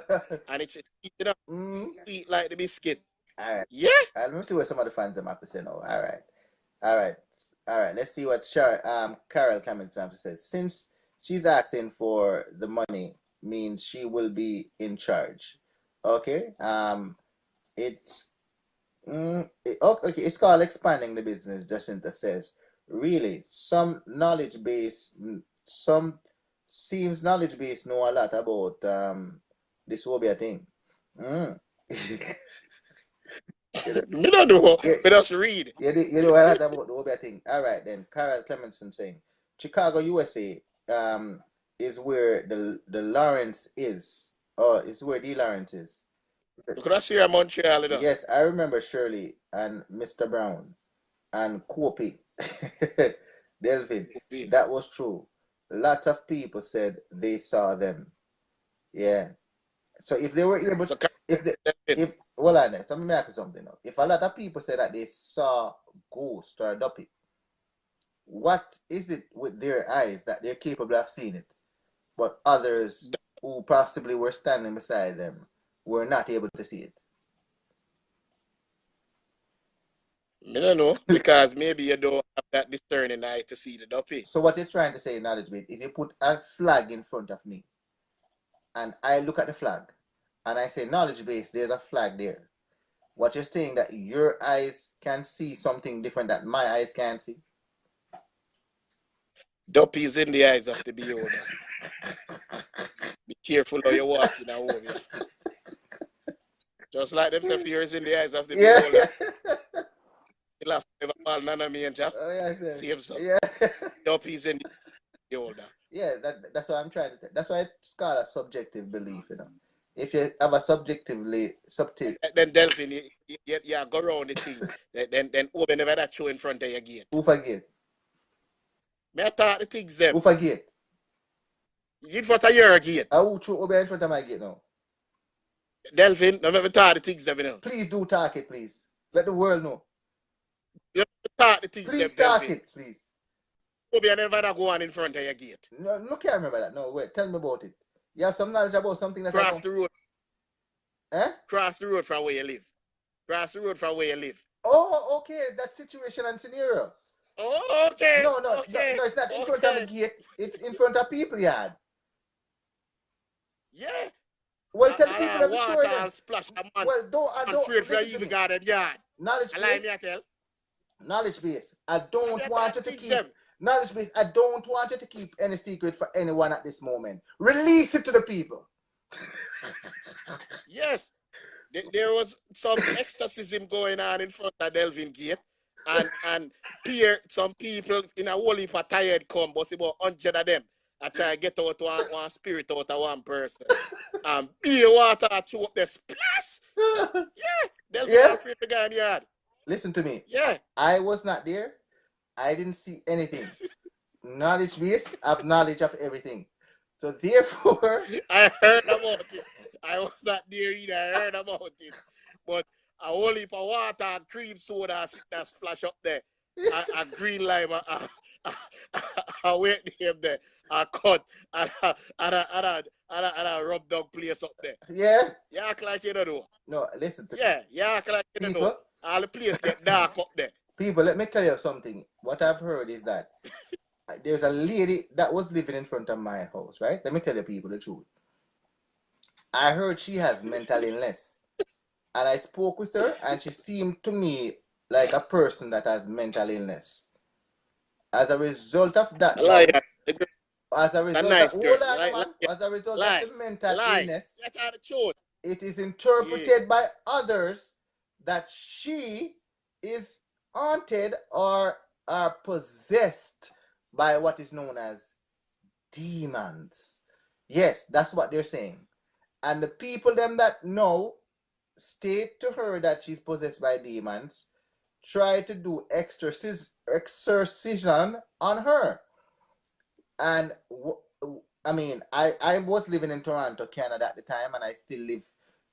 And it's you know, sweet like the biscuit. All right. Yeah. Let me see what some of the fans them have to say now. All right. Let's see what Carol Cummington says. Since she's asking for the money, means she will be in charge. Okay. It's okay. It's called expanding the business. Jacinta says, really, some knowledge base know a lot about this Obeah thing. Me don't know. We just read. You know a lot about the Obeah thing. All right then. Carol Clemenson saying, Chicago, USA, is where the Lawrence is. Oh, it's where the Lawrence is. Could I see her Montreal? You know? Yes, I remember Shirley and Mr. Brown and Kopi. Delvin. That was true. Lots of people said they saw them. Yeah. So if they were able to, well, I know. Let me ask you something now. If a lot of people say that they saw ghost or Duppy, what is it with their eyes that they're capable of seeing it, but others who possibly were standing beside them were not able to see it? I don't know, because maybe you don't have that discerning eye to see the Duppy. So what you're trying to say, knowledge bit, if you put a flag in front of me, and I look at the flag, and I say knowledge base, there's a flag there. What you're saying that your eyes can see something different that my eyes can't see? Duppy is in the eyes of the beholder. Be careful how you walk in a Obeah. Just like them say fears in the eyes of the beholder. The last ever called Nana Major. Oh, yeah, same so. Yeah. Duppy's in the beholder. Yeah, that's what I'm trying to. That's why it's called a subjective belief, you know. If you have a subjective. Then Delvin, you go around the thing. then Obeah never that show in front of your gate. Who forget? May I thought the things them? Who forget? You in front of your gate. Who threw Obeah in front of my gate now? Delvin, I never thought the things them, you know. Please do talk it, please. Let the world know. You never thought the things please them, talk Delvin. it, please. Obeah never that go on in front of your gate. No, can't remember that. No, wait, tell me about it. You have some knowledge about something that Cross the road. Eh? Cross the road from where you live. Cross the road from where you live. Oh, okay. That situation and scenario. Oh, okay. No, okay. No, it's not in front of the gate. It's in front of people yard. Yeah. Well, tell the people of the story. Splash a man. Well, don't. Afraid for even garden yard. Knowledge base. Me I tell. Knowledge base. I don't want you to keep. Knowledge base. I don't want you to keep any secret for anyone at this moment. Release it to the people. Yes. There was some ecstasyism going on in front of Delvin Gate. And some people in a whole heap of tired come, but about 100 of them. I try to get out one spirit out of one person. Beer water to up the splash. Yeah. Delvin afraid to go in the yard. Listen to me. Yeah. I was not there. I didn't see anything. Knowledge base, I have knowledge of everything. So therefore, I heard about it. I was not there either. I heard about it. But a whole heap of water and cream soda that splash up there. A green lime, a wet name there. A cut and a rub dog place up there. Yeah. You act like you don't know. No, listen to me. Yeah, you act like you don't know. All the place get dark up there. People, let me tell you something. What I've heard is that there's a lady that was living in front of my house, right? Let me tell you people the truth. I heard she has mental illness. And I spoke with her and she seemed to me like a person that has mental illness. As a result of that, as a result of the mental illness, it is interpreted by others that she is haunted or are possessed by what is known as demons. Yes, that's what they're saying. And the people them that know state to her that she's possessed by demons, try to do exorcism on her. And I mean, I was living in Toronto, Canada at the time, and I still live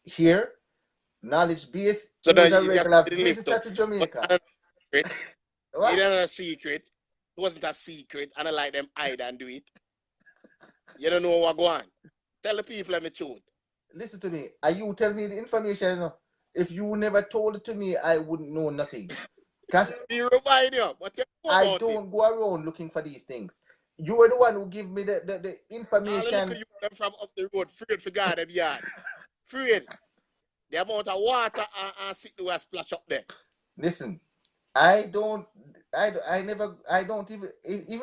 here. Knowledge base, So he was that a you just regular didn't live visitor though. to But Jamaica. it What? didn't a secret. It wasn't a secret. And I like them hide and do it. You don't know what go on. Tell the people the truth. Listen to me. Are you tell me the information? If you never told it to me, I wouldn't know nothing. Because You remind you, but you know I about don't it. go around looking for these things. You are the one who give me the All the information. little you them from up the road, afraid for God them yard. Afraid. The amount of water and sit there splash up there. Listen, I don't even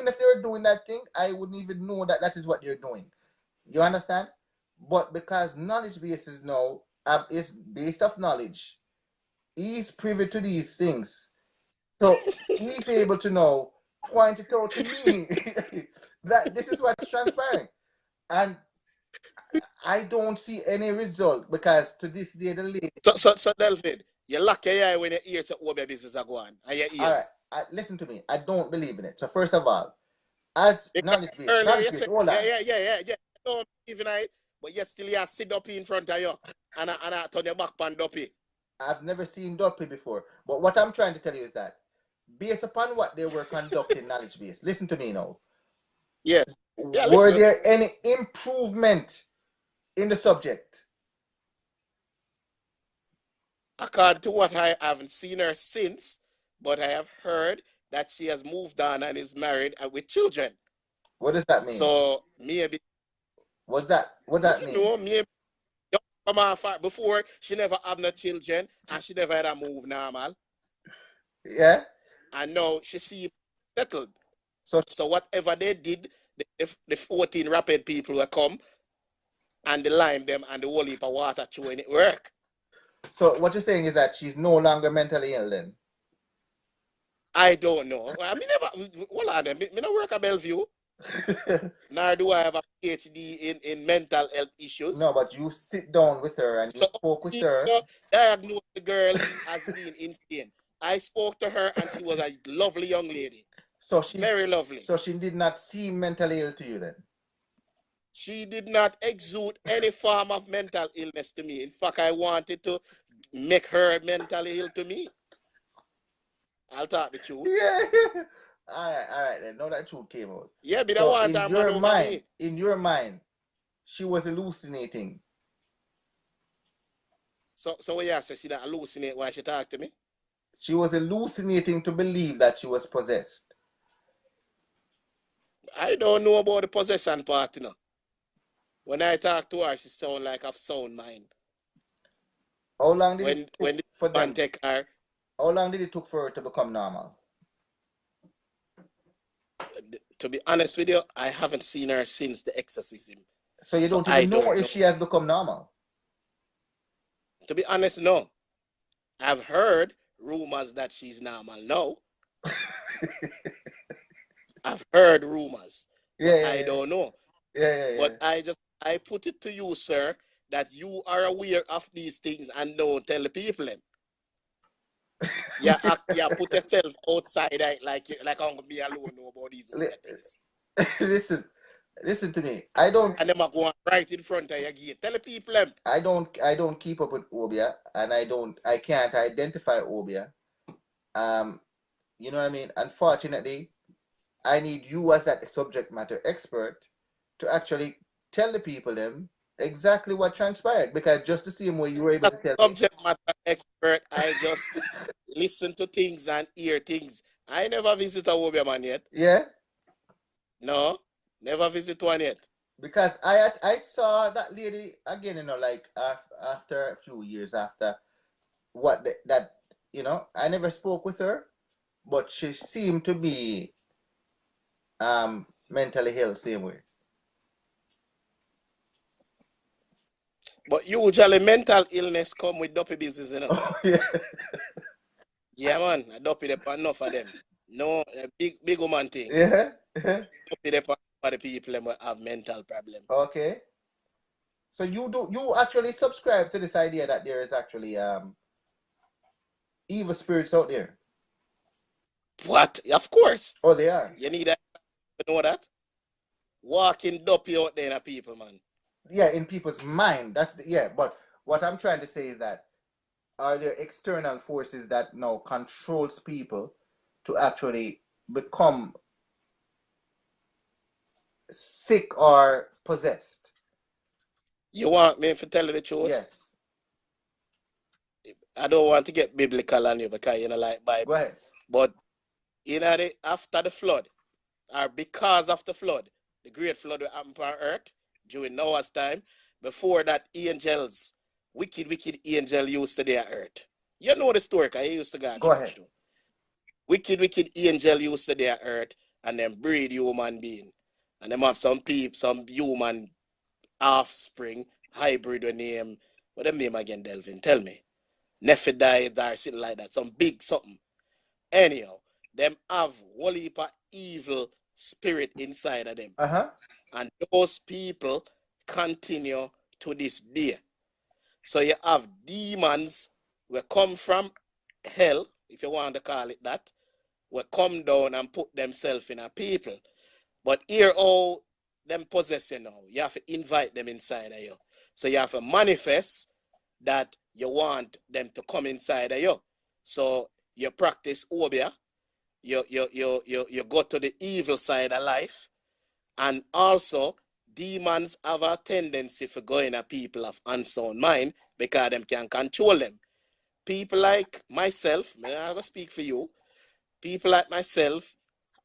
if they were doing that thing, I wouldn't even know that that is what they're doing. You understand? But because knowledge bases now is based off knowledge, he's privy to these things. So he's able to know, point it out to me that this is what's transpiring. And I don't see any result because to this day the lady. So Delvin, you lock your eye when your ears at Obeah business are going and your ears. All right, listen to me. I don't believe in it. So first of all, as Because earlier you said, hold on. yeah. You don't believe in it, but yet still you sit up in front of you and I turn your back pan duppy. I've never seen Duppy before. But what I'm trying to tell you is that based upon what they were conducting knowledge base, listen to me now. Yes. Yeah, Were listen. there any improvement in the subject? According to what I haven't seen her since, but I have heard that she has moved on and is married and with children. What does that mean? So maybe What that mean? No, maybe come on before she never have no children and she never had a move normal. Yeah. And now she seems settled. So whatever they did, the 14 rapid people will come and they lime them and the whole heap of water through and it work. So what you're saying is that she's no longer mentally ill then? I don't know. I mean, never. Hold on, me not work at Bellevue. Nor do I have a PhD in mental health issues. No, but you sit down with her and you spoke with her. Diagnose the girl as being insane. I spoke to her and she was a lovely young lady. So she's very lovely. So she did not seem mentally ill to you then? She did not exude any form of mental illness to me. In fact, I wanted to make her mentally ill to me. I'll talk the truth. Yeah. All right then. Now that truth came out. Yeah, but I want her man over me. In your mind, she was hallucinating. So what you say? She not hallucinate while she talk to me? She was hallucinating to believe that she was possessed. I don't know about the possession part, you know. When I talk to her, she sound like a sound mind. How long did it when for them? Take her? How long did it take for her to become normal? To be honest with you, I haven't seen her since the exorcism. So you don't even know if she has become normal? To be honest, no. I've heard rumors that she's normal now. I've heard rumors. Yeah, I don't know. Yeah. But I put it to you, sir, that you are aware of these things and don't tell the people them. Yeah, put yourself outside like I'm gonna be alone know about these things. Listen to me. I don't. And them are going right in front of your gate. Tell the people them. I don't keep up with Obeah, and I can't identify Obeah. You know what I mean? Unfortunately, I need you as that subject matter expert to actually tell the people them exactly what transpired, because just the same way you were able to tell subject matter expert, I just listen to things and hear things. I never visit a Obeah man yet. Yeah? No, never visit one yet. Because I saw that lady again, you know, like after a few years after I never spoke with her, but she seemed to be mentally ill same way. But usually mental illness come with dopey business, you know. Oh, yeah. Yeah, man. I dopey the enough of them. No, big woman thing. Yeah. Dopey the for the people that have mental problem. Okay. So you actually subscribe to this idea that there is actually evil spirits out there? What? Of course. Oh, they are. You need to know that. Walking dopey out there, people, man. Yeah, in people's mind. Yeah, but what I'm trying to say is that are there external forces that now controls people to actually become sick or possessed? You want me to tell you the truth? Yes. I don't want to get biblical on you because you know like Bible. Go ahead. But after the flood, or because of the flood, the great flood that happened on earth during Noah's time, before that angels, wicked angel used to their earth. You know the story because you used to go to church too. Wicked angel used to their earth and then breed human being. And them have some human offspring, hybrid name. What them name again, Delvin? Tell me. Nephidites or something like that. Some big something. Anyhow, them have whole heap of evil spirit inside of them. And those people continue to this day. So you have demons will come from hell, if you want to call it that, will come down and put themselves in a people. But here all them possess you now. You have to invite them inside of you. So you have to manifest that you want them to come inside of you. So you practice Obeah. You go to the evil side of life. And also, demons have a tendency for going at people of unsound mind because them can control them. People like myself, may I speak for you? People like myself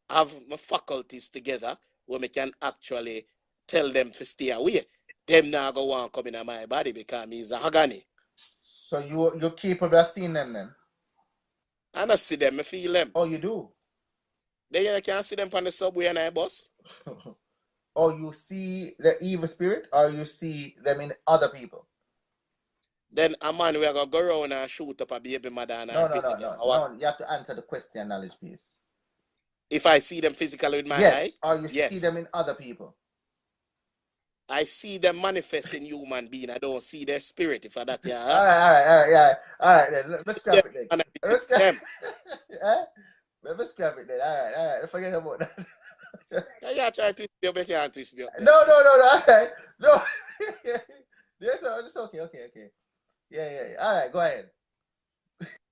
have my faculties together where we can actually tell them to stay away. Them now go on come in my body because he's a agony. So you're capable of seeing them then? I don't see them, I feel them. Oh, you do? Then you can see them on the subway and I bus. Oh, you see the evil spirit or you see them in other people? Then a man we are going to go around and shoot up a baby mother and No, you have to answer the question, knowledge, please. If I see them physically with my eye? Or you see them in other people? I see them manifest in human being. I don't see their spirit, if that you ask. All right, then. Let's scrap it then. Let's scrap it then. All right. Forget about that. You try to twist me up, you can't twist me up. No. All right. No. It's okay. Yeah. All right, go ahead.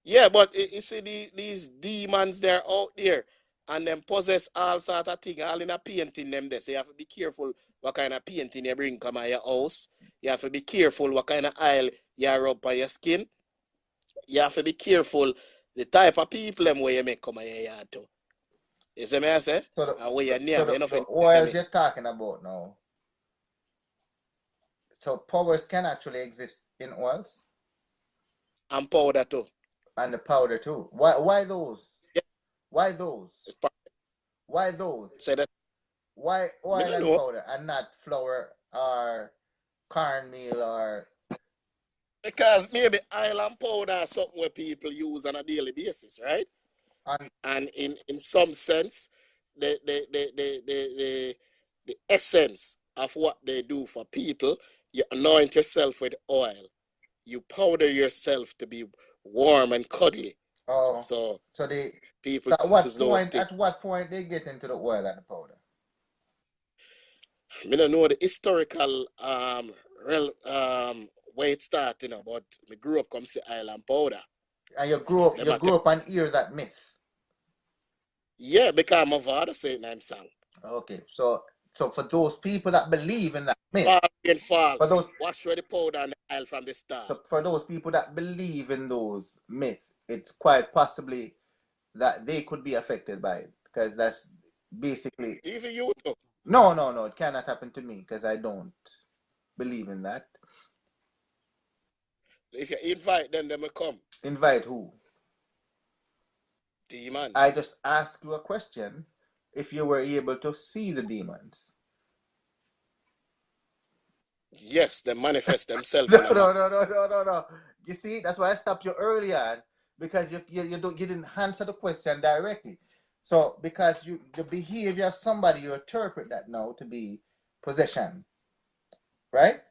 Yeah, but you see these demons, they're out there and them possess all sort of things, all in a painting them there. So you have to be careful what kind of painting you bring come at your house. You have to be careful what kind of oil you rub on your skin. You have to be careful the type of people them where you make come at your yard too. You see me I say? So the oils you're talking about now. So powers can actually exist in oils? And powder too. And the powder too. Why those? Yeah. Why those? Why those? Say that. Why oil and powder and not flour or cornmeal or? Because maybe oil and powder are something where people use on a daily basis, right? And in some sense, the essence of what they do for people, you anoint yourself with oil. You powder yourself to be warm and cuddly. Oh, so they people at what point they get into the oil and the powder? I don't know the historical way it started, but we grew up come see oil and powder. And you grew up and hear that myth. Yeah, because my father said name song. Okay, so for those people that believe in that myth, for those wash away the powder and the oil from the start. So for those people that believe in those myths, it's quite possibly that they could be affected by it, because that's basically. Even you too. No, it cannot happen to me because I don't believe in that. If you invite them, they will come. Invite who? Demons. I just asked you a question. If you were able to see the demons. Yes, they manifest themselves No, in a no, man. no. You see, that's why I stopped you earlier, because you didn't answer the question directly. So because the behavior of somebody, you interpret that now to be possession, right?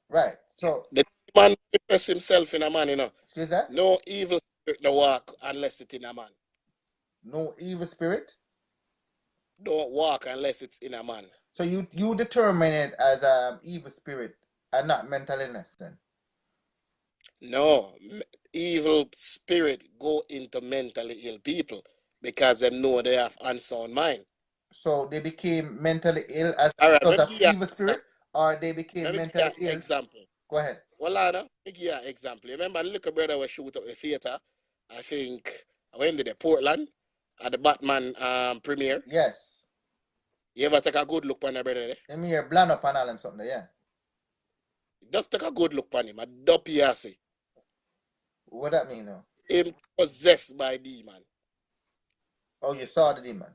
Right. So The man manifests himself in a man, excuse that. No evil spirit no walk unless it's in a man. No evil spirit. Don't walk unless it's in a man. So you determine it as evil spirit and not mental illness then. No, evil spirit go into mentally ill people because they know they have unsound mind. So they became mentally ill as a All right, result let me of give you evil spirit, or they became an mentally ill. example. Go ahead. Well, Lana, let me give you an example. You remember the little brother was shoot up the theater? I think when did they Portland at the Batman premiere? Yes. You ever take a good look on the brother there? Let me hear bland up and all them something there, yeah. Just take a good look on him. A dopey assy. What that mean now? Him possessed by demon. Oh, you saw the demon.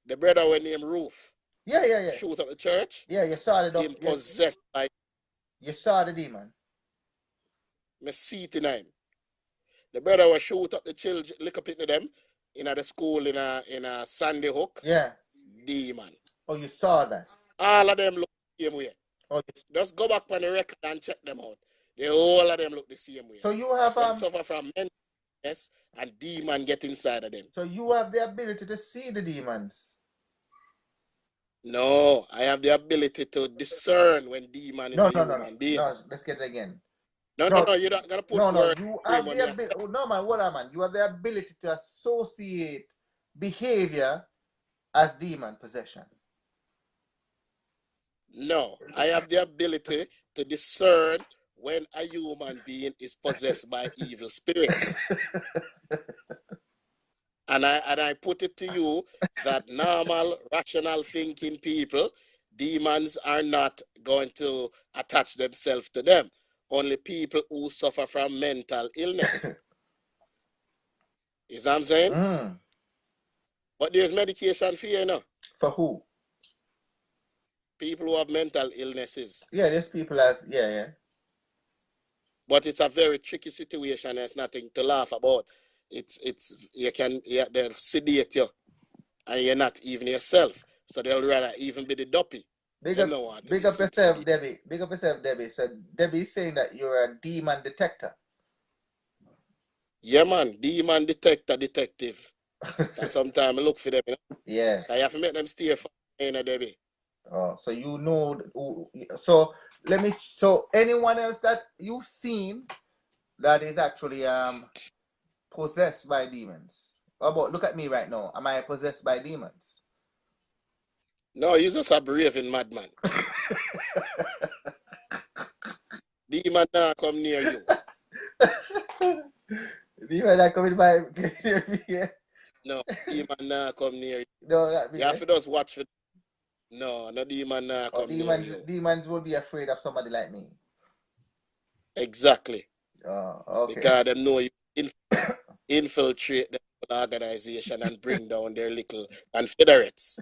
The brother was named Roof. Yeah. Shoot up the church. Yeah, you saw the Him possessed by. You saw the demon. Me see it in him. The brother was shoot up the children, lick up into them in the school in a Sandy Hook. Yeah. Demon. Oh, you saw that. All of them look the same way. Oh, Just go back on the record and check them out. They all of them look the same way. so you have Them suffer from mental illness and demon get inside of them. So you have the ability to see the demons. No, I have the ability to discern when demon in a human being. No, let's get it again. No, you're not gonna put words. You have the ability. Oh, no, man, what man? You have the ability to associate behavior as demon possession. No, I have the ability to discern when a human being is possessed by evil spirits. And I put it to you that normal, rational thinking people, demons are not going to attach themselves to them. Only people who suffer from mental illness. You see what I'm saying? Mm. But there's medication for you, For who? People who have mental illnesses. Yeah, there's people as yeah. But it's a very tricky situation. There's nothing to laugh about. They'll sedate you, and you're not even yourself. So they'll rather even be the dopey. Big up yourself, Debbie. Big up yourself, Debbie. So Debbie's saying that you're a demon detector. Yeah, man, demon detective. And sometimes I look for them. Yeah. I have to make them stay for Debbie. Oh, so you know. So anyone else that you've seen that is actually possessed by demons? How about look at me right now? Am I possessed by demons? No, you're just a raving madman. Demon now come near you. Demon not coming by near me. Yeah? No, demon now come near you. No, that you have to just watch for. No demon now come near you. Demons will be afraid of somebody like me. Exactly. Oh, okay. Because them know you infiltrate the organization and bring down their little confederates.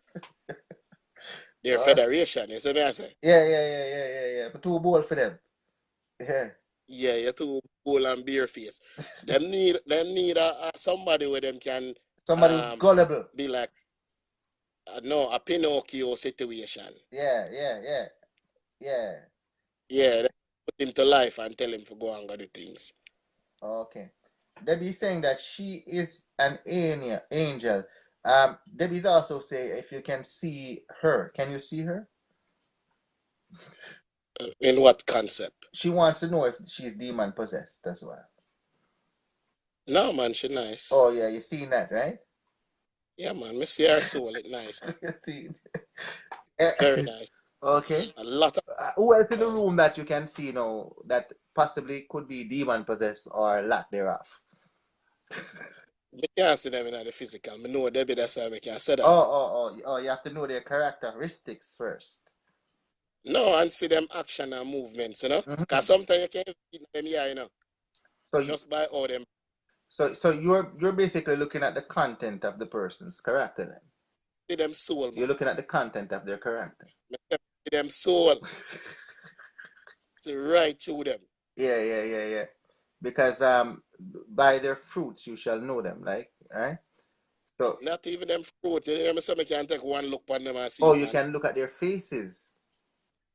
Their federation, you see what I say? Yeah. But too bold for them. Yeah. Yeah, you're too bold and bare face. them need somebody where them can somebody who's gullible. Be like a Pinocchio situation. Yeah. Yeah, they put him to life and tell him to go and do things. Okay. Debbie's saying that she is an angel. Debbie's also say if you can see her. Can you see her? In what concept? She wants to know if she's demon possessed as well. No, man, she's nice. Oh, yeah, you seen that, right? Yeah, man, me see her soul, it's nice. Very nice. Okay. A lot of... who else in the room that you can see now that possibly could be demon possessed or lack thereof? We can't see them in the physical. I know Debbie, that's why we can't say that. Oh, you have to know their characteristics first. No, and see them action and movements, Because sometimes you can't see them here, So just by all them. So you're basically looking at the content of the person's character then. See them soul, man. You're looking at the content of their character. them soul. It's right through them. Yeah. Because by their fruits you shall know them, like, right? So, Not even them fruit. You hear me say me can take one look on them and see, oh, you man. can look at their faces.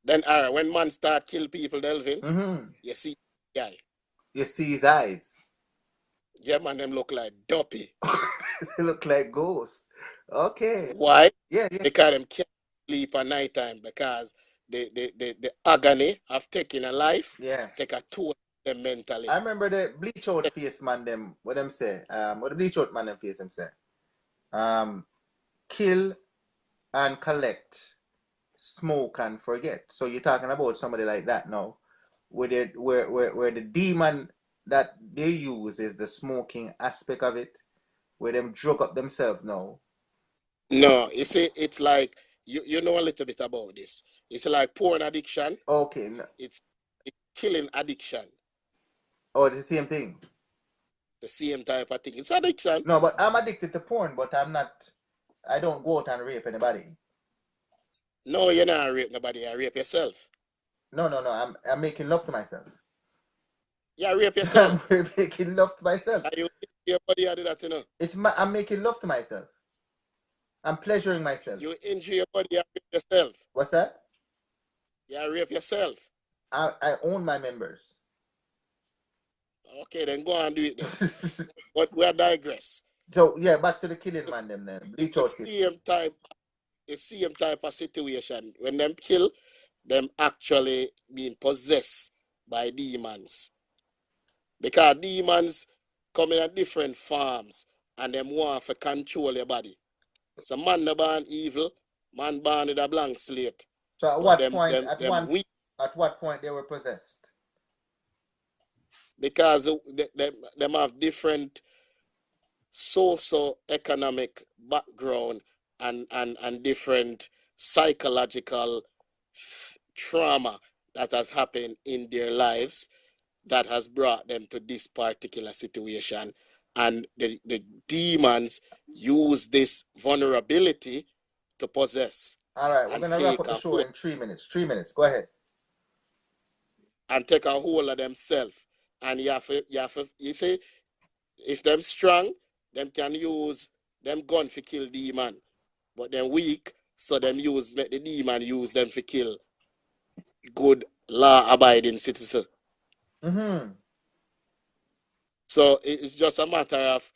Then when man start kill people, Delvin, Mm-hmm. you see guy. You see his eyes. Yeah, man, them look like dopey. They look like ghosts. Okay. Why? Yeah. Because them can't sleep at night time because the agony of taking a life Yeah. take a toll on them mentally. I remember the bleach out face man them, what them say, what the bleach out man them face them say. Kill and collect, smoke and forget. So you're talking about somebody like that now, where the demon that they use is the smoking aspect of it, where them drug up themselves now. No, you see, it's like you know a little bit about this. It's like porn addiction. Okay. No. It's killing addiction. Oh, it's the same thing. The same type of thing. It's addiction. No, but I'm addicted to porn, but I don't go out and rape anybody. No, you're not rape nobody. You rape yourself. No. I'm making love to myself. You rape yourself. I'm making love to myself. Are you your body do that, you know? I'm making love to myself. I'm pleasuring myself. You injure your body, you rape yourself. What's that? You rape yourself. I own my members. Okay, then go and do it then. But we digress. So yeah, back to the killing man them then. Bleach out the same type of situation. When them kill, them actually being possessed by demons. Because demons come in a different forms and them want to control your body. So man no born evil, man born with a blank slate. So at what point they were possessed? Because them have different socio-economic background and different psychological trauma that has happened in their lives that has brought them to this particular situation. And the demons use this vulnerability to possess. All right, we're gonna wrap up the show in 3 minutes. 3 minutes. Go ahead. And take a hold of themselves. And you see, if them strong, them can use them gun for kill demon. But them weak, so them make the demon use them for kill good law-abiding citizen. Mm-hmm. So it's just a matter of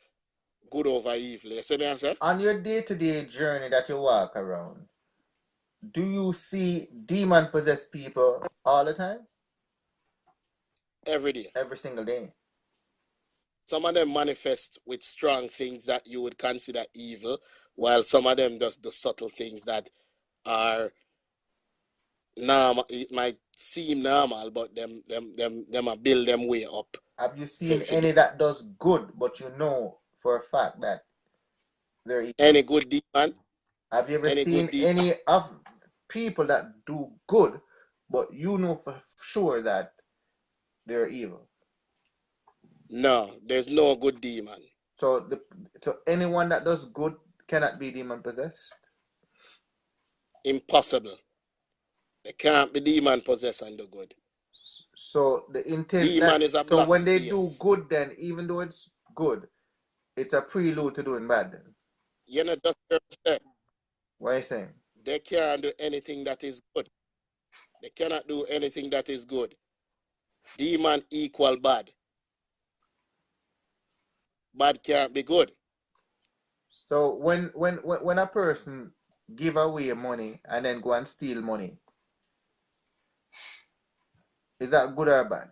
good over evil. You see me answer? On your day-to-day journey that you walk around, do you see demon-possessed people all the time? Every day. Every single day. Some of them manifest with strong things that you would consider evil, while some of them does the subtle things that are normal. It might seem normal, but them are build them way up. Have you seen any that does good, but you know for a fact that they're evil? Any good demon? Have you ever seen any of people that do good, but you know for sure that they're evil? No, there's no good demon. So anyone that does good cannot be demon possessed? Impossible. They can't be demon possessed and do good. So the intent demon is a black so when space. they do good, then even though it's good, it's a prelude to doing bad then. You're not just say. What are you saying? They can't do anything that is good. They cannot do anything that is good. Demon equal bad. Bad can't be good. So when a person give away money and then go and steal money, is that good or bad?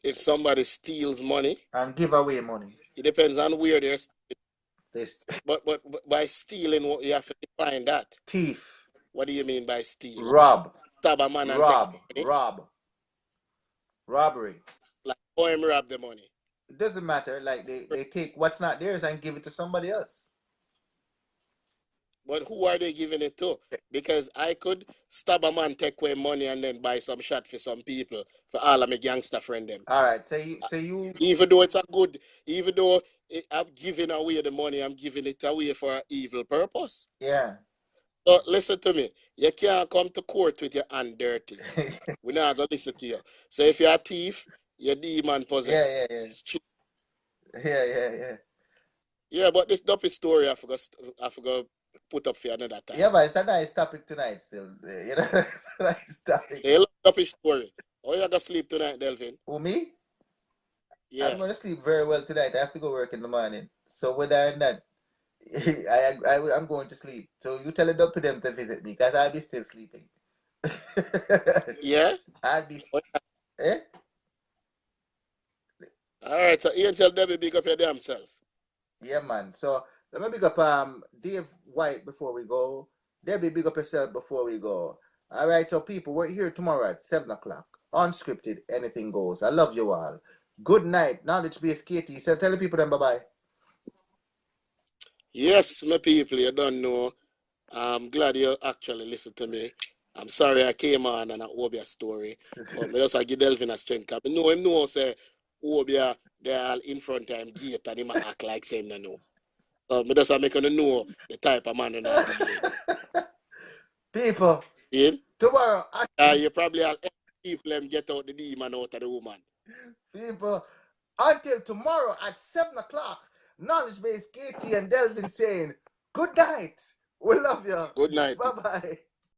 If somebody steals money and give away money, it depends on where they're stealing. But by stealing, you have to define that. Thief. What do you mean by steal? Rob. Stab a man and take money? Robbery. Like how him rob the money? It doesn't matter. Like they take what's not theirs and give it to somebody else. But who are they giving it to? Because I could stab a man, take away money, and then buy some shot for some people, for all of my gangster friend them. All right, so you. Even though it's a good, even though I'm giving away the money, I'm giving it away for an evil purpose. Yeah. So listen to me. You can't come to court with your hand dirty. We're not gonna listen to you. So if you're a thief, you're demon possessed. Yeah. It's true. Yeah. Yeah, but this dopey story I forgot put up for another time. Yeah, but it's a nice topic tonight still. You know, it's a nice topic. Hey, look dopey story. Oh, you gonna sleep tonight, Delvin? Who, me? Yeah. I'm going to sleep very well tonight. I have to go work in the morning. So whether or not, I'm going to sleep. So you tell it up to them to visit me because I'll be still sleeping. Yeah? I'll be, Oh, eh? all right, so Angel Debbie, big up your damn self. Yeah, man. So let me big up Dave White before we go. Debbie, big up yourself before we go. All right, so people, we're here tomorrow at 7 o'clock. Unscripted, anything goes. I love you all. Good night. Knowledge based Katie. So tell the people then bye bye. Yes, my people, you don't know. I'm glad you actually listened to me. I'm sorry I came on an Obeah story, but me just give Delvin a strength. I know him know say Obeah they all in front of him gate and him act like same no know. So me just make him know the type of man I deal with. People, Yeah? tomorrow. You probably all people them get out the demon out of the woman. People, until tomorrow at 7 o'clock, Knowledge Base Katie and Delvin saying, good night. We love you. Good night. Bye bye.